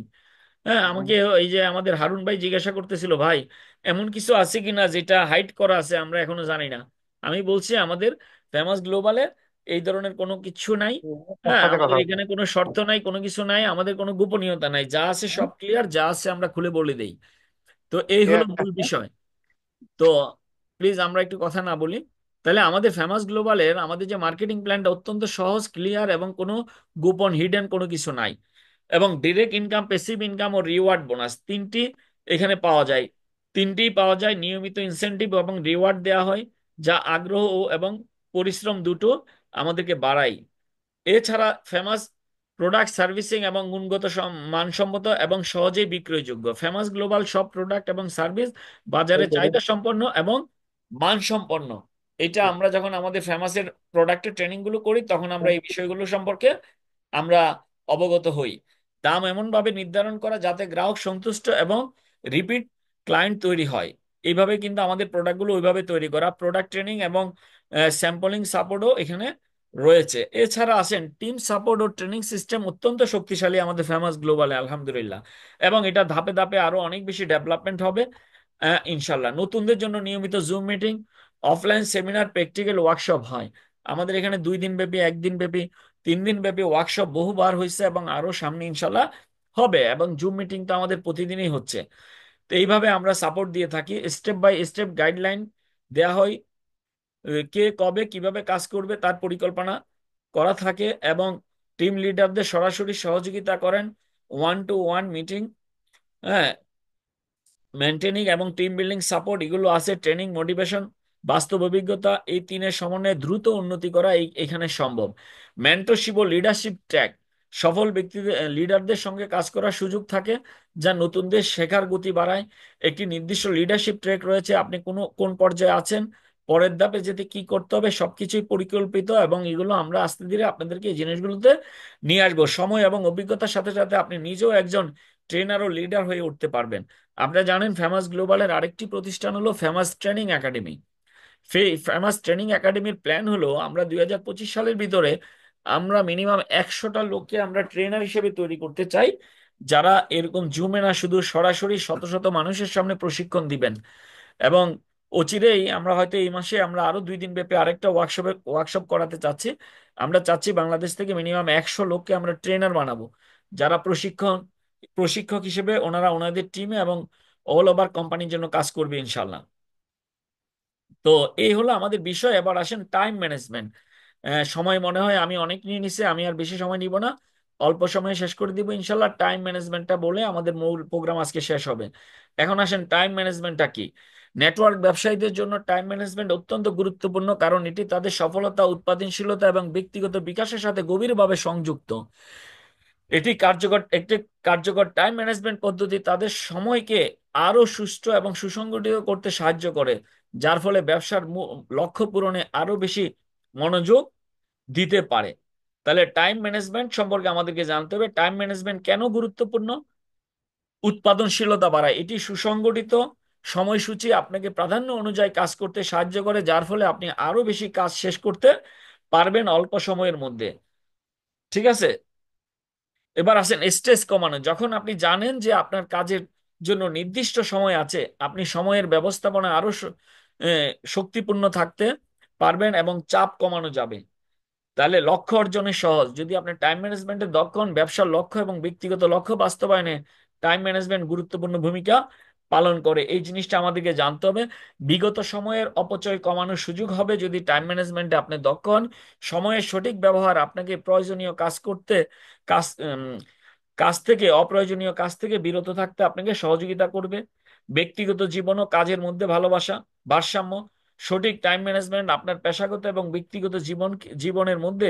হ্যাঁ, আমাকে এই যে আমাদের হারুন ভাই জিজ্ঞাসা করতেছিল, ভাই এমন কিছু আছে কিনা যেটা হাইড করা আছে আমরা এখনো জানি না। আমি বলছি আমাদের ফেমাস গ্লোবালে এই ধরনের কোনো কিছু নাই। তার হ্যাঁ, সাথে আমাদের কথা এখানে কোনো শর্ত নাই, কোনো কিছু নাই, আমাদের কোনো গোপনীয়তা নাই, যা আছে সব ক্লিয়ার, যা আছে আমরা খুলে বলে দেই। তো এই হলো মূল হচ্ছে। বিষয়। তো প্লিজ আমরা একটু কথা না বলি। তাহলে আমাদের ফেমাস গ্লোবালের আমাদের যে মার্কেটিং প্ল্যানটা অত্যন্ত সহজ, ক্লিয়ার এবং কোনো গোপন হিডেন কোনো কিছু নাই। এবং ডিরেক্ট ইনকাম, প্যাসিভ ইনকাম ও রিওয়ার্ড বোনাস তিনটি এখানে পাওয়া যায়। তিনটি পাওয়া যায়, নিয়মিত ইনসেনটিভ এবং রিওয়ার্ড দেওয়া হয়, যা আগ্রহ এবং পরিশ্রম দুটো আমাদেরকে বাড়ায়। এছাড়া ফেমাস প্রোডাক্ট সার্ভিসিং এবং গুণগত মানসম্মত এবং সহজেই বিক্রয়যোগ্য। ফেমাস গ্লোবাল সব প্রোডাক্ট এবং সার্ভিস বাজারে চাহিদা সম্পন্ন এবং মানসম্পন্ন। এটা আমরা যখন আমাদের ফেমাসের প্রোডাক্টের ট্রেনিং গুলো করি তখন আমরা এই বিষয়গুলো সম্পর্কে আমরা অবগত হই। দাম এমন ভাবে নির্ধারণ করা যাতে গ্রাহক সন্তুষ্ট এবং রিপিট ক্লায়েন্ট তৈরি হয়। এইভাবে কিন্তু আমাদের প্রোডাক্টগুলো ওইভাবে তৈরি করা। প্রোডাক্ট ট্রেনিং এবং স্যাম্পলিং সাপোর্টও এখানে রয়েছে। এছাড়া আছেন টিম সাপোর্ট ও ট্রেনিং সিস্টেম অত্যন্ত শক্তিশালী আমাদের ফেমাস গ্লোবালে, আলহামদুলিল্লাহ। এবং এটা ধাপে ধাপে আরো অনেক বেশি ডেভেলপমেন্ট হবে ইনশাল্লাহ। নতুনদের জন্য নিয়মিত zoom meeting, offline seminar, practical workshop হয়। আমাদের এখানে 2 দিন ব্যাপী, 1 দিন ব্যাপী, 3 দিন ব্যাপী ওয়ার্কশপ বহুবার হয়েছে এবং আরো সামনে ইনশাল্লাহ হবে। এবং জুম মিটিং তো আমাদের প্রতিদিনই হচ্ছে। তো এইভাবে আমরা সাপোর্ট দিয়ে থাকি, স্টেপ বাই স্টেপ গাইডলাইন দেয়া হয়। কে কবে কিভাবে কাজ করবে তার পরিকল্পনা করা থাকে এবং টিম লিডারদের সরাসরি সহযোগিতা করেন। 1-to-1 মিটিং, হ্যাঁ, মেনটেনিং এবং টিম বিল্ডিং সাপোর্ট এগুলো আছে। ট্রেনিং, মোটিভেশন, বাস্তব অভিজ্ঞতা, এই তিনের সমন্বয়ে দ্রুত উন্নতি করা এখানে সম্ভব। মেন্টরশিপ ও লিডারশিপ ট্র্যাক, সফল ব্যক্তিদের লিডারদের সঙ্গে কাজ করার সুযোগ থাকে যা নতুনদের শেখার গতি বাড়ায়। একটি নির্দিষ্ট লিডারশিপ ট্র্যাক রয়েছে, আপনি কোন পর্যায়ে আছেন, পরের ধাপে যেতে কি করতে হবে, সবকিছুই পরিকল্পিত। এবং এগুলো আমরা আস্তে ধীরে আপনাদেরকে এই জিনিসগুলোতে নিয়ে আসবো। সময় এবং অভিজ্ঞতার সাথে সাথে আপনি নিজেও একজন ট্রেনার ও লিডার হয়ে উঠতে পারবেন। আপনারা জানেন ফেমাস গ্লোবালের আরেকটি প্রতিষ্ঠান হলো famous training academy. Famous training একাডেমির প্ল্যান হলো আমরা 2025 সালের ভিতরে আমরা মিনিমাম 100টা লোককে আমরা ট্রেনার হিসেবে তৈরি করতে চাই, যারা এরকম জুমে না, শুধু সরাসরি শত শত মানুষের সামনে প্রশিক্ষণ দিবেন। এবং অচিরেই আমরা হয়তো এই মাসে আমরা আরো 2 দিন ব্যাপী আরেকটা ওয়ার্কশপ করাতে চাচ্ছি। আমরা চাচ্ছি বাংলাদেশ থেকে মিনিমাম 100 লোককে আমরা ট্রেনার বানাবো, যারা প্রশিক্ষক হিসেবে ওনারা ওনাদের টিমে এবং অল ওভার কোম্পানির জন্য কাজ করবে ইনশাল্লাহ। তো এই হলো আমাদের বিষয়। এবার আসেন টাইম ম্যানেজমেন্ট। সময় মনে হয় আমি অনেক নিয়ে নিছি, আমি আর বেশি সময় নিব না, অল্প সময়ে শেষ করে দিব ইনশাল্লাহ। টাইম ম্যানেজমেন্টটা বলে আমাদের মূল প্রোগ্রাম আজকে শেষ হবে। এখন আসেন টাইম ম্যানেজমেন্টটা কি। নেটওয়ার্ক ব্যবসায়ীদের জন্য টাইম ম্যানেজমেন্ট অত্যন্ত গুরুত্বপূর্ণ, কারণ এটি তাদের সফলতা, উৎপাদনশীলতা এবং ব্যক্তিগত বিকাশের সাথে গভীরভাবে সংযুক্ত। একটি কার্যকর টাইম ম্যানেজমেন্ট পদ্ধতি তাদের সময়কে আরো সুষ্ঠু এবং সুসংগঠিত করতে সাহায্য করে, যার ফলে ব্যবসার লক্ষ্য পূরণে আরো বেশি মনোযোগ দিতে পারে। তাহলে টাইম ম্যানেজমেন্ট সম্পর্কে আমাদেরকে জানতে হবে। টাইম ম্যানেজমেন্ট কেন গুরুত্বপূর্ণ? উৎপাদনশীলতা বাড়ায়। এটি সুসংগঠিত সময়সূচি আপনাকে প্রাধান্য অনুযায়ী কাজ করতে সাহায্য করে, যার ফলে আপনি আরো বেশি কাজ শেষ করতে পারবেন অল্প সময়ের মধ্যে। ঠিক আছে। এবার আসেন স্ট্রেস কমানো। যখন আপনি জানেন যে আপনার কাজের জন্য নির্দিষ্ট সময় আছে, আপনি সময়ের ব্যবস্থাপনা আরো শক্তিপূর্ণ থাকতে পারবেন এবং চাপ কমানো যাবে। তাহলে লক্ষ্য অর্জনে সহজ। যদি আপনি টাইম ম্যানেজমেন্টে দক্ষ হন, ব্যবসার লক্ষ্য এবং ব্যক্তিগত লক্ষ্য বাস্তবায়নে টাইম ম্যানেজমেন্ট গুরুত্বপূর্ণ ভূমিকা পালন করে। এই জিনিসটা আমাদেরকে জানতে হবে। বিগত সময়ের অপচয় কমানোর সুযোগ হবে যদি টাইম ম্যানেজমেন্টে আপনি দক্ষ হন। সময়ের সঠিক ব্যবহার আপনাকে প্রয়োজনীয় কাজ কাজ থেকে অপ্রয়োজনীয় কাজ থেকে বিরত থাকতে আপনাকে সহযোগিতা করবে। ব্যক্তিগত জীবন ও কাজের মধ্যে ভারসাম্য। সঠিক টাইম ম্যানেজমেন্ট আপনার পেশাগত এবং ব্যক্তিগত জীবনের মধ্যে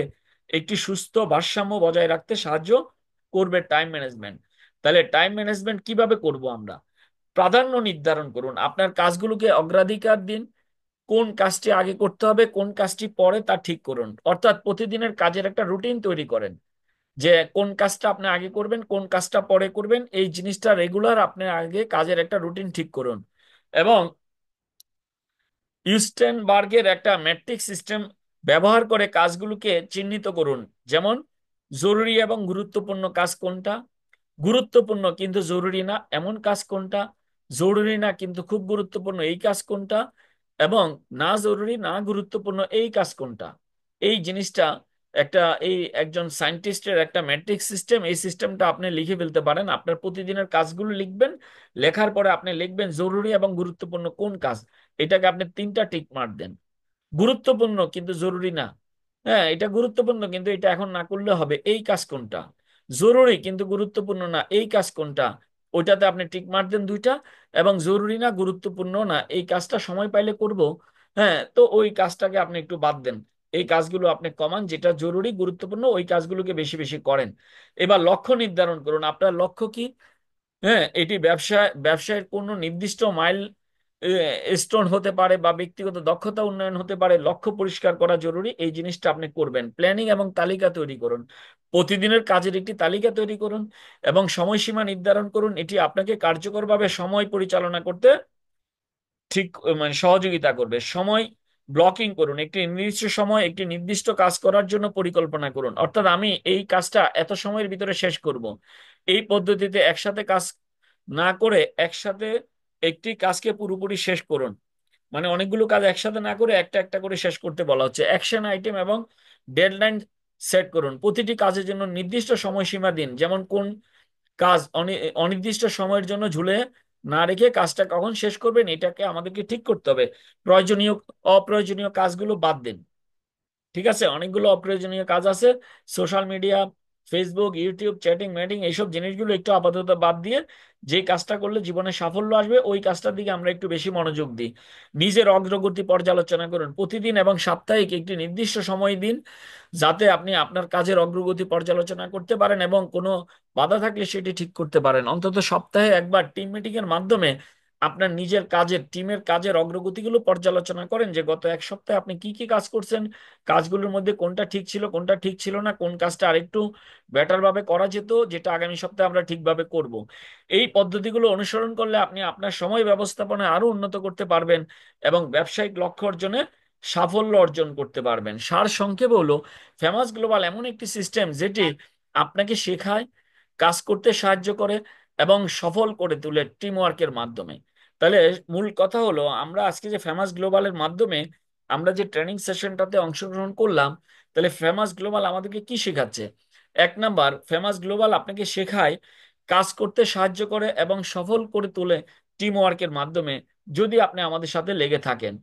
একটি সুস্থ ভারসাম্য বজায় রাখতে সাহায্য করবে টাইম ম্যানেজমেন্ট। তাহলে টাইম ম্যানেজমেন্ট কিভাবে করব আমরা? প্রাধান্য নির্ধারণ করুন, আপনার কাজগুলোকে অগ্রাধিকার দিন। কোন কাজটি আগে করতে হবে, কোন কাজটি পরে তা ঠিক করুন। অর্থাৎ প্রতিদিনের কাজের একটা রুটিন তৈরি করেন, যে কোন কাজটা আপনি আগে করবেন, কোন কাজটা পরে করবেন। এই জিনিসটা রেগুলার আপনি আগে কাজের একটা রুটিন ঠিক করুন। এবং ইউস্টেনবার্গের একটা ম্যাট্রিক্স সিস্টেম ব্যবহার করে কাজগুলোকে চিহ্নিত করুন। যেমন জরুরি এবং গুরুত্বপূর্ণ কাজ কোনটা, গুরুত্বপূর্ণ কিন্তু জরুরি না এমন কাজ কোনটা, জরুরি না কিন্তু খুব গুরুত্বপূর্ণ এই কাজ কোনটা, এবং না জরুরি না গুরুত্বপূর্ণ এই কাজ কোনটা। এই জিনিসটা একটা এই একজন সায়েন্টিস্টের একটা ম্যাট্রিক্স সিস্টেম। এই সিস্টেমটা আপনি লিখে ফেলতে পারেন। আপনার প্রতিদিনের কাজগুলো লিখবেন, লেখার পরে আপনি লিখবেন জরুরি এবং গুরুত্বপূর্ণ কোন কাজ। এটাকে আপনি 3টা টিক মার্ক দেন। গুরুত্বপূর্ণ কিন্তু জরুরি না, হ্যাঁ এটা গুরুত্বপূর্ণ কিন্তু এটা এখন না করলে হবে, এই কাজ কোনটা। জরুরি কিন্তু গুরুত্বপূর্ণ না এই কাজ কোনটা, ওইটাতে আপনি টিক মার্ক দেন 2টা। এবং জরুরি না গুরুত্বপূর্ণ না এই কাজটা সময় পাইলে করব, হ্যাঁ তো ওই কাজটাকে আপনি একটু বাদ দেন। এই কাজগুলো আপনি কমান, যেটা জরুরি গুরুত্বপূর্ণ ওই কাজগুলোকে বেশি বেশি করেন। এবার লক্ষ্য নির্ধারণ করুন, আপনার লক্ষ্য কি। হ্যাঁ, এটি ব্যবসায়ের কোনো নির্দিষ্ট মাইল স্টোন হতে পারে বা ব্যক্তিগত দক্ষতা উন্নয়ন হতে পারে। লক্ষ্য পরিষ্কার করা জরুরি, এই জিনিসটা আপনি করবেন। প্ল্যানিং এবং তালিকা তৈরি করুন, প্রতিদিনের কাজের একটি তালিকা তৈরি করুন এবং সময়সীমা নির্ধারণ করুন। এটি আপনাকে কার্যকরভাবে সময় পরিচালনা করতে ঠিক মানে সহযোগিতা করবে। সময় ব্লকিং করুন, একটি নির্দিষ্ট সময় একটি নির্দিষ্ট কাজ করার জন্য পরিকল্পনা করুন। অর্থাৎ আমি এই কাজটা এত সময়ের ভিতরে শেষ করব। এই পদ্ধতিতে একসাথে কাজ না করে একসাথে একটি কাজকে পুরোপুরি শেষ করুন। মানে অনেকগুলো কাজ একসাথে না করে একটা একটা করে শেষ করতে বলা হচ্ছে। অ্যাকশন আইটেম এবং ডেডলাইন সেট করুন, প্রতিটি কাজের জন্য নির্দিষ্ট সময়সীমা দিন। যেমন কোন কাজ অনির্দিষ্ট সময়ের জন্য ঝুলে না রেখে কাজটা কখন শেষ করবেন এটাকে আমাদেরকে ঠিক করতে হবে। প্রয়োজনীয় অপ্রয়োজনীয় কাজগুলো বাদ দিন। ঠিক আছে, অনেকগুলো অপ্রয়োজনীয় কাজ আছে। Social media, Facebook, YouTube, chatting matting এইসব জিনিসগুলো একটু আপাতত বাদ দিয়ে যে কাজটা করলে জীবনে সাফল্য আসবে ওই কাজটার দিকে আমরা একটু বেশি মনোযোগ দিই। নিজের অগ্রগতি পর্যালোচনা করুন, প্রতিদিন এবং সাপ্তাহিক একটি নির্দিষ্ট সময় দিন যাতে আপনি আপনার কাজের অগ্রগতি পর্যালোচনা করতে পারেন এবং কোনো বাধা থাকলে সেটি ঠিক করতে পারেন। অন্তত সপ্তাহে একবার টিম মিটিং এর মাধ্যমে আপনার নিজের কাজের টিমের কাজের অগ্রগতিগুলো পর্যালোচনা করেন যে গত এক সপ্তাহে আপনি কি কি কাজ করছেন, কাজগুলোর মধ্যে কোনটা ঠিক ছিল কোনটা ঠিক ছিল না, কোন কাজটা আরেকটু বেটার ভাবে করা যেত যেটা আগামী সপ্তাহে আমরা ঠিকভাবে করব। এই পদ্ধতিগুলো অনুসরণ করলে আপনি আপনার সময় ব্যবস্থাপনা আরো উন্নত করতে পারবেন এবং ব্যবসায়িক লক্ষ্য অর্জনে সাফল্য অর্জন করতে পারবেন। সার সংক্ষেপে হলো, ফেমাস গ্লোবাল এমন একটি সিস্টেম যেটি আপনাকে শেখায়, কাজ করতে সাহায্য করে এবং সফল করে তোলে টিম ওয়ার্কের মাধ্যমে। তাহলে মূল কথা হলো, আমরা আজকে যে ফেমাস গ্লোবালের মাধ্যমে আমরা যে ট্রেনিং সেশনটাতে অংশগ্রহণ করলাম, তাহলে ফেমাস গ্লোবাল আমাদেরকে কি শেখাচ্ছে। এক নাম্বার, ফেমাস গ্লোবাল আপনাকে শেখায়, কাজ করতে সাহায্য করে এবং সফল করে তোলে টিম ওয়ার্কের মাধ্যমে, যদি আপনি আমাদের সাথে লেগে থাকেন।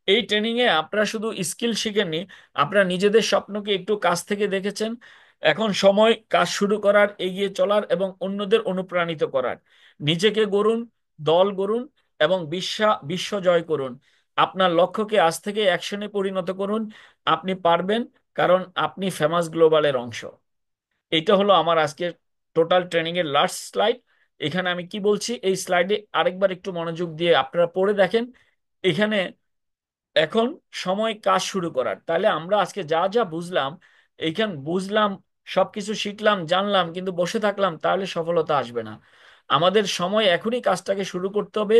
এই ট্রেনিং এ আপনারা শুধু স্কিল শিখেননি, আপনারা নিজেদের স্বপ্নকে একটু কাছ থেকে দেখেছেন। এখন সময় কাজ শুরু করার, এগিয়ে চলার এবং অন্যদের অনুপ্রাণিত করার। নিজেকে গড়ুন, দল গড়ুন এবং বিশ্ব জয় করুন। আপনার লক্ষ্যকে আজ থেকে অ্যাকশনে পরিণত করুন। আপনি পারবেন, কারণ আপনি ফেমাস গ্লোবালের অংশ। এটা হলো আমার আজকের টোটাল ট্রেনিং এর লাস্ট স্লাইড। এখানে আমি কি বলছি এই স্লাইডে আরেকবার একটু মনোযোগ দিয়ে আপনারা পড়ে দেখেন। এখানে এখন সময় কাজ শুরু করার। তাহলে আমরা আজকে যা যা বুঝলাম, এইখান বুঝলাম, সবকিছু শিখলাম জানলাম, কিন্তু বসে থাকলাম, তাহলে সফলতা আসবে না। আমাদের সময় এখনই কাজটাকে শুরু করতে হবে,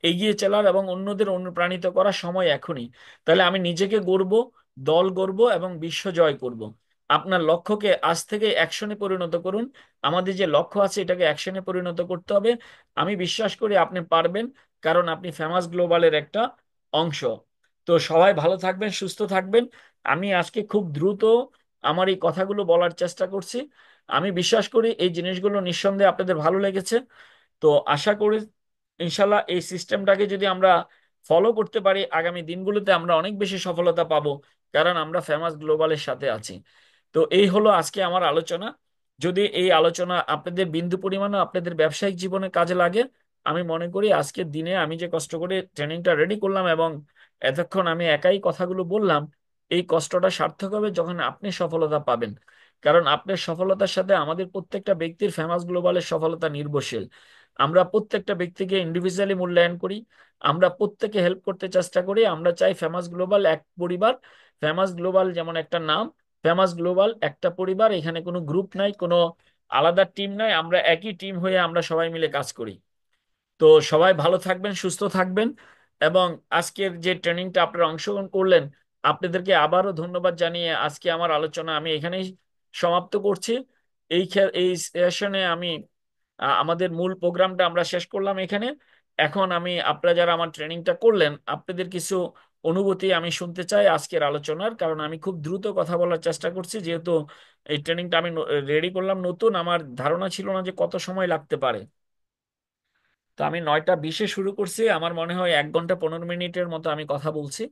এগিয়ে চলার এবং অন্যদের অনুপ্রাণিত করার সময় এখনই। তাহলে আমি নিজেকে গড়ব, দল গড়ব এবং বিশ্ব জয় করব। আপনার লক্ষ্যকে আজ থেকে অ্যাকশনে পরিণত করুন। আমাদের যে লক্ষ্য আছে এটাকে অ্যাকশনে পরিণত করতে হবে। আমি বিশ্বাস করি আপনি পারবেন, কারণ আপনি ফেমাস গ্লোবালের একটা অংশ। তো সবাই ভালো থাকবেন, সুস্থ থাকবেন। আমি আজকে খুব দ্রুত আমার এই কথাগুলো বলার চেষ্টা করছি। আমি বিশ্বাস করি এই জিনিসগুলো নিঃসন্দেহে আপনাদের ভালো লেগেছে। তো আশা করি ইনশাল্লাহ এই সিস্টেমটাকে যদি আমরা ফলো করতে পারি আগামী দিনগুলোতে আমরা অনেক বেশি সফলতা পাবো, কারণ আমরা ফেমাস গ্লোবালের সাথে আছি। তো এই হলো আজকে আমার আলোচনা। যদি এই আলোচনা আপনাদের বিন্দু পরিমাণও আপনাদের ব্যবসায়িক জীবনে কাজে লাগে, আমি মনে করি আজকের দিনে আমি যে কষ্ট করে ট্রেনিংটা রেডি করলাম এবং এতক্ষণ আমি একাই কথাগুলো বললাম, এই কষ্টটা সার্থক হবে যখন আপনি সফলতা পাবেন। কারণ আপনার সফলতার সাথে আমাদের প্রত্যেকটা ব্যক্তির ফেমাস গ্লোবালের সফলতা নির্ভরশীল। আমরা প্রত্যেকটা ব্যক্তিকে ইন্ডিভিজুয়ালি মূল্যায়ন করি, আমরা প্রত্যেকে হেল্প করতে চেষ্টা করি। আমরা চাই ফেমাস গ্লোবাল এক পরিবার। ফেমাস গ্লোবাল যেমন একটা নাম, ফেমাস গ্লোবাল একটা পরিবার, এখানে কোনো গ্রুপ নাই, কোনো আলাদা টিম নাই, আমরা একই টিম হয়ে আমরা সবাই মিলে কাজ করি। তো সবাই ভালো থাকবেন, সুস্থ থাকবেন। এবং আজকের যে ট্রেনিংটা আপনারা অংশগ্রহণ করলেন, আপনাদেরকে আবারও ধন্যবাদ জানিয়ে আজকে আমার আলোচনা আমি এখানেই সমাপ্ত করছি। এই সেশনে আমি আমাদের মূল প্রোগ্রামটা আমরা শেষ করলাম এখানে। এখন আমি আপনারা যারা আমার ট্রেনিংটা করলেন আপনাদের কিছু অনুভূতি আমি শুনতে চাই আজকের আলোচনার, কারণ আমি খুব দ্রুত কথা বলার চেষ্টা করছি, যেহেতু এই ট্রেনিংটা আমি রেডি করলাম নতুন, আমার ধারণা ছিল না যে কত সময় লাগতে পারে। তো আমি 9টা 20-এ শুরু করছি, আমার মনে হয় 1 ঘন্টা 15 মিনিটের মতো আমি কথা বলছি।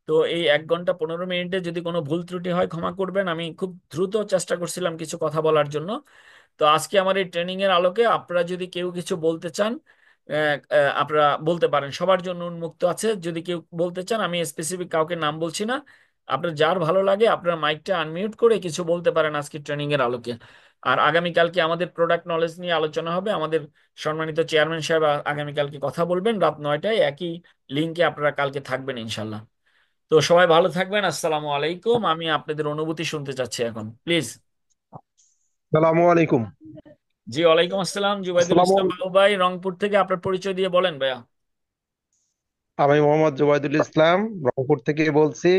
তো এই 1 ঘন্টা 15 মিনিটে যদি কোনো ভুল ত্রুটি হয় ক্ষমা করবেন, আমি খুব দ্রুত চেষ্টা করছিলাম কিছু কথা বলার জন্য। তো আজকে আমার এই ট্রেনিং এর আলোকে আপনারা যদি কেউ কিছু বলতে চান, আপনারা বলতে পারেন, সবার জন্য উন্মুক্ত আছে। যদি কেউ বলতে চান, আমি স্পেসিফিক কাউকে নাম বলছি না, আপনার যার ভালো লাগে আপনার মাইকটা আনমিউট করে কিছু বলতে পারেন আজকে ট্রেনিং এর আলোকে। আর আগামীকালকে আমাদের প্রোডাক্ট নলেজ নিয়ে আলোচনা হবে। আমাদের সম্মানিত চেয়ারম্যান সাহেব আগামীকালকে কথা বলবেন রাত 9টায়, একই লিঙ্কে আপনারা কালকে থাকবেন ইনশাল্লাহ। তো সবাই ভালো থাকবেন, আসসালামু আলাইকুম। আমি আপনাদের অনুভূতি শুনতে চাচ্ছি এখন, প্লিজ। সালামু আলাইকুম। জি, ওয়ালাইকুম আসসালাম। জুবাইদুল আসসালামু ইসলাম আলাইকুম। বাবু ভাই, রংপুর থেকে। আপনার পরিচয় দিয়ে বলেন ভাইয়া। আমি মোহাম্মদ জুবাইদুল ইসলাম, রংপুর থেকে বলছি।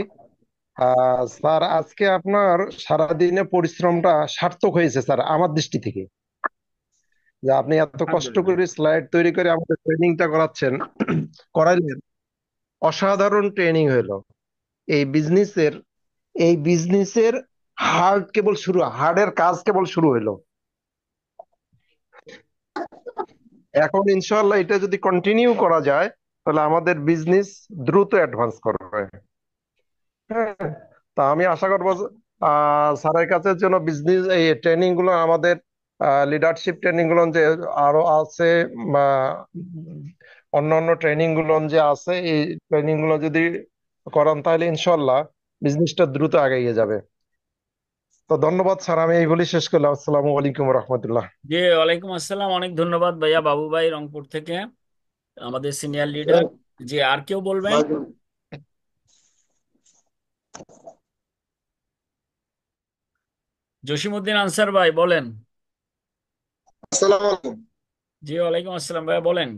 স্যার, আজকে আপনার সারাদিনে পরিশ্রমটা সার্থক হয়েছে স্যার, আমার দৃষ্টি থেকে। যে আপনি এত কষ্ট আলহামদুলিল্লাহ। করে স্লাইড তৈরি করে আমাদের ট্রেনিংটা করাচ্ছেন, করাইলেন। অসাধারণ ট্রেনিং হলো। এই বিজনেসের এই বিজনেসের হার্ডের কাজ কেবল শুরু হলো। এখন ইনশাআল্লাহ এটা যদি কন্টিনিউ করা যায়, তাহলে আমাদের বিজনেস দ্রুত অ্যাডভান্স করবে। হ্যাঁ। তা আমি আশা করবো স্যারের কাছে যেন বিজনেস এই ট্রেনিং গুলো, আমাদের লিডারশিপ ট্রেনিং গুলো যে আরো আছে, বা অন্য অন্য ট্রেনিং গুলো যে আছে, এই ট্রেনিং গুলো যদি করান তাহলে ইনশাল্লাহ বিজনেসটা দ্রুত আগাইয়ে যাবে। তো ধন্যবাদ স্যার, আমি এই বলি শেষ করলাম। আসসালামু আলাইকুম রহমতুল্লাহ। জি, ওয়ালাইকুম আসসালাম। অনেক ধন্যবাদ ভাইয়া, বাবু ভাই রংপুর থেকে, আমাদের সিনিয়র লিডার। জি, আর কেউ বলবেন? জসিমউদ্দিন আনসার ভাই বলেন। আসসালামু আলাইকুম। জি, ওয়ালাইকুম আসসালাম ভাইয়া বলেন।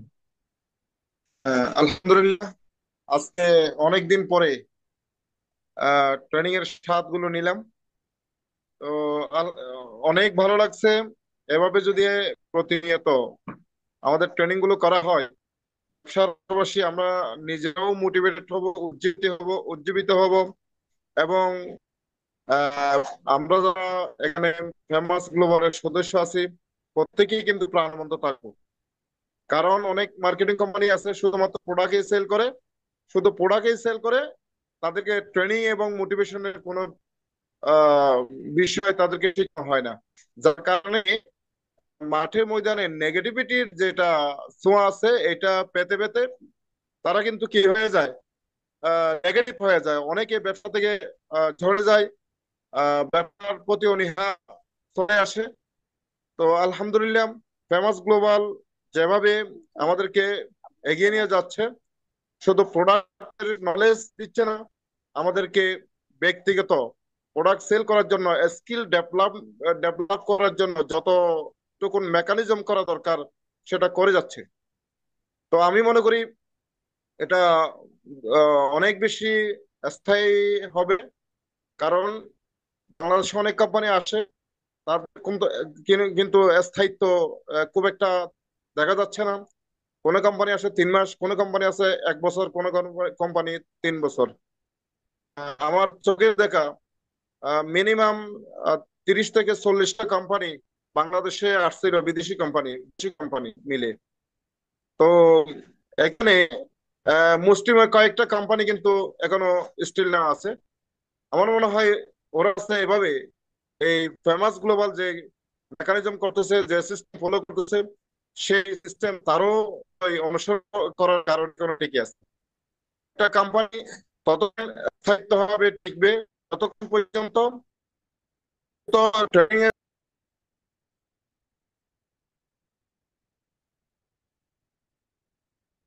আলহামদুলিল্লাহ, আজকে অনেক দিন পরে ট্রেনিং এর স্বাদ গুলো নিলাম। তো অনেক ভালো লাগছে। এভাবে যদি প্রতিনিয়ত আমাদের ট্রেনিং গুলো করা হয়, পাশাপাশি আমরা নিজেরাও মোটিভেটেড হব, উজ্জীবিত হব। এবং আমরা যারা এখানে ফেমাস গ্লোবালের সদস্য আছি, প্রত্যেকেই কিন্তু প্রাণবন্ত থাকবো। কারণ অনেক মার্কেটিং কোম্পানি আছে শুধুমাত্র প্রোডাক্টই সেল করে, শুধু প্রোডাক্টই সেল করে, তাদেরকে ট্রেনিং এবং মোটিভেশনের কোনো আহ, বিষয় তাদেরকে শেখানো হয় না। যার কারণে মাঠে ময়দানে নেগেটিভিটির যেটা ছোঁয়া আছে, এটা পেতে পেতে তারা কিন্তু কি হয়ে যায়, নেগেটিভ হয়ে যায়। অনেকে ব্যবসা থেকে ঝরে যায়, ব্যবসার প্রতি অনীহা চলে আসে। তো আলহামদুলিল্লাহ, ফেমাস গ্লোবাল যেভাবে আমাদেরকে এগিয়ে নিয়ে যাচ্ছে, শুধু প্রোডাক্টের নলেজ দিচ্ছে না, আমাদেরকে ব্যক্তিগত প্রোডাক্ট সেল করার জন্য স্কিল ডেভেলপ করার জন্য যতটুকুন মেকানিজম করা দরকার সেটা করে যাচ্ছে। তো আমি মনে করি এটা অনেক বেশি স্থায়ী হবে। কারণ বাংলাদেশে অনেক কোম্পানি আসে, তারপরে কিন্তু স্থায়িত্ব খুব একটা দেখা যাচ্ছে না। কোনো কোম্পানি আসে 3 মাস, কোনো কোম্পানি আছে 1 বছর, কোনো কোম্পানি 3 বছর। আমার চোখে দেখা মিনিমাম 30 থেকে 40টা কোম্পানি বাংলাদেশে আসছিল, বিদেশি কোম্পানি, দেশি কোম্পানি মিলে। তো এখানে মুষ্টিমেয় কয়েকটা কোম্পানি কিন্তু এখনো স্টিল না আছে। আমার মনে হয় ওরা আছে এভাবে এই ফেমাস গ্লোবাল যে মেকানিজম করতেছে, যে সিস্টেম ফলো করতেছে, সেই সিস্টেম তারও ওই অনুসরণ করার কারণে কোনো টিকে আছে। একটা কোম্পানি ততক্ষণ স্থায়িত্ব হবে, টিকবে ততক্ষণ পর্যন্ত তো ট্রেনিং এর।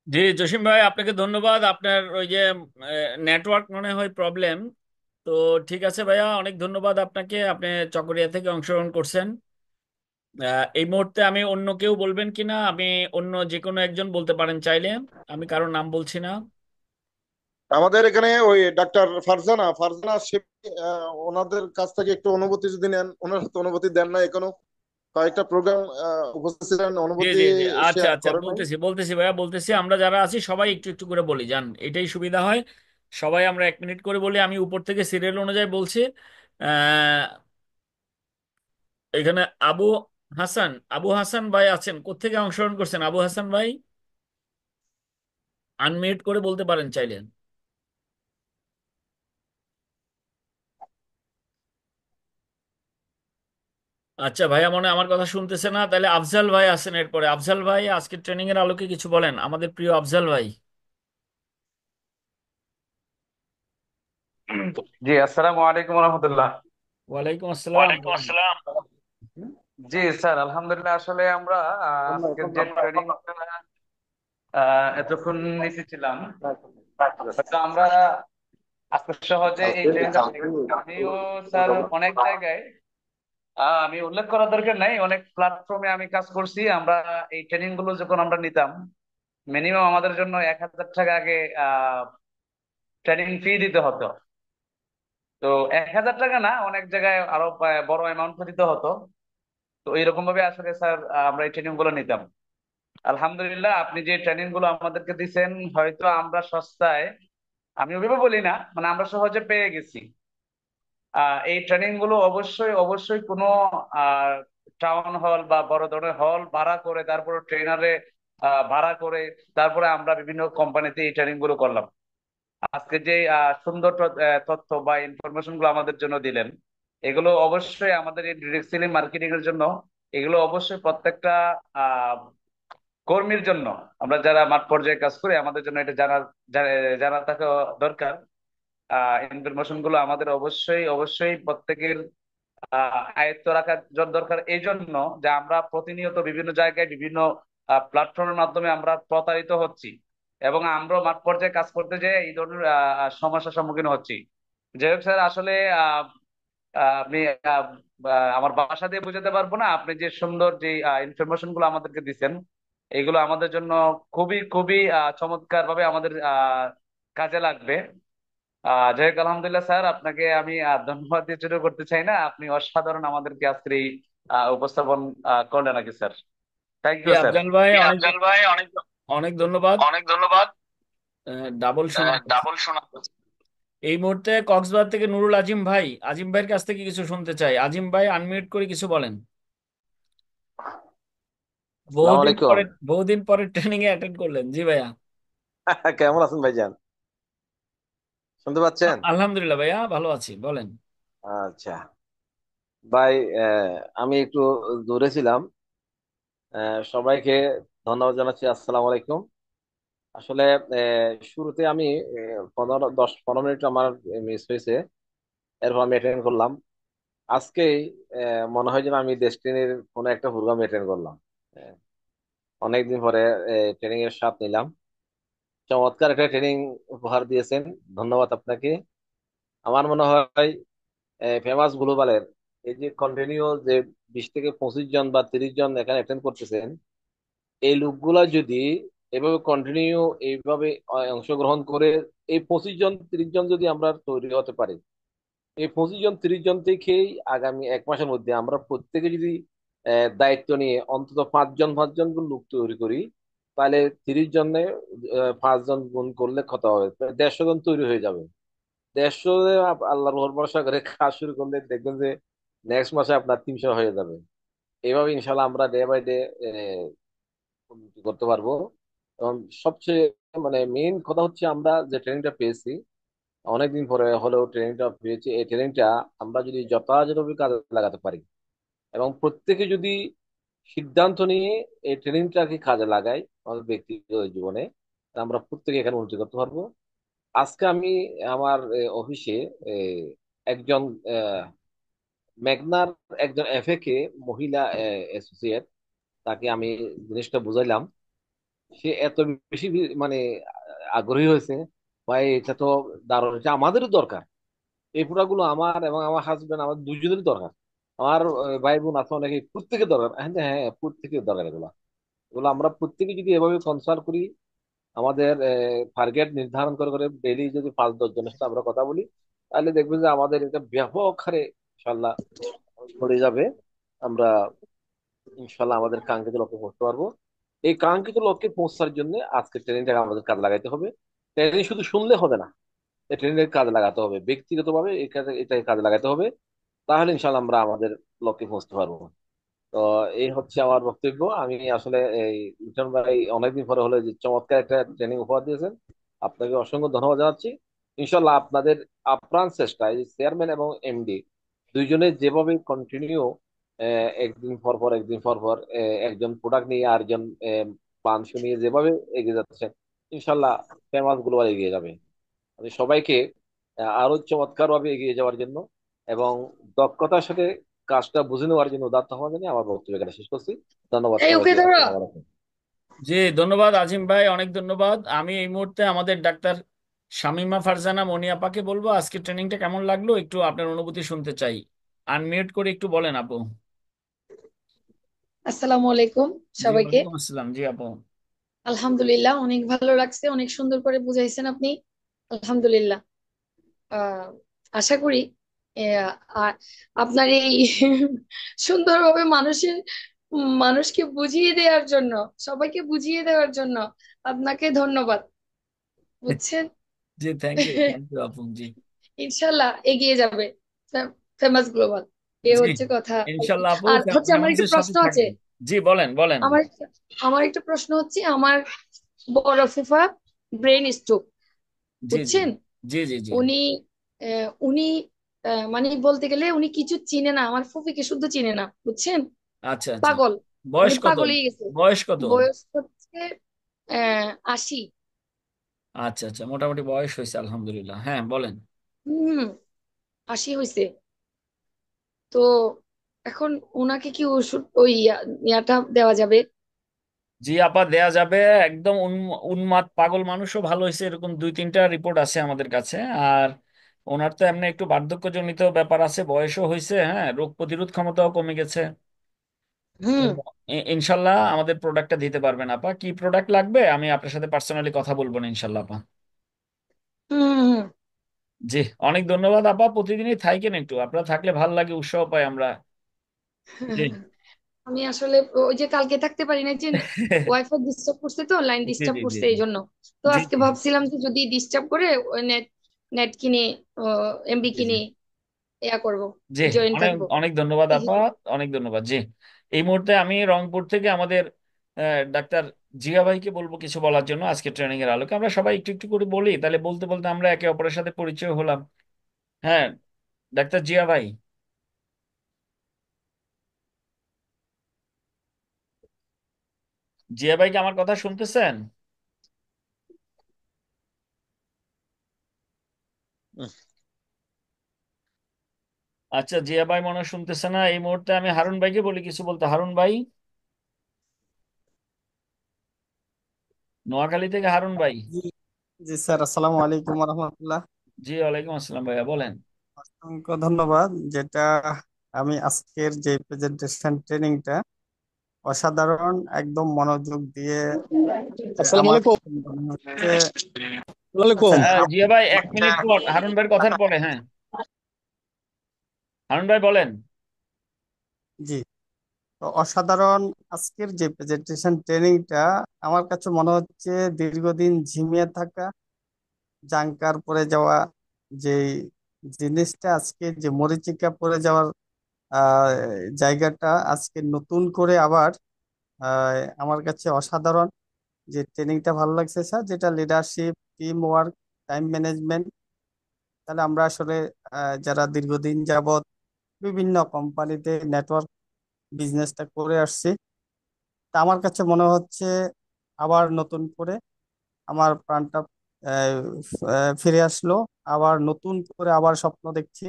জি, জসিম ভাই আপনাকে ধন্যবাদ। আপনার ওই যে নেটওয়ার্ক মনে হয় প্রবলেম। তো ঠিক আছে ভাইয়া, অনেক ধন্যবাদ আপনাকে। আপনি চকরিয়া থেকে অংশগ্রহণ করছেন। এই মুহূর্তে আমি অন্য কেউ বলবেন কিনা, আমি অন্য যে কোনো একজন বলতে পারেন চাইলে। আমি কারোর নাম বলছি না। আমাদের এখানে ওই ডাক্তার ফারজানা ফারজানা ওনাদের কাছ থেকে একটু অনুভূতি যদি নেন, ওনার তো অনুভূতি দেন না এখনো। কয়েকটা প্রোগ্রাম উপস্থিত ছিলেন, জি অনুভূতি জি জি, আচ্ছা শেয়ার আচ্ছা, করেন নাই। বলতেছি বলতেছি ভাইয়া বলতেছি। আমরা যারা আছি সবাই একটু একটু করে বলি, জান এটাই সুবিধা হয়। সবাই আমরা 1 মিনিট করে বলি। আমি উপর থেকে সিরিয়াল অনুযায়ী বলছি। আহ এখানে আবু হাসান, আবু হাসান ভাই আছেন, কোত্থেকে অংশগ্রহণ করছেন আবু হাসান ভাই? আনমিউট করে বলতে পারেন চাইলেন। আচ্ছা ভাইয়া মনে হয় আমার কথা শুনতেছে না। তাহলে আফজাল ভাই আছেন এরপরে। আফজাল ভাই আজকে ট্রেনিং এর আলোকে কিছু বলেন, আমাদের প্রিয় আফজাল ভাই। জি, আসসালামু আলাইকুম রহমতুল্লাহ। ওয়ালাইকুম আসসালাম, ওয়ালাইকুম বলেন। আসসালাম। জি স্যার, আলহামদুলিল্লাহ। আসলে আমরা আজকের যে ট্রেনিং এতক্ষণ নিতেছিলাম, হয়তো আমরা আজকে সহজে এই ট্রেনিংটা, আমিও স্যার অনেক জায়গায় আমি উল্লেখ করার দরকার নাই, অনেক প্ল্যাটফর্মে আমি কাজ করছি। আমরা এই ট্রেনিং গুলো যখন আমরা নিতাম, মিনিমাম আমাদের জন্য 1,000 টাকা আগে ট্রেনিং ফি দিতে হতো। তো 1,000 টাকা না, অনেক জায়গায় আরো বড় অ্যামাউন্ট দিতে হতো। তো এইরকম ভাবে আসলে স্যার আমরা এই ট্রেনিং গুলো নিতাম। আলহামদুলিল্লাহ, আপনি যে ট্রেনিং গুলো আমাদেরকে দিচ্ছেন, হয়তো আমরা সস্তায়, আমি ওইভাবে বলি না, মানে আমরা সহজে পেয়ে গেছি। এই ট্রেনিং গুলো অবশ্যই অবশ্যই কোনো টাউন হল বা বড় ধরনের হল ভাড়া করে, তারপরে ট্রেনারে ভাড়া করে, তারপরে আমরা বিভিন্ন কোম্পানিতে এই ট্রেনিং গুলো করলাম। আজকে যে সুন্দর তথ্য বা ইনফরমেশন গুলো আমাদের জন্য দিলেন, এগুলো অবশ্যই আমাদের এই ডিরেক্ট সেলিং মার্কেটিং এর জন্য, এগুলো অবশ্যই প্রত্যেকটা আহ কর্মীর জন্য, আমরা যারা মাঠ পর্যায়ে কাজ করি, আমাদের জন্য এটা জানা থাকা দরকার। ইনফরমেশন গুলো আমাদের অবশ্যই অবশ্যই প্রত্যেকের আয়ত্ত রাখা দরকার, এই জন্য যে আমরা প্রতিনিয়ত বিভিন্ন জায়গায় বিভিন্ন প্ল্যাটফর্মের মাধ্যমে আমরা প্রতারিত হচ্ছি, এবং আমরা মাঠ পর্যায়ে কাজ করতে যেয়ে এই ধরনের সমস্যার সম্মুখীন হচ্ছি। যাই হোক স্যার, আসলে আহ, আহ, আমি আহ, আমার ভাষা দিয়ে বোঝাতে পারবো না, আপনি যে সুন্দর যে ইনফরমেশন গুলো আমাদেরকে দিচ্ছেন, এগুলো আমাদের জন্য খুবই খুবই চমৎকার ভাবে আমাদের কাজে লাগবে। যাই হোক, আলহামদুলিল্লাহ স্যার, আপনাকে আমি ধন্যবাদ দিয়ে শুরু করতে চাই না, আপনি অসাধারণ আমাদেরকে আজকে এই উপস্থাপন করলেন আর কি sir. Thank G U sir. Afzal ভাই, অনেক আফজাল ভাই, অনেক অনেক ধন্যবাদ। অনেক ধন্যবাদ। ডাবল শোনা যাচ্ছে। ডাবল শোনা। এই মুহূর্তে কক্সবাজার থেকে নুরুল আজিম ভাই, আজিম ভাইয়ের কাছ থেকে কিছু শুনতে চাই। আজিম ভাই, আনমিউট করে কিছু বলেন। আসসালামু বহুদিন আলাইকুম। পরে, বহুদিন পরে ট্রেনিং এ অ্যাটেন্ড করলেন। জি ভাইয়া। কেমন আছেন ভাইজান? শুনতে পাচ্ছেন? আলহামদুলিল্লাহ ভাইয়া, ভালো আছি, বলেন। আচ্ছা ভাই, আমি একটু দূরে ছিলাম। সবাইকে ধন্যবাদ জানাচ্ছি। আসসালামু আলাইকুম। আসলে শুরুতে আমি 10-15 মিনিট আমার মিস হয়েছে, এরপর আমি অ্যাটেন্ড করলাম। আজকে মনে হয় যেন আমি ডেস্টিনির কোনো একটা প্রোগ্রাম অ্যাটেন্ড করলাম। আহ, অনেকদিন পরে ট্রেনিং এর স্বাদ নিলাম। চমৎকার একটা ট্রেনিং উপহার দিয়েছেন, ধন্যবাদ আপনাকে। আমার মনে হয় ফেমাস গ্লোবালের এই যে কন্টিনিউ যে 20 থেকে 25 জন বা 30 জন এখানে অ্যাটেন্ড করতেছেন, এই লোকগুলা যদি এভাবে কন্টিনিউ এইভাবে অংশগ্রহণ করে, এই 25 জন 30 জন যদি আমরা তৈরি হতে পারি, এই 25 জন 30 জন থেকেই আগামী 1 মাসের মধ্যে আমরা প্রত্যেকে যদি দায়িত্ব নিয়ে অন্তত 5 জন 5 জন লোক তৈরি করি, তাহলে 30 জনে 5 জন গুণ করলে কত হবে? প্রায় 150 জন তৈরি হয়ে যাবে। 150, আল্লাহর উপর ভরসা করে কাজ শুরু করলে দেখবেন যে নেক্সট মাসে আপনার 300 হয়ে যাবে। এইভাবে ইনশাল্লাহ আমরা ডে বাই ডে উন্নতি করতে পারবো। এবং সবচেয়ে মানে মেইন কথা হচ্ছে, আমরা যে ট্রেনিংটা পেয়েছি, অনেকদিন পরে হলেও ট্রেনিংটা পেয়েছি, এই ট্রেনিংটা আমরা যদি যথাযথভাবে কাজে লাগাতে পারি এবং প্রত্যেকে যদি সিদ্ধান্ত নিয়ে এই ট্রেনিংটাকে কাজে লাগাই আমাদের ব্যক্তিগত জীবনে, আমরা প্রত্যেকে এখানে উন্নতি করতে পারবো। আজকে আমি আমার অফিসে একজন মেঘনার একজন এফএ কে মহিলা অ্যাসোসিয়েট, তাকে আমি জিনিসটা বুঝাইলাম। সে এত বেশি মানে আগ্রহী হয়েছে, ভাই এটা তো দারুণ, এটা আমাদেরও দরকার। এই প্রোডাক্টগুলো আমার এবং আমার হাজবেন্ড, আমার দুজনেরই দরকার। আমার ভাই বোন আছে অনেকে, প্রত্যেকের দরকার। হ্যাঁ হ্যাঁ, প্রত্যেকের দরকার এগুলো। এগুলো আমরা প্রত্যেকে যদি এভাবে কনসাল্ট করি, আমাদের টার্গেট নির্ধারণ করে করে ডেইলি যদি 5-10 জনের সাথে আমরা কথা বলি, তাহলে দেখবেন যে আমাদের এটা ব্যাপক হারে ইনশাল্লাহ ছড়িয়ে যাবে। আমরা ইনশাল্লাহ আমাদের কাঙ্ক্ষিত লক্ষ্যে পৌঁছতে পারবো। এই কাঙ্ক্ষিত লক্ষ্যে পৌঁছার জন্য আজকে ট্রেনিংটাকে আমাদের কাজে লাগাইতে হবে। ট্রেনিং শুধু শুনলে হবে না, এই ট্রেনিংয়ের কাজে লাগাতে হবে, ব্যক্তিগতভাবে এই কাজে এটাকে কাজে লাগাতে হবে। তাহলে ইনশাল্লাহ আমরা আমাদের লক্ষ্যে পৌঁছতে পারবো। তো এই হচ্ছে আমার বক্তব্য। আমি আসলে এই লিটন ভাই অনেকদিন পরে হলে যে চমৎকার একটা ট্রেনিং উপহার দিয়েছেন, আপনাকে অসংখ্য ধন্যবাদ জানাচ্ছি। ইনশাল্লাহ আপনাদের আপ্রাণ চেষ্টা, এই চেয়ারম্যান এবং এমডি দুইজনে যেভাবে কন্টিনিউ একদিন পর পর একদিন পর পর একজন প্রোডাক্ট নিয়ে আরেকজন মাংস নিয়ে যেভাবে এগিয়ে যাচ্ছেন, ইনশাল্লাহ ফেমাস গ্লোবাল এগিয়ে যাবে। আমি সবাইকে আরো চমৎকার ভাবে এগিয়ে যাওয়ার জন্য এবং দক্ষতার সাথে কাজটা বুঝে নেওয়ার জন্য উদাত্ত হওয়ার জন্য আমার বক্তব্য এখানে শেষ করছি। ধন্যবাদ এই ওকে সবাইকে, ধরো। আসসালামু আলাইকুম। জি, ধন্যবাদ আজিম ভাই, অনেক ধন্যবাদ। আমি এই মুহূর্তে আমাদের ডাক্তার শামীমা ফারজানা মনি আপাকে বলবো আজকে ট্রেনিংটা কেমন লাগলো একটু আপনার অনুভূতি শুনতে চাই। আনমিউট করে একটু বলেন আপু। আসসালামু আলাইকুম জি, সবাইকে। ওয়ালাইকুম আসসালাম। জি আপু। আলহামদুলিল্লাহ, অনেক ভালো লাগছে, অনেক সুন্দর করে বুঝাইছেন আপনি। আলহামদুলিল্লাহ। আহ আশা করি আহ, আপনার এই সুন্দরভাবে মানুষকে বুঝিয়ে দেওয়ার জন্য, সবাইকে বুঝিয়ে দেওয়ার জন্য আপনাকে ধন্যবাদ। বুঝছেন? জি, থ্যাংক ইউ আপু। জি। ইনশাল্লাহ এগিয়ে যাবে ফেমাস গ্লোবাল। এ জি, হচ্ছে কথা আর কি। ইনশাল্লাহ আপু আর হচ্ছে আমার একটু ফেমাসের সাথে প্রশ্ন আছে। থাকবেন। জি, বলেন বলেন। আমার আমার একটা প্রশ্ন হচ্ছে, আমার বড় ফুফা ব্রেন স্ট্রোক, জি জি বুঝছেন? জি জি জি। উনি উনি মানে বলতে গেলে উনি কিছু চিনে না, আমার ফুফিকে শুদ্ধ চিনে না, বুঝছেন? আচ্ছা আচ্ছা। পাগল। উনি বয়স কত? পাগল হয়ে গেছে। বয়স কত? বয়স হচ্ছে 80। আচ্ছা আচ্ছা, মোটামুটি বয়স হয়েছে আলহামদুলিল্লাহ। হ্যাঁ বলেন। হম, 80 হয়েছে। তো এখন ওনাকে কি ওষুধ ওই ইয়াটা দেওয়া যাবে? জি আপা, দেয়া যাবে। একদম উন্মাদ পাগল মানুষও ভালো হয়েছে এরকম 2-3টা রিপোর্ট আছে আমাদের কাছে। আর ওনার তো এমনি একটু বার্ধক্যজনিত ব্যাপার আছে, বয়সও হয়েছে, হ্যাঁ, রোগ প্রতিরোধ ক্ষমতাও কমে গেছে। তো হুম ইনশাল্লাহ আমাদের প্রোডাক্টটা দিতে পারবেন আপা। কি প্রোডাক্ট লাগবে আমি আপনার সাথে পার্সোনালি কথা বলবো না ইনশাল্লাহ আপা। হুম হুম। জি, অনেক ধন্যবাদ আপা। প্রতিদিনই থাকেন একটু, আপনারা থাকলে ভালো লাগে, উৎসাহ পাই আমরা। জি। আমি আসলে ওই যে কালকে থাকতে পারি না, যে ওয়াইফাই ডিস্টার্ব করছে, তো লাইন জি ডিস্টার্ব জি জি করছে জি এই জন্য। তো জি আজকে জি ভাবছিলাম যে যদি ডিস্টার্ব করে ওই নেট নেট কিনে এমবি জি জি কিনে ইয়া করব, জি। জয়েন অনেক থাকবো। অনেক ধন্যবাদ এই যে, আপা। অনেক ধন্যবাদ। জি, এই মুহূর্তে আমি রংপুর থেকে আমাদের ডাক্তার জিয়া ভাইকে বলবো কিছু বলার জন্য আজকে ট্রেনিং এর আলোকে। আমরা সবাই একটু একটু করে বলি, তাহলে বলতে বলতে আমরা একে অপরের সাথে পরিচয় হলাম। হ্যাঁ, ডাক্তার জিয়া ভাই। জিয়া ভাই কি আমার কথা শুনতেছেন? আচ্ছা, জিয়া ভাই মনে হয় শুনতেছে না। এই মুহূর্তে আমি হারুন ভাইকে বলি কিছু বলতে। হারুন ভাই, নোয়াখালী থেকে হারুন ভাই। জি জি স্যার, আসসালামু আলাইকুম রহমতুল্লাহ। জি, ওয়ালাইকুম আসসালাম ভাইয়া, বলেন। অসংখ্য ধন্যবাদ। যেটা আমি আজকের যে প্রেজেন্টেশন ট্রেনিংটা অসাধারণ, একদম মনোযোগ দিয়ে আসসালামু আমার আলাইকুম। মনে হচ্ছে। ওয়ালাইকুম। আচ্ছা, জিয়া ভাই, 1 মিনিট পর হারুন ভাইয়ের কথার পরে। হ্যাঁ, হারুন ভাই বলেন। জি, তো অসাধারণ আজকের যে প্রেজেন্টেশন ট্রেনিংটা আমার কাছে মনে হচ্ছে দীর্ঘদিন ঝিমিয়ে থাকা, জাঙ্কার পড়ে যাওয়া যে জিনিসটা, আজকে যে মরীচিকা পড়ে যাওয়ার আহ জায়গাটা আজকে নতুন করে আবার আমার কাছে অসাধারণ যে ট্রেনিংটা ভালো লাগছে স্যার। যেটা leadership, team work, time management. তাহলে আমরা আসলে যারা দীর্ঘদিন যাবৎ বিভিন্ন কোম্পানিতে নেটওয়ার্ক বিজনেসটা করে আসছি, তা আমার কাছে মনে হচ্ছে আবার নতুন করে আমার প্রাণটা ফিরে আসলো। আবার নতুন করে আবার স্বপ্ন দেখছি,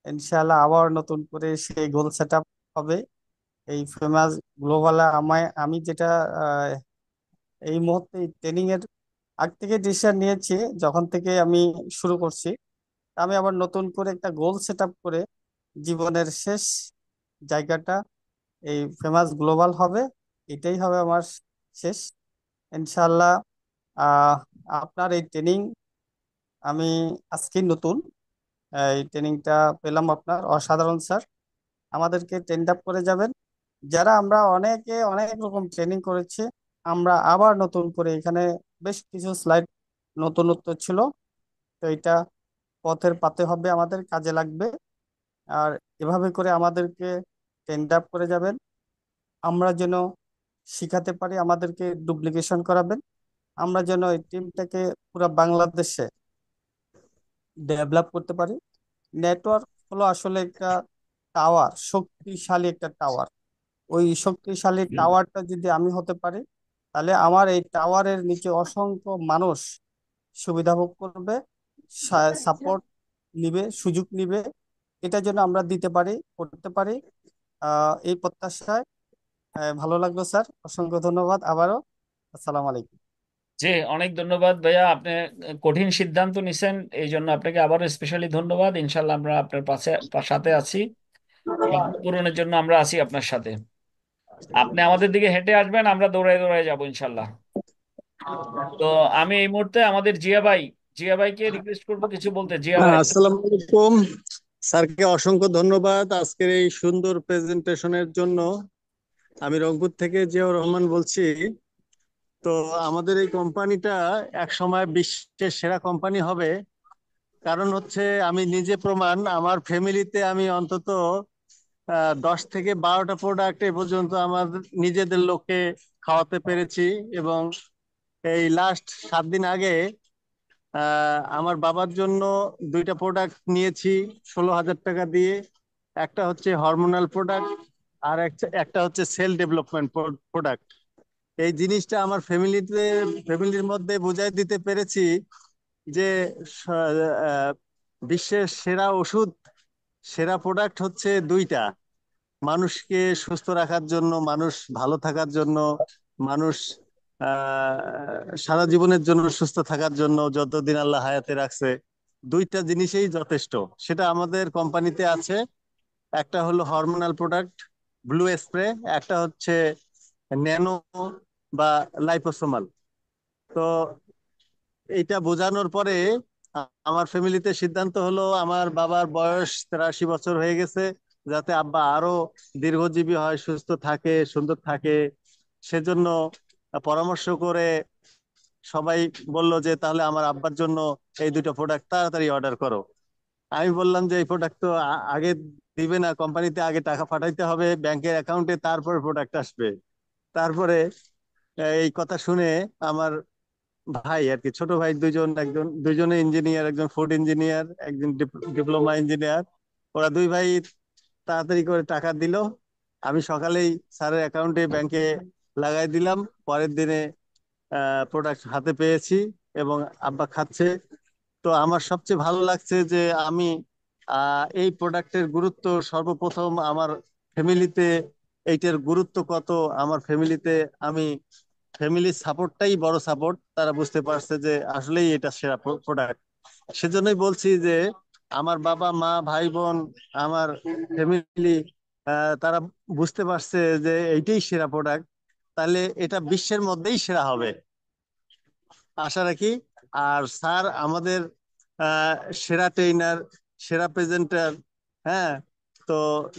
ইনশাআল্লাহ আবার নতুন করে সেই গোল সেট আপ হবে। এই ফেমাস গ্লোবালে আমি যেটা এই মুহূর্তে ট্রেনিং এর আগ থেকে ডিসিশন নিয়েছি, যখন থেকে আমি শুরু করছি, তা আমি আবার নতুন করে একটা গোল সেট আপ করে জীবনের শেষ জায়গাটা এই ফেমাস গ্লোবাল হবে। এটাই হবে আমার শেষ, ইনশাল্লাহ। আহ আপনার এই ট্রেনিং আমি আজকে নতুন এই ট্রেনিংটা পেলাম, আপনার অসাধারণ স্যার। আমাদেরকে ট্রেন্ড আপ করে যাবেন। যারা আমরা অনেকে অনেক রকম ট্রেনিং করেছি, আমরা আবার নতুন করে এখানে বেশ কিছু স্লাইড নতুনত্ব ছিল, তো এটা পথের পাতে হবে, আমাদের কাজে লাগবে। আর এভাবে করে আমাদেরকে ট্রেন্ড আপ করে যাবেন, আমরা যেন শিখাতে পারি, আমাদেরকে ডুপ্লিকেশন করাবেন, আমরা যেন এই টিমটাকে পুরো বাংলাদেশে ডেভেলপ করতে পারি। নেটওয়ার্ক হলো আসলে একটা টাওয়ার, শক্তিশালী একটা টাওয়ার। ওই শক্তিশালী টাওয়ারটা যদি আমি হতে পারি, তাহলে আমার এই টাওয়ারের নিচে অসংখ্য মানুষ সুবিধা ভোগ করবে, সাপোর্ট নিবে, সুযোগ নিবে, এটা যেন আমরা দিতে পারি, করতে পারি। এই প্রত্যাশায় ভালো লাগলো স্যার, অসংখ্য ধন্যবাদ আবারও। আসসালামু আলাইকুম। জি, অনেক ধন্যবাদ ভাইয়া, আপনি কঠিন সিদ্ধান্ত নিছেন, এই জন্য আপনাকে আবারও স্পেশালি ধন্যবাদ। ইনশাল্লাহ আমরা আপনার সাথে আছি, স্বপ্ন পূরণের জন্য আমরা আছি আপনার সাথে। আপনি আমাদের দিকে হেঁটে আসবেন, আমরা দৌড়ায় দৌড়ায় যাবো ইনশাল্লাহ। তো আমি এই মুহূর্তে আমাদের জিয়া ভাইকে রিকোয়েস্ট করবো কিছু বলতে। জিয়া ভাই। আসসালামু আলাইকুম। স্যারকে অসংখ্য ধন্যবাদ আজকের এই সুন্দর প্রেজেন্টেশনের জন্য। আমি রংপুর থেকে জিয়াউর রহমান বলছি। তো আমাদের এই কোম্পানিটা এক সময় বিশ্বের সেরা কোম্পানি হবে, কারণ হচ্ছে আমি নিজে প্রমাণ। আমার ফ্যামিলিতে আমি অন্তত 10 থেকে 12টা প্রোডাক্ট এ পর্যন্ত আমার নিজেদের লোককে খাওয়াতে পেরেছি। এবং এই লাস্ট 7 দিন আগে আমার বাবার জন্য 2টা প্রোডাক্ট নিয়েছি 16,000 টাকা দিয়ে। একটা হচ্ছে হরমোনাল প্রোডাক্ট, আর একটা হচ্ছে সেল ডেভেলপমেন্ট প্রোডাক্ট। এই জিনিসটা আমার ফ্যামিলির মধ্যে বুঝাই দিতে পেরেছি যে স- আহ, বিশ্বের সেরা ওষুধ, সেরা প্রোডাক্ট হচ্ছে 2টা। মানুষকে সুস্থ রাখার জন্য, মানুষ ভালো থাকার জন্য, মানুষ সারা জীবনের জন্য সুস্থ থাকার জন্য, যতদিন আল্লাহ হায়াতে রাখছে 2টা জিনিসই যথেষ্ট। সেটা আমাদের কোম্পানিতে আছে। একটা হলো হরমোনাল প্রোডাক্ট ব্লু স্প্রে, একটা হচ্ছে ন্যানো বা লাইপোসোমাল। তো এইটা বোঝানোর পরে আমার ফ্যামিলিতে সিদ্ধান্ত হলো, আমার বাবার বয়স 83 বছর হয়ে গেছে, যাতে আব্বা আরো দীর্ঘজীবী হয়, সুস্থ থাকে, সুন্দর থাকে। সেজন্য পরামর্শ করে সবাই বলল যে তাহলে আমার আব্বার জন্য এই 2টা প্রোডাক্ট তাড়াতাড়ি অর্ডার করো। আমি বললাম যে এই প্রোডাক্ট তো আগে দিবে না, কোম্পানিতে আগে টাকা পাঠাইতে হবে ব্যাংকের অ্যাকাউন্টে, তারপরে প্রোডাক্ট আসবে। তারপরে এই কথা শুনে আমার ভাই আর কি, ছোট ভাই দুইজন, দুইজনে ইঞ্জিনিয়ার, একজন ফুড ইঞ্জিনিয়ার, একজন ডিপ্লোমা ইঞ্জিনিয়ার, ওরা 2 ভাই তাড়াতাড়ি করে টাকা দিল। আমি সকালেই স্যারের অ্যাকাউন্টে ব্যাংকে লাগাই দিলাম। পরের দিনে প্রোডাক্ট হাতে পেয়েছি এবং আব্বা খাচ্ছে। তো আমার সবচেয়ে ভালো লাগছে যে আমি এই প্রোডাক্টের গুরুত্ব সর্বপ্রথম আমার ফ্যামিলিতে, এইটার গুরুত্ব কত আমার ফ্যামিলিতে, আমি ফ্যামিলির সাপোর্টটাই বড় সাপোর্ট। তারা বুঝতে পারছে যে আসলেই এটা সেরা প্রোডাক্ট। সেজন্যই বলছি যে আমার বাবা মা ভাই বোন, আমার ফ্যামিলি, তারা বুঝতে পারছে যে এইটাই সেরা প্রোডাক্ট, তাহলে এটা বিশ্বের মধ্যেই সেরা হবে আশা রাখি। আর স্যার আমাদের আহ, সেরা ট্রেইনার, সেরা প্রেজেন্টার। হ্যাঁ, তো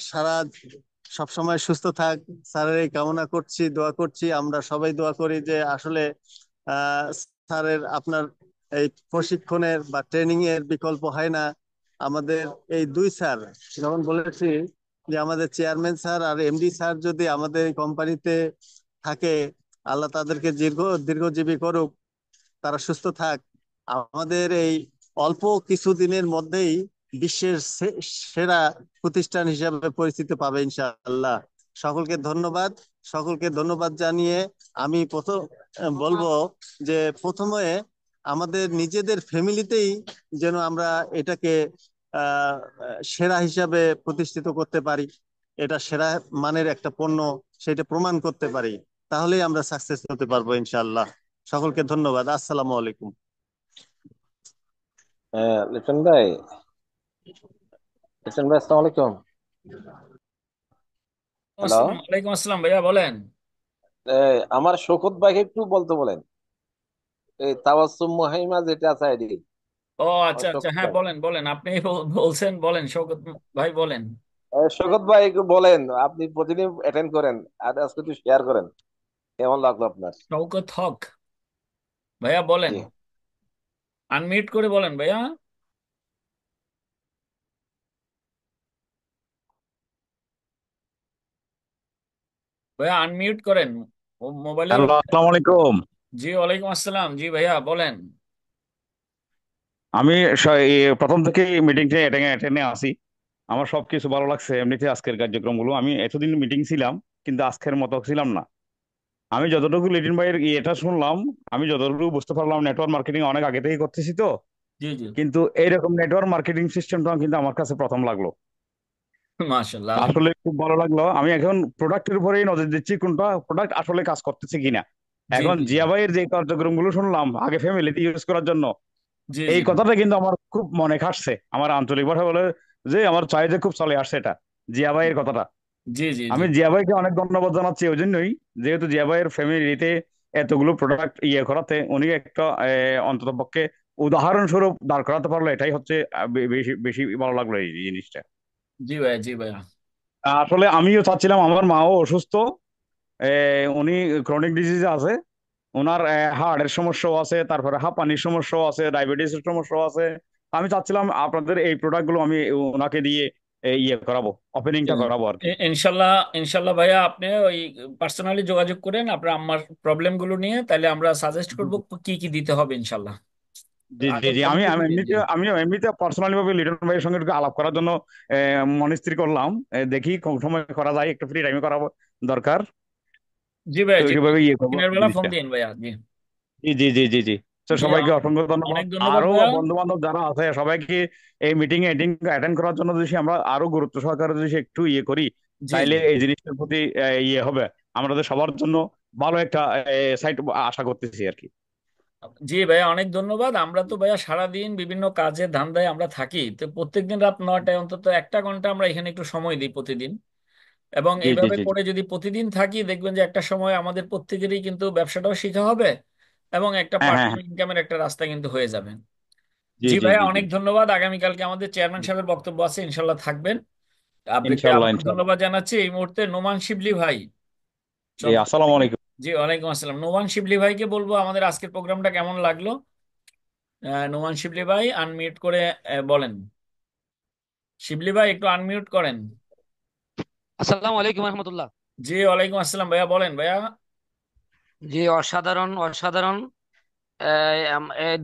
সারা সবসময় সুস্থ থাক, স্যারের এই কামনা করছি, দোয়া করছি। আমরা সবাই দোয়া করি যে আসলে আহ, স্যারের আপনার এই প্রশিক্ষণের বা ট্রেনিং এর বিকল্প হয় না। আমাদের এই 2 স্যার, যেমন বলেছি যে আমাদের চেয়ারম্যান স্যার আর এমডি স্যার যদি আমাদের কোম্পানিতে থাকে, আল্লাহ তাদেরকে দীর্ঘজীবী করুক, তারা সুস্থ থাক। আমাদের এই অল্প কিছুদিনের মধ্যেই বিশ্বের সেরা প্রতিষ্ঠান হিসাবে পরিচিতি পাবে ইনশাআল্লাহ। সকলকে ধন্যবাদ। সকলকে ধন্যবাদ জানিয়ে আমি প্রথম বলবো যে প্রথমে আমাদের নিজেদের ফ্যামিলিতেই যেন আমরা এটাকে আহ সেরা হিসাবে প্রতিষ্ঠিত করতে পারি, এটা সেরা মানের একটা পণ্য, সেটা প্রমাণ করতে পারি, তাহলেই আমরা সাকসেস হতে পারবো ইনশাআল্লাহ। সকলকে ধন্যবাদ। আসসালামু আলাইকুম। লিটন ভাই, লিটন ভাই, আসসালামু আলাইকুম। হ্যালো। আসসালাম, ওয়ালাইকুম আসসালাম ভাইয়া, বলেন। আমার শৌকত ভাইকে একটু বলতে বলেন, এই তাবাসসুম মুহাইমা যেটা আছে আইডি। ও আচ্ছা আচ্ছা, শৌকত হ্যাঁ ভাই, বলেন বলেন, আপনি বলছেন, বলেন শওকত ভাই বলেন। শৌকত ভাই একটু বলেন, আপনি প্রতিদিন অ্যাটেন্ড করেন, আর আজকে একটু শেয়ার করেন, কেমন লাগলো আপনার? শওকত হক ভাইয়া বলেন, জি। আনমিউট করে বলেন ভাইয়া। ভাইয়া আনমিউট করেন মোবাইলের। হ্যালো, আসসালামু আলাইকুম। জি, ওয়ালাইকুম আসসালাম, জি ভাইয়া বলেন। আমি প্রথম থেকে মিটিংটা অ্যাটেন্ডে আসি। আমার সবকিছু ভালো লাগছে এমনিতে, আজকের কার্যক্রমগুলো। আমি এতদিন মিটিং ছিলাম কিন্তু আজকের মতো ছিলাম না। আমি যতটুকু লিটিন ভাইয়ের এটা শুনলাম, আমি যতটুকু বুঝতে পারলাম, নেটওয়ার্ক মার্কেটিং অনেক আগে থেকেই করতেছি তো। জি জি। কিন্তু এইরকম নেটওয়ার্ক মার্কেটিং সিস্টেমটা কিন্তু আমার কাছে প্রথম লাগলো। মাশাআল্লাহ, আসলে আলহামদুলিল্লাহ। খুব ভালো লাগলো। আমি এখন প্রোডাক্টের উপরেই নজর দিচ্ছি, কোনটা প্রোডাক্ট আসলে কাজ করতেছে কিনা। জি এখন জি জি জিয়া ভাইয়ের যে কার্যক্রমগুলো শুনলাম আগে ফ্যামিলিতে ইউজ করার জন্য, জি এই জি কথাটা কিন্তু আমার খুব মনে খাটছে। আমার আঞ্চলিক ভাষা বলে যে আমার চাহিদা খুব চলে আসছে এটা, জিয়া ভাইয়ের কথাটা। জি জি জি আমি জিয়া ভাইকে অনেক ধন্যবাদ জানাচ্ছি ওই জন্যই, যেহেতু জিয়া ভাইয়ের ফ্যামিলিতে এতগুলো প্রোডাক্ট করাতে উনি একটা অন্তত পক্ষে উদাহরণস্বরূপ দাঁড় করাতে পারলো, এটাই হচ্ছে বেশি বেশি ভালো লাগলো এই জিনিসটা। জি ভাইয়া, জি ভাইয়া। আসলে আমিও চাচ্ছিলাম, আমার মাও অসুস্থ, উনি ক্রনিক ডিজিজে আছে, ওনার হার্টের সমস্যাও আছে, তারপরে হাঁপানির সমস্যাও আছে, ডায়াবেটিসের সমস্যাও আছে। আমি চাচ্ছিলাম আপনাদের এই প্রোডাক্ট গুলো আমি ওনাকে দিয়ে করাবো, ওপেনিংটা করাবো আর কি। ইনশাল্লাহ, ইনশাল্লাহ ভাইয়া, আপনি ওই পার্সোনালি যোগাযোগ করেন আপনার আম্মার প্রবলেম গুলো নিয়ে, তাহলে আমরা সাজেস্ট করব কি কি দিতে হবে ইনশাল্লাহ। জি জি আগে জি, আমি আমি জি জি। এমনিতে পার্সোনালি ভাবে লিটন ভাইয়ের সঙ্গে একটু আলাপ করার জন্য মন স্থির করলাম। দেখি কোন সময় করা যায়, একটু ফ্রি টাইমে করা দরকার। জি ভাইয়া, তো জি ভাইয়া। ওইভাবে করবো দিনের বেলা ফোন জিনিসটা। দিন ভাইয়া। জি জি জি জি জি জি। তো জি। সবাইকে অসংখ্য ধন্যবাদ। অনেক ধন্যবাদ আরো ভাইয়া। বন্ধু বান্ধব যারা আছে সবাইকে এই মিটিং এ অ্যাটেন্ড করার জন্য যদি আমরা আরো গুরুত্ব সহকারে যদি একটু করি, জি তাইলে জি এই জিনিসটার প্রতি হবে আমাদের সবার জন্য ভালো একটা সাইট আশা করতেছি আর কি। জি ভাইয়া, অনেক ধন্যবাদ। আমরা তো ভাইয়া সারাদিন বিভিন্ন কাজে ধান্দায় আমরা থাকি, তো প্রত্যেকদিন রাত 9টায় অন্তত 1 ঘন্টা আমরা এখানে একটু সময় দিই প্রতিদিন। এবং জি জি এইভাবে জি করে যদি প্রতিদিন থাকি, দেখবেন যে একটা সময় আমাদের প্রত্যেকেরই কিন্তু ব্যবসাটাও শেখা হবে এবং একটা হ্যাঁ পার্ট হ্যাঁ টাইম হ্যাঁ। ইনকামের একটা রাস্তা কিন্তু হয়ে যাবে। জি জি জি ভাইয়া, জি জি। অনেক ধন্যবাদ। আগামীকালকে আমাদের চেয়ারম্যান সাহেবের বক্তব্য আছে, ইনশাল্লাহ থাকবেন। আপনাকে ইনশাল্লাহ আবার ইনশাল্লাহ। ধন্যবাদ জানাচ্ছি। এই মুহূর্তে নোমান শিবলি ভাই জি, চন্দ্র। আসসালামু আলাইকুম। জি, ওয়ালাইকুম আসসালাম। নোমান শিবলি ভাইকে বলবো আমাদের আজকের প্রোগ্রামটা কেমন লাগলো। নোমান শিবলি ভাই আনমিউট করে বলেন। শিবলি ভাই একটু আনমিউট করেন। আসসালামু আলাইকুম রহমতুল্লাহ। জি, ওয়ালাইকুম আসসালাম ভাইয়া, বলেন ভাইয়া। জি, অসাধারণ অসাধারণ।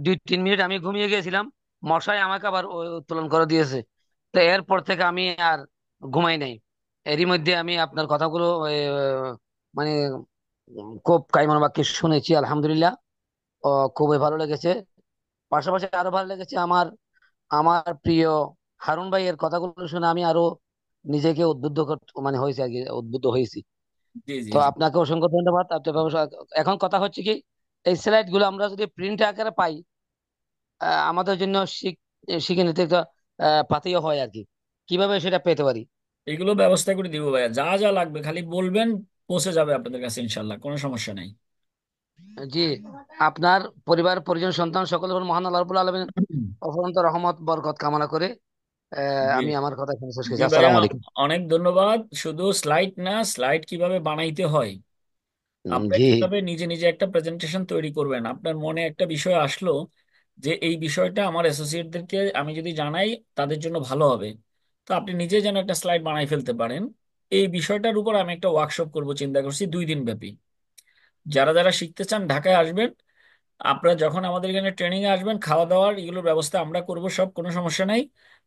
2-3 মিনিট আমি ঘুমিয়ে গিয়েছিলাম, মশাই আমাকে আবার উত্তোলন করে দিয়েছে। তো এরপর থেকে আমি আর ঘুমাই নাই। এরই মধ্যে আমি আপনার কথাগুলো মানে খুব কাইমান বাক্যে শুনেছি, আলহামদুলিল্লাহ। খুবই ভালো লেগেছে। পাশাপাশি আরো ভালো লেগেছে আমার আমার প্রিয় হারুন ভাইয়ের কথাগুলো শুনে আমি আরো নিজেকে মানে হয়েছে আর কি, উদ্বুদ্ধ হয়েছি। জি জি তো জি। আপনাকে অসংখ্য ধন্যবাদ। এখন কথা হচ্ছে কি, এই স্লাইড গুলো আমরা যদি প্রিন্ট আকারে পাই, আমাদের জন্য শিখে নিতে একটা পাথেয় হয় আর কি। কিভাবে সেটা পেতে পারি? এগুলো ব্যবস্থা করে দিব ভাইয়া, যা যা লাগবে খালি বলবেন, পৌঁছে যাবে আপনাদের কাছে ইনশাল্লাহ, কোনো সমস্যা নাই। জি, আপনার পরিবার পরিজন সন্তান সকলের উপর মহান আল্লাহ রাব্বুল আলামিন অফুরন্ত রহমত বরকত কামনা করে জি আমি আমার কথা এখানে শেষ জি করছি। ভাইয়া, আসসালামু আলাইকুম। অনেক ধন্যবাদ। শুধু স্লাইড না, স্লাইড কিভাবে বানাইতে হয়, আপনারা জি, কিভাবে নিজে নিজে একটা প্রেজেন্টেশন তৈরি করবেন, আপনার মনে একটা বিষয় আসলো যে এই বিষয়টা আমার অ্যাসোসিয়েটদেরকে আমি যদি জানাই তাদের জন্য ভালো হবে, তো আপনি নিজে যেন একটা স্লাইড বানাই ফেলতে পারেন। এই বিষয়টার উপর আমি একটা ওয়ার্কশপ করব চিন্তা করছি, 2 দিন ব্যাপী। যারা যারা শিখতে চান ঢাকায় আসবেন। আপনারা যখন আমাদের এখানে ট্রেনিং এ আসবেন, খাওয়া দাওয়ার এগুলোর ব্যবস্থা আমরা করব, সব কোনো সমস্যা নাই।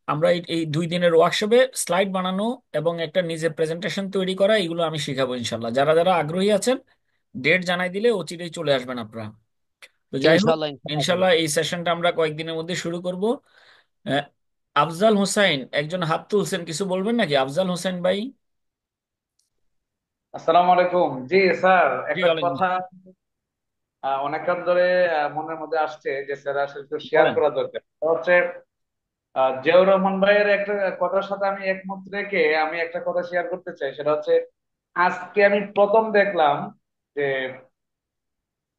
আমরা এই 2 দিনের ওয়ার্কশপে স্লাইড বানানো এবং একটা নিজে প্রেজেন্টেশন তৈরি করা, এগুলো আমি শিখাবো ইনশাল্লাহ। যারা যারা আগ্রহী আছেন, ডেট জানাই দিলে অচিরেই চলে আসবেন আপনারা। তো যাই হোক, ইনশাল্লাহ ইনশাল্লাহ আসবো। ইনশাল্লাহ এই সেশনটা আমরা কয়েকদিনের মধ্যে শুরু করব। আহ, আফজাল হোসাইন একজন হাত তুলছেন, কিছু বলবেন নাকি আফজাল হোসেন ভাই? আসসালামু আলাইকুম। জি স্যার, জি, একটা ওয়ালাইকুম কথা আসসালাম। অনেকক্ষণ ধরে মনের মধ্যে আসছে যে স্যার আসলে একটু শেয়ার বলেন। করা দরকার। সেটা হচ্ছে জিয়াউর রহমান ভাইয়ের একটা কথার সাথে আমি একমত রেখে আমি একটা কথা শেয়ার করতে চাই। সেটা হচ্ছে আজকে আমি প্রথম দেখলাম যে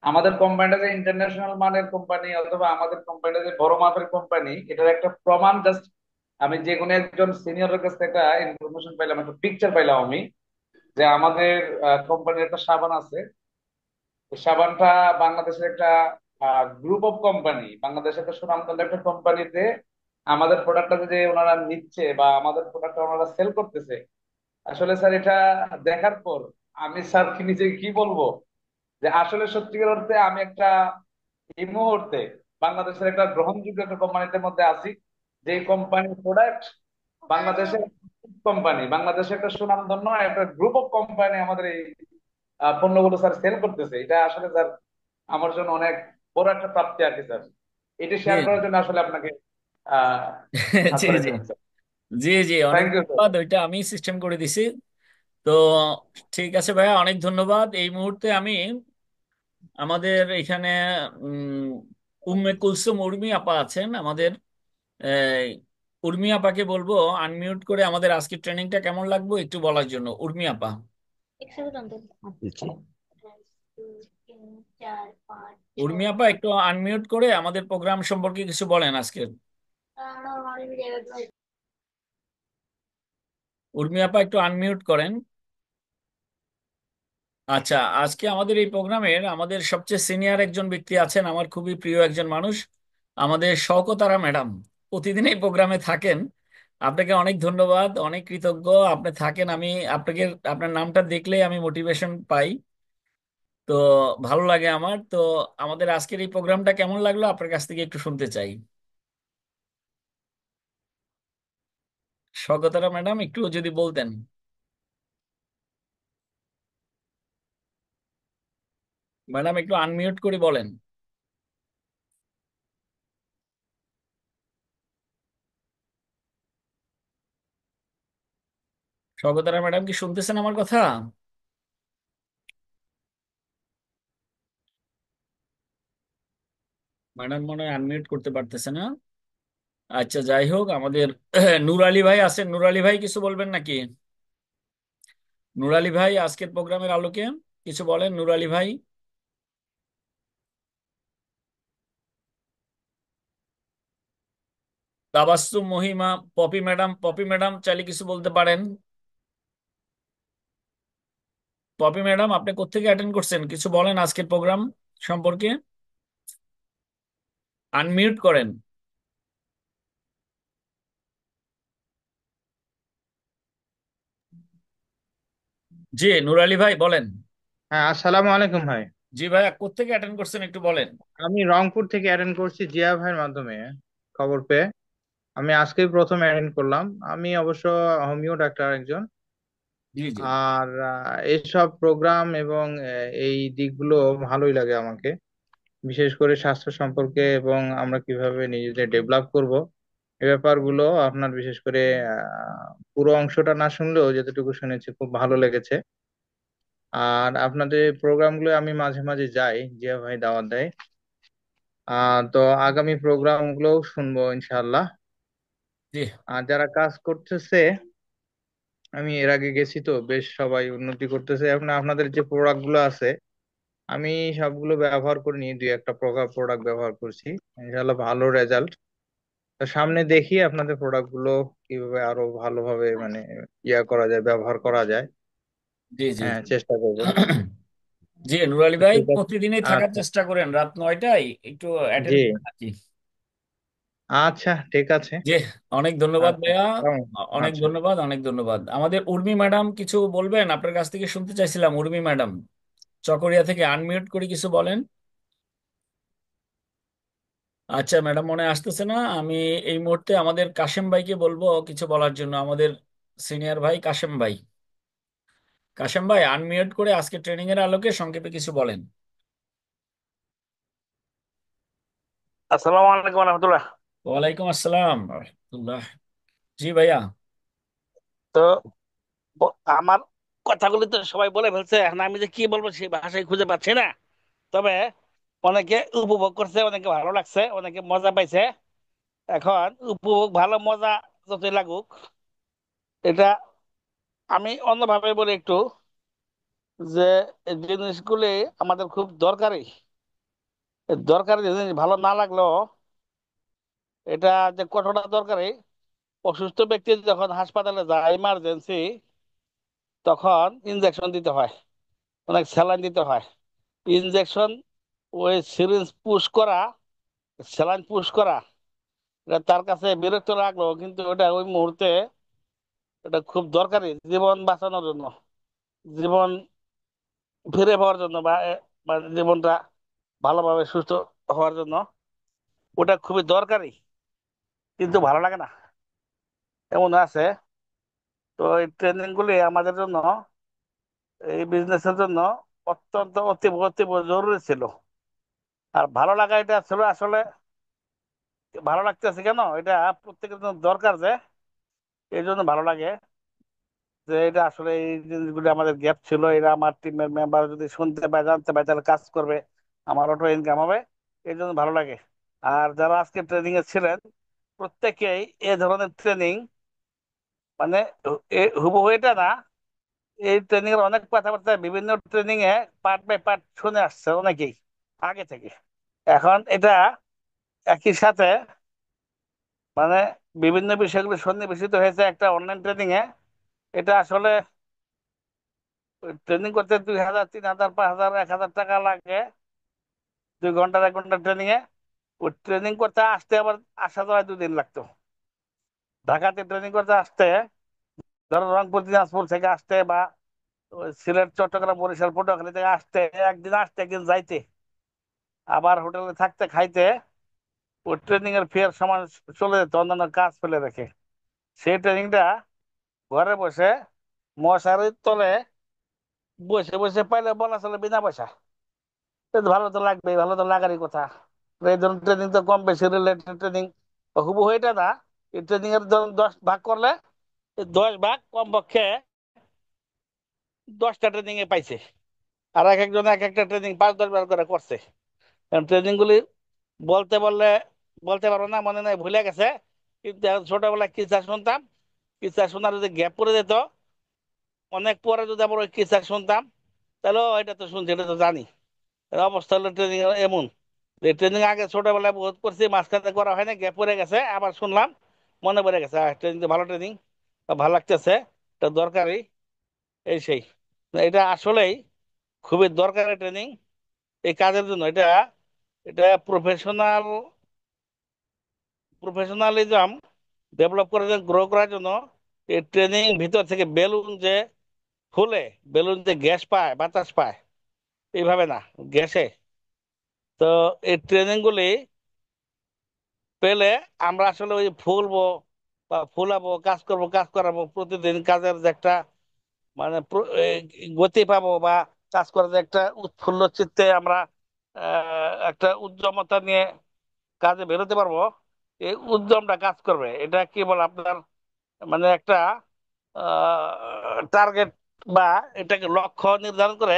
আমাদের কোম্পানিটা যে ইন্টারন্যাশনাল মানের কোম্পানি অথবা আমাদের কোম্পানিটা যে বড় মাপের কোম্পানি, এটার একটা প্রমাণ জাস্ট আমি যে কোনো একজন সিনিয়রের কাছ থেকে একটা ইনফরমেশন পাইলাম, একটা পিকচার পাইলাম আমি, যে আমাদের কোম্পানির একটা সাবান আছে। এই সাবানটা বাংলাদেশের একটা গ্রুপ অফ কোম্পানি, বাংলাদেশের একটা সুনামধন্য একটা কোম্পানিতে আমাদের প্রোডাক্টটা যে ওনারা নিচ্ছে বা আমাদের প্রোডাক্টটা ওনারা সেল করতেছে। আসলে স্যার এটা দেখার পর আমি স্যার কি নিজে কি বলবো, যে আসলে সত্যিকার অর্থে আমি একটা এই মুহূর্তে বাংলাদেশের একটা গ্রহণযোগ্য একটা কোম্পানিতে মধ্যে আছি, যে কোম্পানির প্রোডাক্ট বাংলাদেশের কোম্পানি, বাংলাদেশের একটা সুনামধন্য একটা গ্রুপ অফ কোম্পানি আমাদের এই পণ্যগুলো স্যার সেল করতেছে। এটা আসলে স্যার আমার জন্য অনেক বড় একটা প্রাপ্তি আর কি স্যার। এটি জি শেয়ার করার জন্য আসলে আপনাকে হাত জি জি বাড়াইতে হচ্ছে। জি জি অনেক থ্যাংক ইউ স্যার। ধন্যবাদ, ওইটা আমি সিস্টেম করে দিছি। তো ঠিক আছে ভাইয়া, অনেক ধন্যবাদ। এই মুহূর্তে আমি আমাদের এখানে উম, উম্মে কুলসুম উর্মি আপা আছেন আমাদের। এই, উর্মি আপাকে বলবো আনমিউট করে আমাদের আজকের ট্রেনিংটা কেমন লাগবে একটু বলার জন্য। উর্মি আপা, উর্মি আপা একটু আনমিউট করে আমাদের প্রোগ্রাম সম্পর্কে কিছু বলেন আজকের। উর্মি আপা একটু আনমিউট করেন। আচ্ছা, আজকে আমাদের এই প্রোগ্রামের আমাদের সবচেয়ে সিনিয়র একজন ব্যক্তি আছেন, আমার খুবই প্রিয় একজন মানুষ, আমাদের শওকতারা ম্যাডাম। প্রতিদিন এই প্রোগ্রামে থাকেন। আপনাকে অনেক ধন্যবাদ, অনেক কৃতজ্ঞ আপনি থাকেন। আমি আপনাকে, আপনার নামটা দেখলেই আমি মোটিভেশন পাই। তো ভালো লাগে আমার। তো আমাদের আজকের এই প্রোগ্রামটা কেমন লাগলো আপনার কাছ থেকে একটু শুনতে চাই। শওকতারা ম্যাডাম একটু যদি বলতেন। ম্যাডাম একটু আনমিউট করে বলেন। শওকতারা ম্যাডাম কি শুনতেছেন আমার কথা? ম্যাডাম মনে হয় আনমিউট করতে পারতেছে না। আচ্ছা, যাই হোক, আমাদের নূর আলী ভাই আছেন। নূর আলী ভাই কিছু বলবেন নাকি? নূর আলী ভাই আজকের প্রোগ্রামের আলোকে কিছু বলেন, নূর আলী ভাই। তাবাস্সুম মহিমা, পপি ম্যাডাম, পপি ম্যাডাম চাইলে কিছু বলতে পারেন। পপি ম্যাডাম আপনি কোত্থেকে অ্যাটেন্ড করছেন, কিছু বলেন আজকের প্রোগ্রাম সম্পর্কে। আনমিউট করেন। জি নূর আলী ভাই বলেন। হ্যাঁ, আসসালামু আলাইকুম ভাই। জি ভাইয়া, কোত্থেকে অ্যাটেন্ড করছেন একটু বলেন। আমি রংপুর থেকে অ্যাটেন্ড করছি জিয়া ভাইয়ের মাধ্যমে খবর পেয়ে। আমি আজকেই প্রথম অ্যাটেন্ড করলাম। আমি অবশ্য হোমিও ডাক্তার একজন। জি জি আর এইসব প্রোগ্রাম এবং এই দিকগুলো ভালোই লাগে আমাকে, বিশেষ করে স্বাস্থ্য সম্পর্কে এবং আমরা কিভাবে নিজেদের ডেভেলপ করব এই ব্যাপারগুলো আপনার বিশেষ করে পুরো অংশটা না শুনলেও যতটুকু শুনেছি খুব ভালো লেগেছে। আর আপনাদের প্রোগ্রামগুলো আমি মাঝে মাঝে যাই, জিয়া ভাই দাওয়াত দেয়। তো আগামী প্রোগ্রাম গুলোও শুনবো ইনশাআল্লাহ। জি আর যারা কাজ করতেছে, আমি এর আগে গেছি তো, বেশ সবাই উন্নতি করতেছে। এখন আপনাদের যে প্রোডাক্ট গুলো আছে আমি সবগুলো ব্যবহার করিনি, দুই একটা প্রকার প্রোডাক্ট ব্যবহার করছি, ইনশাআল্লাহ ভালো রেজাল্ট। তো সামনে দেখি আপনাদের প্রোডাক্ট গুলো কিভাবে আরো ভালোভাবে মানে করা যায়, ব্যবহার করা যায়। জি জি হ্যাঁ, চেষ্টা করবো। জি নূর আলী ভাই, ঠিক আছে। প্রতিদিনই থাকার আচ্ছা। চেষ্টা করেন রাত 9টায় একটু জি। অ্যাটেন্ড করেন আর কি। আচ্ছা, ঠিক আছে। জি, অনেক ধন্যবাদ আচ্ছা। ভাইয়া। অনেক আচ্ছা। ধন্যবাদ, অনেক ধন্যবাদ। আমাদের উর্মি ম্যাডাম কিছু বলবেন আপনার কাছ থেকে শুনতে চাইছিলাম। উর্মি ম্যাডাম চকরিয়া থেকে আনমিউট করে কিছু বলেন। আচ্ছা ম্যাডাম মনে আসতেছে না। আমি এই মুহূর্তে আমাদের কাশেম ভাইকে বলবো কিছু বলার জন্য, আমাদের সিনিয়র ভাই কাশেম ভাই। কাশেম ভাই আনমিউট করে আজকে ট্রেনিং এর আলোকে সংক্ষেপে কিছু বলেন। আসসালামু আলাইকুম রহমতুল্লাহ। ওয়ালাইকুম আসসালাম রাহমাতুল্লাহ। জি ভাইয়া। তো আমার কথাগুলি তো সবাই বলে ফেলছে, এখন আমি যে কি বলবো সেই ভাষায় খুঁজে পাচ্ছি না। তবে অনেকে উপভোগ করছে, অনেকে ভালো লাগছে, অনেকে মজা পাইছে। এখন উপভোগ ভালো মজা যতই লাগুক, এটা আমি অন্যভাবে বলি একটু, যে এই জিনিসগুলি আমাদের খুব দরকারি। এই দরকারি জিনিস ভালো না লাগলেও এটা যে কতটা দরকারি, অসুস্থ ব্যক্তি যখন হাসপাতালে যায় ইমার্জেন্সি, তখন ইনজেকশন দিতে হয়, অনেক স্যালাইন দিতে হয়। ইনজেকশন, ওই সিরিঞ্জ পুশ করা, স্যালাইন পুশ করা, এটা তার কাছে বিরক্ত লাগলো, কিন্তু ওটা ওই মুহূর্তে এটা খুব দরকারি জীবন বাঁচানোর জন্য, জীবন ফিরে পাওয়ার জন্য, বা জীবনটা ভালোভাবে সুস্থ হওয়ার জন্য ওটা খুবই দরকারি। কিন্তু ভালো লাগে না, এমন আছে। তো এই ট্রেনিং গুলি আমাদের জন্য, এই বিজনেসের জন্য অত্যন্ত অতীব অতীব জরুরি ছিল। আর ভালো লাগা এটা ছিল আসলে ভালো লাগতেছে কেন, এটা প্রত্যেকের জন্য দরকার, যে এই জন্য ভালো লাগে যে এটা আসলে এই জিনিসগুলো আমাদের গ্যাপ ছিল, এরা আমার টিমের মেম্বার যদি শুনতে পায় জানতে পায় তাহলে কাজ করবে, আমার অটো ইনকাম হবে, এই জন্য ভালো লাগে। আর যারা আজকে ট্রেনিং এ ছিলেন প্রত্যেকেই এ ধরনের ট্রেনিং, মানে হুবহু এটা না, এই ট্রেনিং এর অনেক কথাবার্তা বিভিন্ন ট্রেনিং এ পার্ট বাই পার্ট শুনে আসছে অনেকেই আগে থেকে। এখন এটা একই সাথে মানে বিভিন্ন বিষয়গুলো সন্নিবেশিত হয়েছে একটা অনলাইন ট্রেনিং এ। এটা আসলে ট্রেনিং করতে 2,000 3,000 5,000 1,000 টাকা লাগে 2 ঘন্টার 1 ঘন্টা ট্রেনিং এ। ওই ট্রেনিং করতে আসতে আবার আসা যাওয়ায় 2 দিন লাগতো। ঢাকাতে ট্রেনিং করতে আসতে, ধরো রংপুর দিনাজপুর থেকে আসতে বা ওই সিলেট চট্টগ্রাম বরিশাল পটুয়াখালী থেকে আসতে, একদিন আসতে একদিন যাইতে, আবার হোটেলে থাকতে খাইতে ওই ট্রেনিং এর ফের সমান চলে যেত অন্যান্য কাজ ফেলে রেখে। সেই ট্রেনিংটা ঘরে বসে মশারির তলে বসে বসে পাইলে বলা চলে বিনা পয়সা। তো ভালো তো লাগবে, ভালো তো লাগারই কথা। তো এই ধরনের ট্রেনিং তো কম বেশি রিলেটেড ট্রেনিং, হুবহু এটা না। এই ট্রেনিং এর ধরুন 10 ভাগ করলে এই 10 ভাগ কমপক্ষে 10টা ট্রেনিং এ পাইছে। আর এক একজন এক একটা ট্রেনিং 5-10 বার করে করছে। ট্রেনিং গুলি বলতে বললে বলতে পারবো না, মনে নাই ভুলে গেছে। কিন্তু এখন ছোটবেলায় কিসা শুনতাম, কিসা শোনার যদি গ্যাপ পড়ে যেত, অনেক পরে যদি আবার ওই কিসা শুনতাম, তাহলে "ও, এটা তো শুনছি, এটা তো জানি"। এর অবস্থা হলো ট্রেনিং এমন যে ট্রেনিং আগে ছোটবেলায় বহুত করছি, মাঝখানে করা হয় না, গ্যাপ পড়ে গেছে, আবার শুনলাম মনে পড়ে গেছে, ট্রেনিং তো ভালো ট্রেনিং, ভালো লাগতেছে, এটা দরকারি, এই সেই। এটা আসলেই খুবই দরকারি ট্রেনিং এই কাজের জন্য। এটা এটা প্রফেশনালিজম ডেভেলপ করার জন্য, গ্রো করার জন্য এই ট্রেনিং ভিতর থেকে বেলুন যে ফুলে, বেলুন যে গ্যাস পায় বাতাস পায়, এইভাবে না, গ্যাসে। তো এই ট্রেনিং গুলি পেলে আমরা আসলে ওই ফুলবো বা ফুলাবো, কাজ করব, কাজ করাবো, প্রতিদিন কাজের যে একটা মানে গতি পাবো, বা কাজ করার যে একটা উৎফুল্ল চিত্তে আমরা একটা উদ্যমতা নিয়ে কাজে বেরোতে পারবো। এই উদ্যমটা কাজ করবে, এটা কি বল আপনার মানে একটা টার্গেট বা এটাকে লক্ষ্য নির্ধারণ করে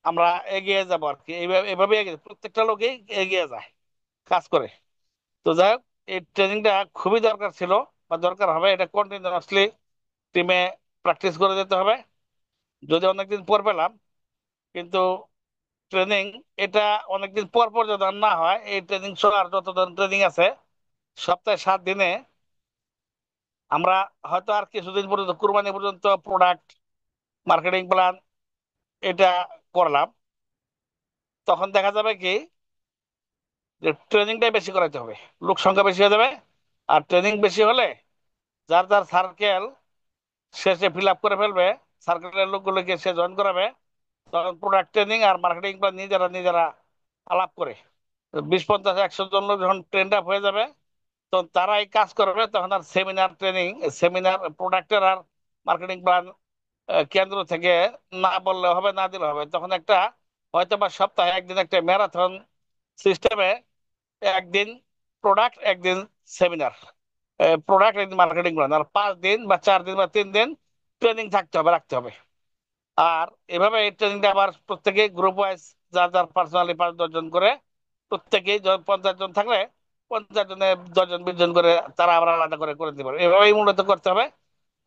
আমরা এগিয়ে যাবো আর কি। এইভাবে এভাবে প্রত্যেকটা লোকই এগিয়ে যায়, কাজ করে। তো যাই হোক, এই ট্রেনিংটা খুবই দরকার ছিল বা দরকার হবে, এটা কন্টিনিউয়াসলি টিমে প্র্যাকটিস করে যেতে হবে। যদি অনেকদিন পর পেলাম, কিন্তু ট্রেনিং এটা অনেকদিন পর পর যদি আর না হয়, এই ট্রেনিং সহ আর যত ধরনের ট্রেনিং আছে সপ্তাহে 7 দিনে, আমরা হয়তো আর কিছুদিন পর্যন্ত কুরবানি পর্যন্ত প্রোডাক্ট মার্কেটিং প্ল্যান এটা করলাম, তখন দেখা যাবে কি যে ট্রেনিংটাই বেশি করাইতে হবে, লোক সংখ্যা বেশি হয়ে যাবে। আর ট্রেনিং বেশি হলে যার যার সার্কেল সে ফিল আপ করে ফেলবে, সার্কেলের লোকগুলোকে সে জয়েন করাবে, তখন প্রোডাক্ট ট্রেনিং আর মার্কেটিং প্ল্যান নিজেরা নিজেরা আলাপ করে 20 50 100 জন লোক যখন ট্রেন্ড আপ হয়ে যাবে, তখন তারাই কাজ করবে। তখন আর সেমিনার ট্রেনিং, সেমিনার প্রোডাক্টের আর মার্কেটিং প্ল্যান কেন্দ্র থেকে না বললে হবে, না দিলে হবে। তখন একটা হয়তো বা সপ্তাহে একদিন একটা ম্যারাথন সিস্টেমে, একদিন প্রোডাক্ট একদিন সেমিনার, প্রোডাক্ট একদিন মার্কেটিং প্ল্যান, আর 5 দিন বা 4 দিন বা 3 দিন ট্রেনিং থাকতে হবে, রাখতে হবে। আর এভাবে এই ট্রেনিংটা আবার প্রত্যেকে গ্রুপ ওয়াইজ যার যার পার্সোনালি 5-10 জন করে, প্রত্যেকেই 50 জন থাকলে 50 জনে 10 জন 20 জন করে তারা আবার আলাদা করে করে দিতে পারবে। এভাবেই মূলত করতে হবে।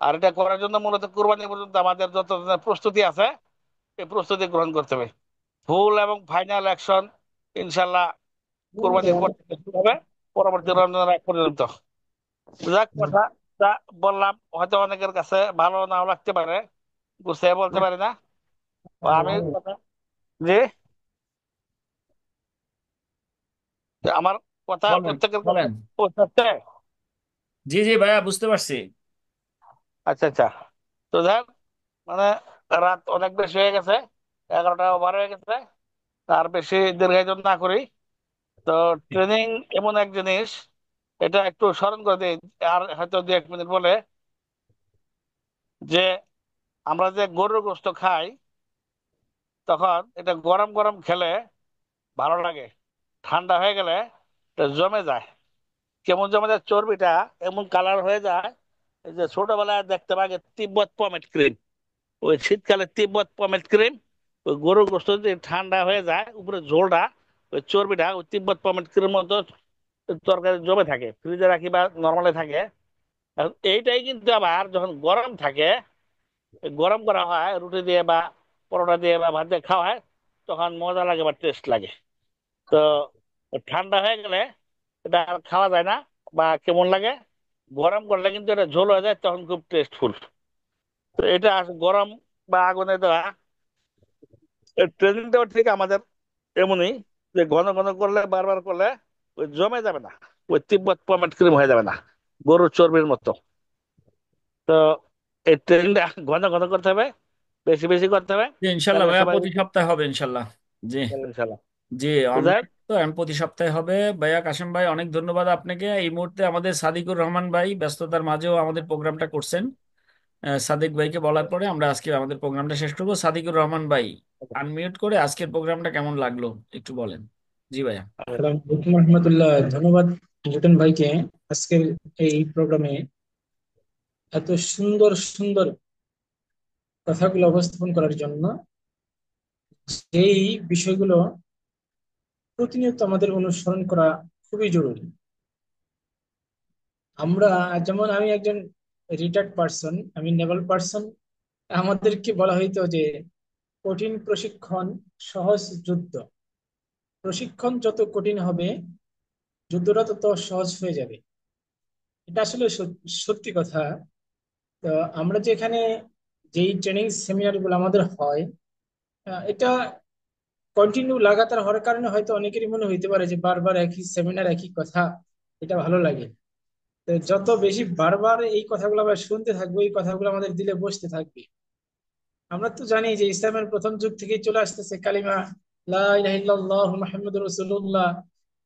আর এটা করার জন্য মূলত কুরবানি পর্যন্ত আমাদের যত ধরনের প্রস্তুতি আছে এই প্রস্তুতি গ্রহণ করতে হবে। ফুল এবং ফাইনাল অ্যাকশন ইনশাল্লাহ কুরবানির পর থেকে শুরু হবে, পরবর্তী রমজানের আগ পর্যন্ত। যাক, কথা যা বললাম হয়তো অনেকের কাছে ভালো নাও লাগতে পারে, গুছিয়ে বলতে পারি না। তো আমি কথা, জি, আমার কথা বলেন প্রত্যেকের কাছে বলেন। পৌঁছাচ্ছে। জি জি ভাইয়া, বুঝতে পারছি। আচ্ছা আচ্ছা। তো যাক, মানে রাত অনেক বেশি হয়ে গেছে, 11টা ওভার হয়ে গেছে, তার বেশি দীর্ঘায়িত না করি। তো ট্রেনিং এমন এক জিনিস, এটা একটু স্মরণ করে দিই, আর হয়তো 2-1 মিনিট বলে, যে আমরা যে গরুর গোশত খাই, তখন এটা গরম গরম খেলে ভালো লাগে, ঠান্ডা হয়ে গেলে এটা জমে যায়। কেমন যে আমাদের চর্বিটা এমন কালার হয়ে যায়, এই যে ছোটবেলায় দেখতাম আগে তিব্বত পমেট ক্রিম, ওই শীতকালে তিব্বত পমেট ক্রিম, ওই গরুর গোশত যদি ঠান্ডা হয়ে যায় উপরে ঝোলটা, ওই চর্বিটা ওই তিব্বত পমেট ক্রিম মতো তরকারি জমে থাকে, ফ্রিজে রাখি বা নর্মালে থাকে। এখন এইটাই কিন্তু আবার যখন গরম থাকে, গরম করা হয় রুটি দিয়ে বা পরোটা দিয়ে বা ভাত দিয়ে খাওয়া হয়, তখন মজা লাগে বা টেস্ট লাগে। তো ঠান্ডা হয়ে গেলে এটা আর খাওয়া যায় না বা কেমন লাগে। গরম করলে কিন্তু এটা ঝোল হয়ে যায়, তখন খুব টেস্টফুল। তো এটা গরম বা আগুনে দেওয়া ট্রেনিংটাও ঠিক আমাদের এমনই, যে ঘন ঘন করলে বারবার করলে ওই জমে যাবে না, ওই তিব্বত পমেট ক্রিম হয়ে যাবে না, গরুর চর্বির মতো। তো এই ট্রেনিংটা ঘন ঘন করতে হবে, বেশি বেশি করতে হবে, জি, ইনশাল্লাহ তাহলে ভাইয়া সবাই প্রতি সপ্তাহে হবে ইনশাল্লাহ। জি। ইনশাল্লাহ। জি, তো যাই অনলাইন হোক, তো এখন প্রতি সপ্তাহে হবে। ভাইয়া কাশেম ভাই অনেক ধন্যবাদ আপনাকে। এই মুহূর্তে আমাদের সাদিকুর রহমান ভাই ব্যস্ততার মাঝেও আমাদের প্রোগ্রামটা করছেন। সাদিক ভাইকে বলার পরে আমরা আজকে আমাদের প্রোগ্রামটা শেষ করবো। সাদিকুর রহমান ভাই আনমিউট করে আজকের প্রোগ্রামটা কেমন লাগলো একটু বলেন। জি ভাইয়া। আসসালামু আলাইকুম রহমতুল্লাহ। ধন্যবাদ লিটন ভাইকে আজকের এই প্রোগ্রামে এত সুন্দর সুন্দর কথাগুলো উপস্থাপন করার জন্য। এই বিষয়গুলো প্রতিনিয়ত আমাদের অনুসরণ করা খুবই জরুরি। আমরা যেমন আমি একজন রিটায়ার্ড পার্সন, আমি নেভাল পার্সন। আমাদেরকে বলা হইতো যে কঠিন প্রশিক্ষণ, সহজ যুদ্ধ। প্রশিক্ষণ যত কঠিন হবে, যুদ্ধটা তত সহজ হয়ে যাবে। এটা আসলে সত্যি কথা। তো আমরা যে এখানে যেই ট্রেনিং সেমিনার গুলো আমাদের হয়, এটা কন্টিনিউ লাগাতার হওয়ার কারণে হয়তো অনেকেরই মনে হইতে পারে যে বারবার একই সেমিনার একই কথা, এটা ভালো লাগে। তো যত বেশি বারবার এই কথাগুলো আমরা শুনতে থাকবো, এই কথাগুলো আমাদের দিলে বসতে থাকবে। আমরা তো জানি যে ইসলামের প্রথম যুগ থেকেই চলে আসতেছে কালিমা লা ইলাহা ইল্লাল্লাহু মুহাম্মাদুর রাসূলুল্লাহ।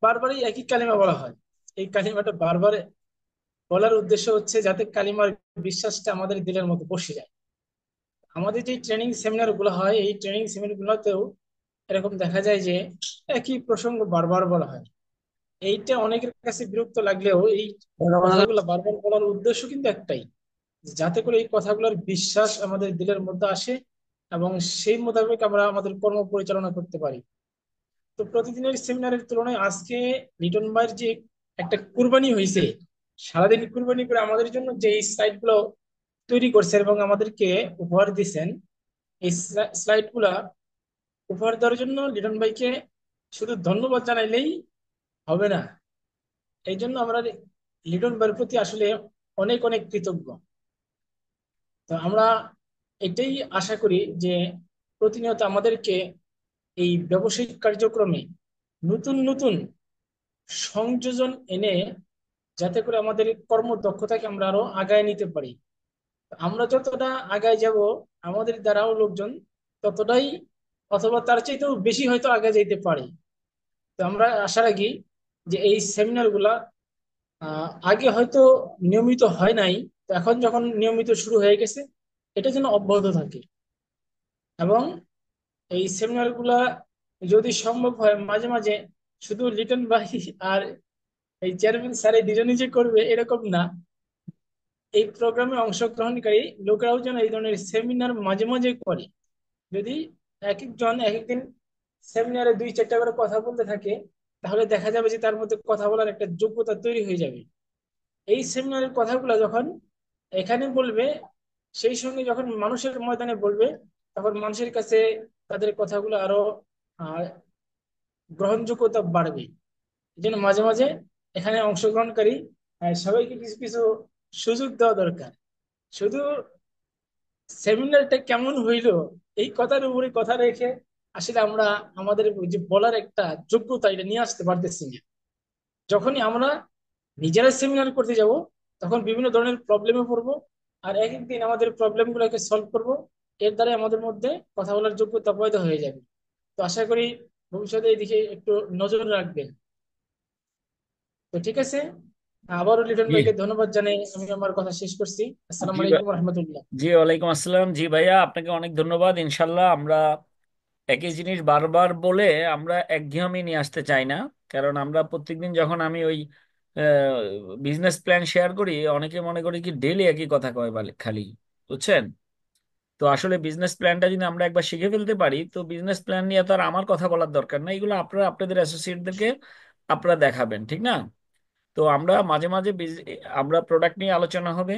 বারবারই একই কালিমা বলা হয়। এই কালিমাটা বারবার বলার উদ্দেশ্য হচ্ছে যাতে কালিমার বিশ্বাসটা আমাদের দিলের মতো বসে যায়। আমাদের যে ট্রেনিং সেমিনার গুলো হয়, এই ট্রেনিং সেমিনার গুলোতেও এরকম দেখা যায় যে একই প্রসঙ্গ বারবার বলা হয়। এইটা অনেকের কাছে বিরক্ত লাগলেও এই কথাগুলো বারবার বলার উদ্দেশ্য কিন্তু একটাই, যাতে করে এই কথাগুলোর বিশ্বাস আমাদের দিলের মধ্যে আসে এবং সেই মোতাবেক আমরা আমাদের কর্ম পরিচালনা করতে পারি। তো প্রতিদিনের সেমিনারের তুলনায় আজকে লিটন ভাইয়ের যে একটা কুরবানি হয়েছে, সারাদিন কুরবানি করে আমাদের জন্য যে স্লাইড গুলো তৈরি করছেন এবং আমাদেরকে উপহার দিচ্ছেন, এই স্লাইড গুলা উপহার দেওয়ার জন্য লিটন ভাইকে শুধু ধন্যবাদ জানাইলেই হবে না। এই জন্য আমরা লিটন ভাইয়ের প্রতি আসলে অনেক অনেক কৃতজ্ঞ। তো আমরা এটাই আশা করি যে প্রতিনিয়ত আমাদেরকে এই ব্যবসায়িক কার্যক্রমে নতুন নতুন সংযোজন এনে যাতে করে আমাদের কর্মদক্ষতাকে আমরা আরো আগায় নিতে পারি। আমরা যতটা আগায় যাব, আমাদের দ্বারাও লোকজন ততটাই অথবা তার চাইতেও বেশি হয়তো আগে যেতে পারে। তো আমরা আশা রাখি যে এই সেমিনার গুলা আগে হয়তো নিয়মিত হয় নাই, তো এখন যখন নিয়মিত শুরু হয়ে গেছে, এটা যেন অব্যাহত থাকে। এবং এই সেমিনার গুলা যদি সম্ভব হয় মাঝে মাঝে শুধু লিটন ভাই আর এই চেয়ারম্যান স্যার এই দুজনই যে করবে এরকম না, এই প্রোগ্রামে অংশগ্রহণকারী লোকেরাও যেন এই ধরনের সেমিনার মাঝে মাঝে করে। যদি এক একজন এক একদিন সেমিনারে দুই চারটা করে কথা বলতে থাকে, তাহলে দেখা যাবে যে তার মধ্যে কথা বলার একটা যোগ্যতা তৈরি হয়ে যাবে। এই সেমিনারের কথাগুলো যখন এখানে বলবে, সেই সঙ্গে যখন মানুষের ময়দানে বলবে, তখন মানুষের কাছে তাদের কথাগুলো আরো আহ গ্রহণযোগ্যতা বাড়বে। এই জন্য মাঝে মাঝে এখানে অংশগ্রহণকারী সবাইকে কিছু কিছু সুযোগ দেওয়া দরকার। শুধু সেমিনারটা কেমন হইলো এই কথার উপরে কথা রেখে আসলে আমরা আমাদের যে বলার একটা যোগ্যতা এটা নিয়ে আসতে পারতেছি না। যখনই আমরা নিজেরা সেমিনার করতে যাব, তখন বিভিন্ন ধরনের প্রবলেমে পড়বো, আর এক একদিন আমাদের প্রবলেম গুলোকে সলভ করব। এর দ্বারা আমাদের মধ্যে কথা বলার যোগ্যতা পয়দা হয়ে যাবে। তো আশা করি ভবিষ্যতে এই দিকে একটু নজর রাখবেন। তো ঠিক আছে, আবারও লিটন জি। ভাইকে ধন্যবাদ জানাই আমি আমার কথা শেষ করছি। আসসালামু জি আলাইকুম রহমতুল্লাহ। জি, ওয়ালাইকুম আসসালাম। জি ভাইয়া, আপনাকে অনেক ধন্যবাদ। ইনশাল্লাহ আমরা একই জিনিস বারবার বলে আমরা একঘেয়েমি নিয়ে আসতে চাই না। কারণ আমরা প্রত্যেকদিন যখন আমি ওই বিজনেস প্ল্যান শেয়ার করি, অনেকে মনে করি কি ডেলি একই কথা কয় খালি, বুঝছেন? তো আসলে বিজনেস প্ল্যানটা যদি আমরা একবার শিখে ফেলতে পারি, তো বিজনেস প্ল্যান নিয়ে তো আর আমার কথা বলার দরকার নাই, এগুলো আপনারা আপনাদের অ্যাসোসিয়েটদেরকে আপনারা দেখাবেন, ঠিক না? তো আমরা মাঝে মাঝে আমরা প্রোডাক্ট নিয়ে আলোচনা হবে,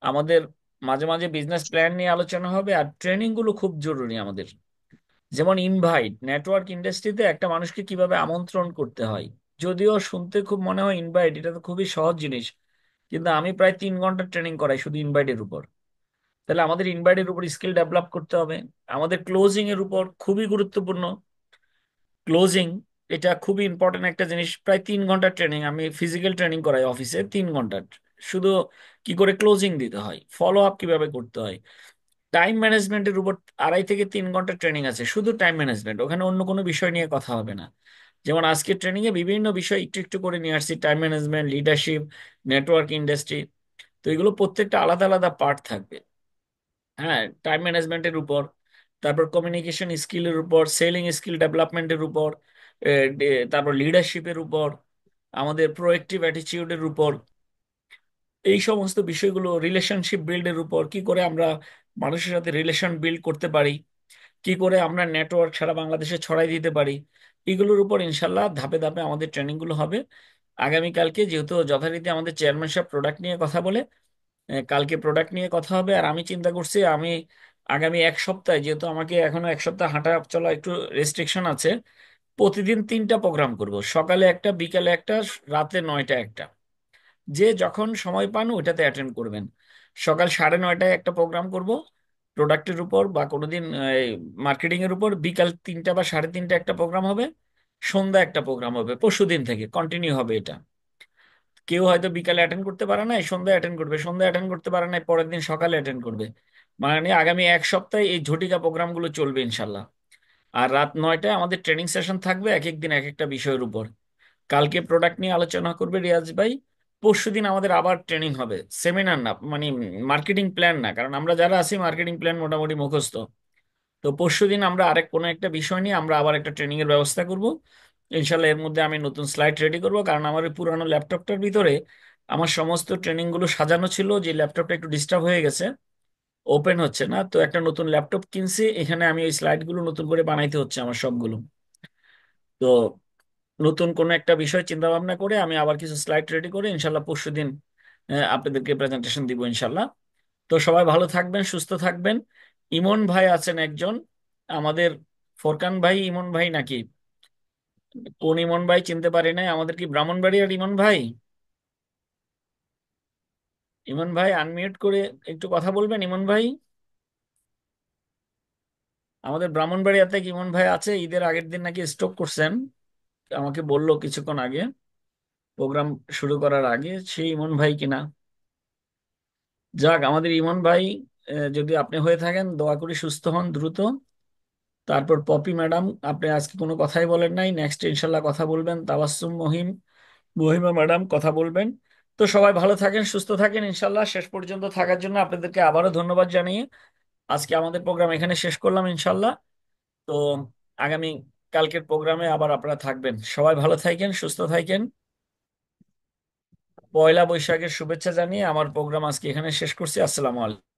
আমাদের মাঝে মাঝে বিজনেস প্ল্যান নিয়ে আলোচনা হবে, আর ট্রেনিং গুলো খুব জরুরি আমাদের। যেমন ইনভাইট, নেটওয়ার্ক ইন্ডাস্ট্রিতে একটা মানুষকে কিভাবে আমন্ত্রণ করতে হয়, যদিও শুনতে খুব মনে হয় ইনভাইট এটা তো খুবই সহজ জিনিস, কিন্তু আমি প্রায় 3 ঘন্টা ট্রেনিং করাই শুধু ইনভাইটের উপর। তাহলে আমাদের ইনভাইটের উপর স্কিল ডেভেলপ করতে হবে। আমাদের ক্লোজিং এর উপর খুবই গুরুত্বপূর্ণ, ক্লোজিং এটা খুবই ইম্পর্টেন্ট একটা জিনিস। প্রায় 3 ঘন্টা ট্রেনিং, আমি ফিজিক্যাল ট্রেনিং করাই অফিসে 3 ঘন্টা, শুধু কি করে ক্লোজিং দিতে হয়, ফলো আপ কিভাবে করতে হয়। টাইম ম্যানেজমেন্টের উপর 2.5 থেকে 3 ঘন্টা ট্রেনিং আছে, শুধু টাইম ম্যানেজমেন্ট, ওখানে অন্য কোনো বিষয় নিয়ে কথা হবে না। যেমন আজকে ট্রেনিং এ বিভিন্ন বিষয় একটু একটু করে নিয়ে আসছি, time management, leadership, network industry. তো এগুলো প্রত্যেকটা আলাদা আলাদা পার্ট থাকবে। হ্যাঁ, টাইম ম্যানেজমেন্টের উপর, তারপর কমিউনিকেশন স্কিলের উপর, সেলিং স্কিল ডেভেলপমেন্টের উপর, তারপর লিডারশিপের উপর, আমাদের প্রোয়েক্টিভ অ্যাটিটিউডের উপর, এই সমস্ত বিষয়গুলো, রিলেশনশিপ বিল্ডের উপর, কি করে আমরা মানুষের সাথে রিলেশন বিল্ড করতে পারি, কি করে আমরা নেটওয়ার্ক সারা বাংলাদেশে ছড়াই দিতে পারি, এগুলোর উপর ইনশাল্লাহ ধাপে ধাপে আমাদের ট্রেনিং গুলো হবে। আগামীকালকে যেহেতু যথারীতি আমাদের চেয়ারম্যান সাহেব প্রোডাক্ট নিয়ে কথা বলে, কালকে প্রোডাক্ট নিয়ে কথা হবে। আর আমি চিন্তা করছি আমি আগামী 1 সপ্তাহে, যেহেতু আমাকে এখনো 1 সপ্তাহ হাঁটা চলা একটু রেস্ট্রিকশন আছে, প্রতিদিন 3টা প্রোগ্রাম করব, সকালে একটা, বিকালে একটা, রাতে 9টায় একটা। যে যখন সময় পান ওইটাতে অ্যাটেন্ড করবেন। সকাল 9:30টায় একটা প্রোগ্রাম করব প্রোডাক্টের উপর বা কোনোদিন মার্কেটিং এর উপর, বিকাল 3টা বা 3:30টায় একটা প্রোগ্রাম হবে, সন্ধ্যা একটা প্রোগ্রাম হবে, পরশুদিন থেকে কন্টিনিউ হবে এটা। কেউ হয়তো বিকালে অ্যাটেন্ড করতে পারে না, সন্ধ্যায় অ্যাটেন্ড করবে, সন্ধ্যায় অ্যাটেন্ড করতে পারে না, পরের দিন সকালে অ্যাটেন্ড করবে। মানে আগামী 1 সপ্তাহে এই ঝটিকা প্রোগ্রামগুলো চলবে ইনশাল্লাহ। আর রাত 9টায় আমাদের ট্রেনিং সেশন থাকবে, এক এক দিন এক একটা বিষয়ের উপর। কালকে প্রোডাক্ট নিয়ে আলোচনা করবে রিয়াজ ভাই, পরশুদিন আমাদের আবার ট্রেনিং হবে, সেমিনার না, মানে মার্কেটিং প্ল্যান না, কারণ আমরা যারা আছি মার্কেটিং প্ল্যান মোটামুটি মুখস্থ। তো পরশুদিন আমরা আরেক কোনো একটা বিষয় নিয়ে আমরা আবার একটা ট্রেনিং এর ব্যবস্থা করব ইনশাল্লাহ। এর মধ্যে আমি নতুন স্লাইড রেডি করব, কারণ আমার ওই পুরানো ল্যাপটপটার ভিতরে আমার সমস্ত ট্রেনিং গুলো সাজানো ছিল, যে ল্যাপটপটা একটু ডিস্টার্ব হয়ে গেছে, ওপেন হচ্ছে না। তো একটা নতুন ল্যাপটপ কিনছি, এখানে আমি ওই স্লাইড গুলো নতুন করে বানাইতে হচ্ছে আমার সবগুলো। তো নতুন কোনো একটা বিষয় চিন্তা ভাবনা করে আমি আবার কিছু স্লাইড রেডি করে ইনশাল্লাহ পরশুদিন আপনাদেরকে প্রেজেন্টেশন দিব ইনশাল্লাহ। তো সবাই ভালো থাকবেন, সুস্থ থাকবেন। ইমন ভাই আছেন একজন আমাদের, ফোরকান ভাই ইমন ভাই নাকি, কোন ইমন ভাই চিনতে পারি নাই, আমাদের কি ব্রাহ্মণবাড়িয়ার ইমন ভাই? ইমন ভাই আনমিউট করে একটু কথা বলবেন ইমন ভাই। আমাদের ব্রাহ্মণবাড়িয়াতে কি ইমন ভাই আছে? ঈদের আগের দিন নাকি স্ট্রোক করছেন, আমাকে বললো কিছুক্ষণ আগে, প্রোগ্রাম শুরু করার আগে, সেই ইমন ভাই কিনা। যাক, আমাদের ইমন ভাই যদি আপনি হয়ে থাকেন, দোয়া করি সুস্থ হন দ্রুত। তারপর পপি ম্যাডাম, আপনি আজকে কোনো কথাই বলেন নাই, নেক্সট ইনশাল্লাহ কথা বলবেন। তাবাসসুম মহিমা ম্যাডাম কথা বলবেন। তো সবাই ভালো থাকেন, সুস্থ থাকেন ইনশাল্লাহ। শেষ পর্যন্ত থাকার জন্য আপনাদেরকে আবারও ধন্যবাদ জানিয়ে আজকে আমাদের প্রোগ্রাম এখানে শেষ করলাম ইনশাল্লাহ। তো আগামী কালকের প্রোগ্রামে আবার আপনারা থাকবেন। সবাই ভালো থাকেন, সুস্থ থাকেন। পয়লা বৈশাখের শুভেচ্ছা জানিয়ে আমার প্রোগ্রাম আজকে এখানে শেষ করছি। আসসালামু আলাইকুম।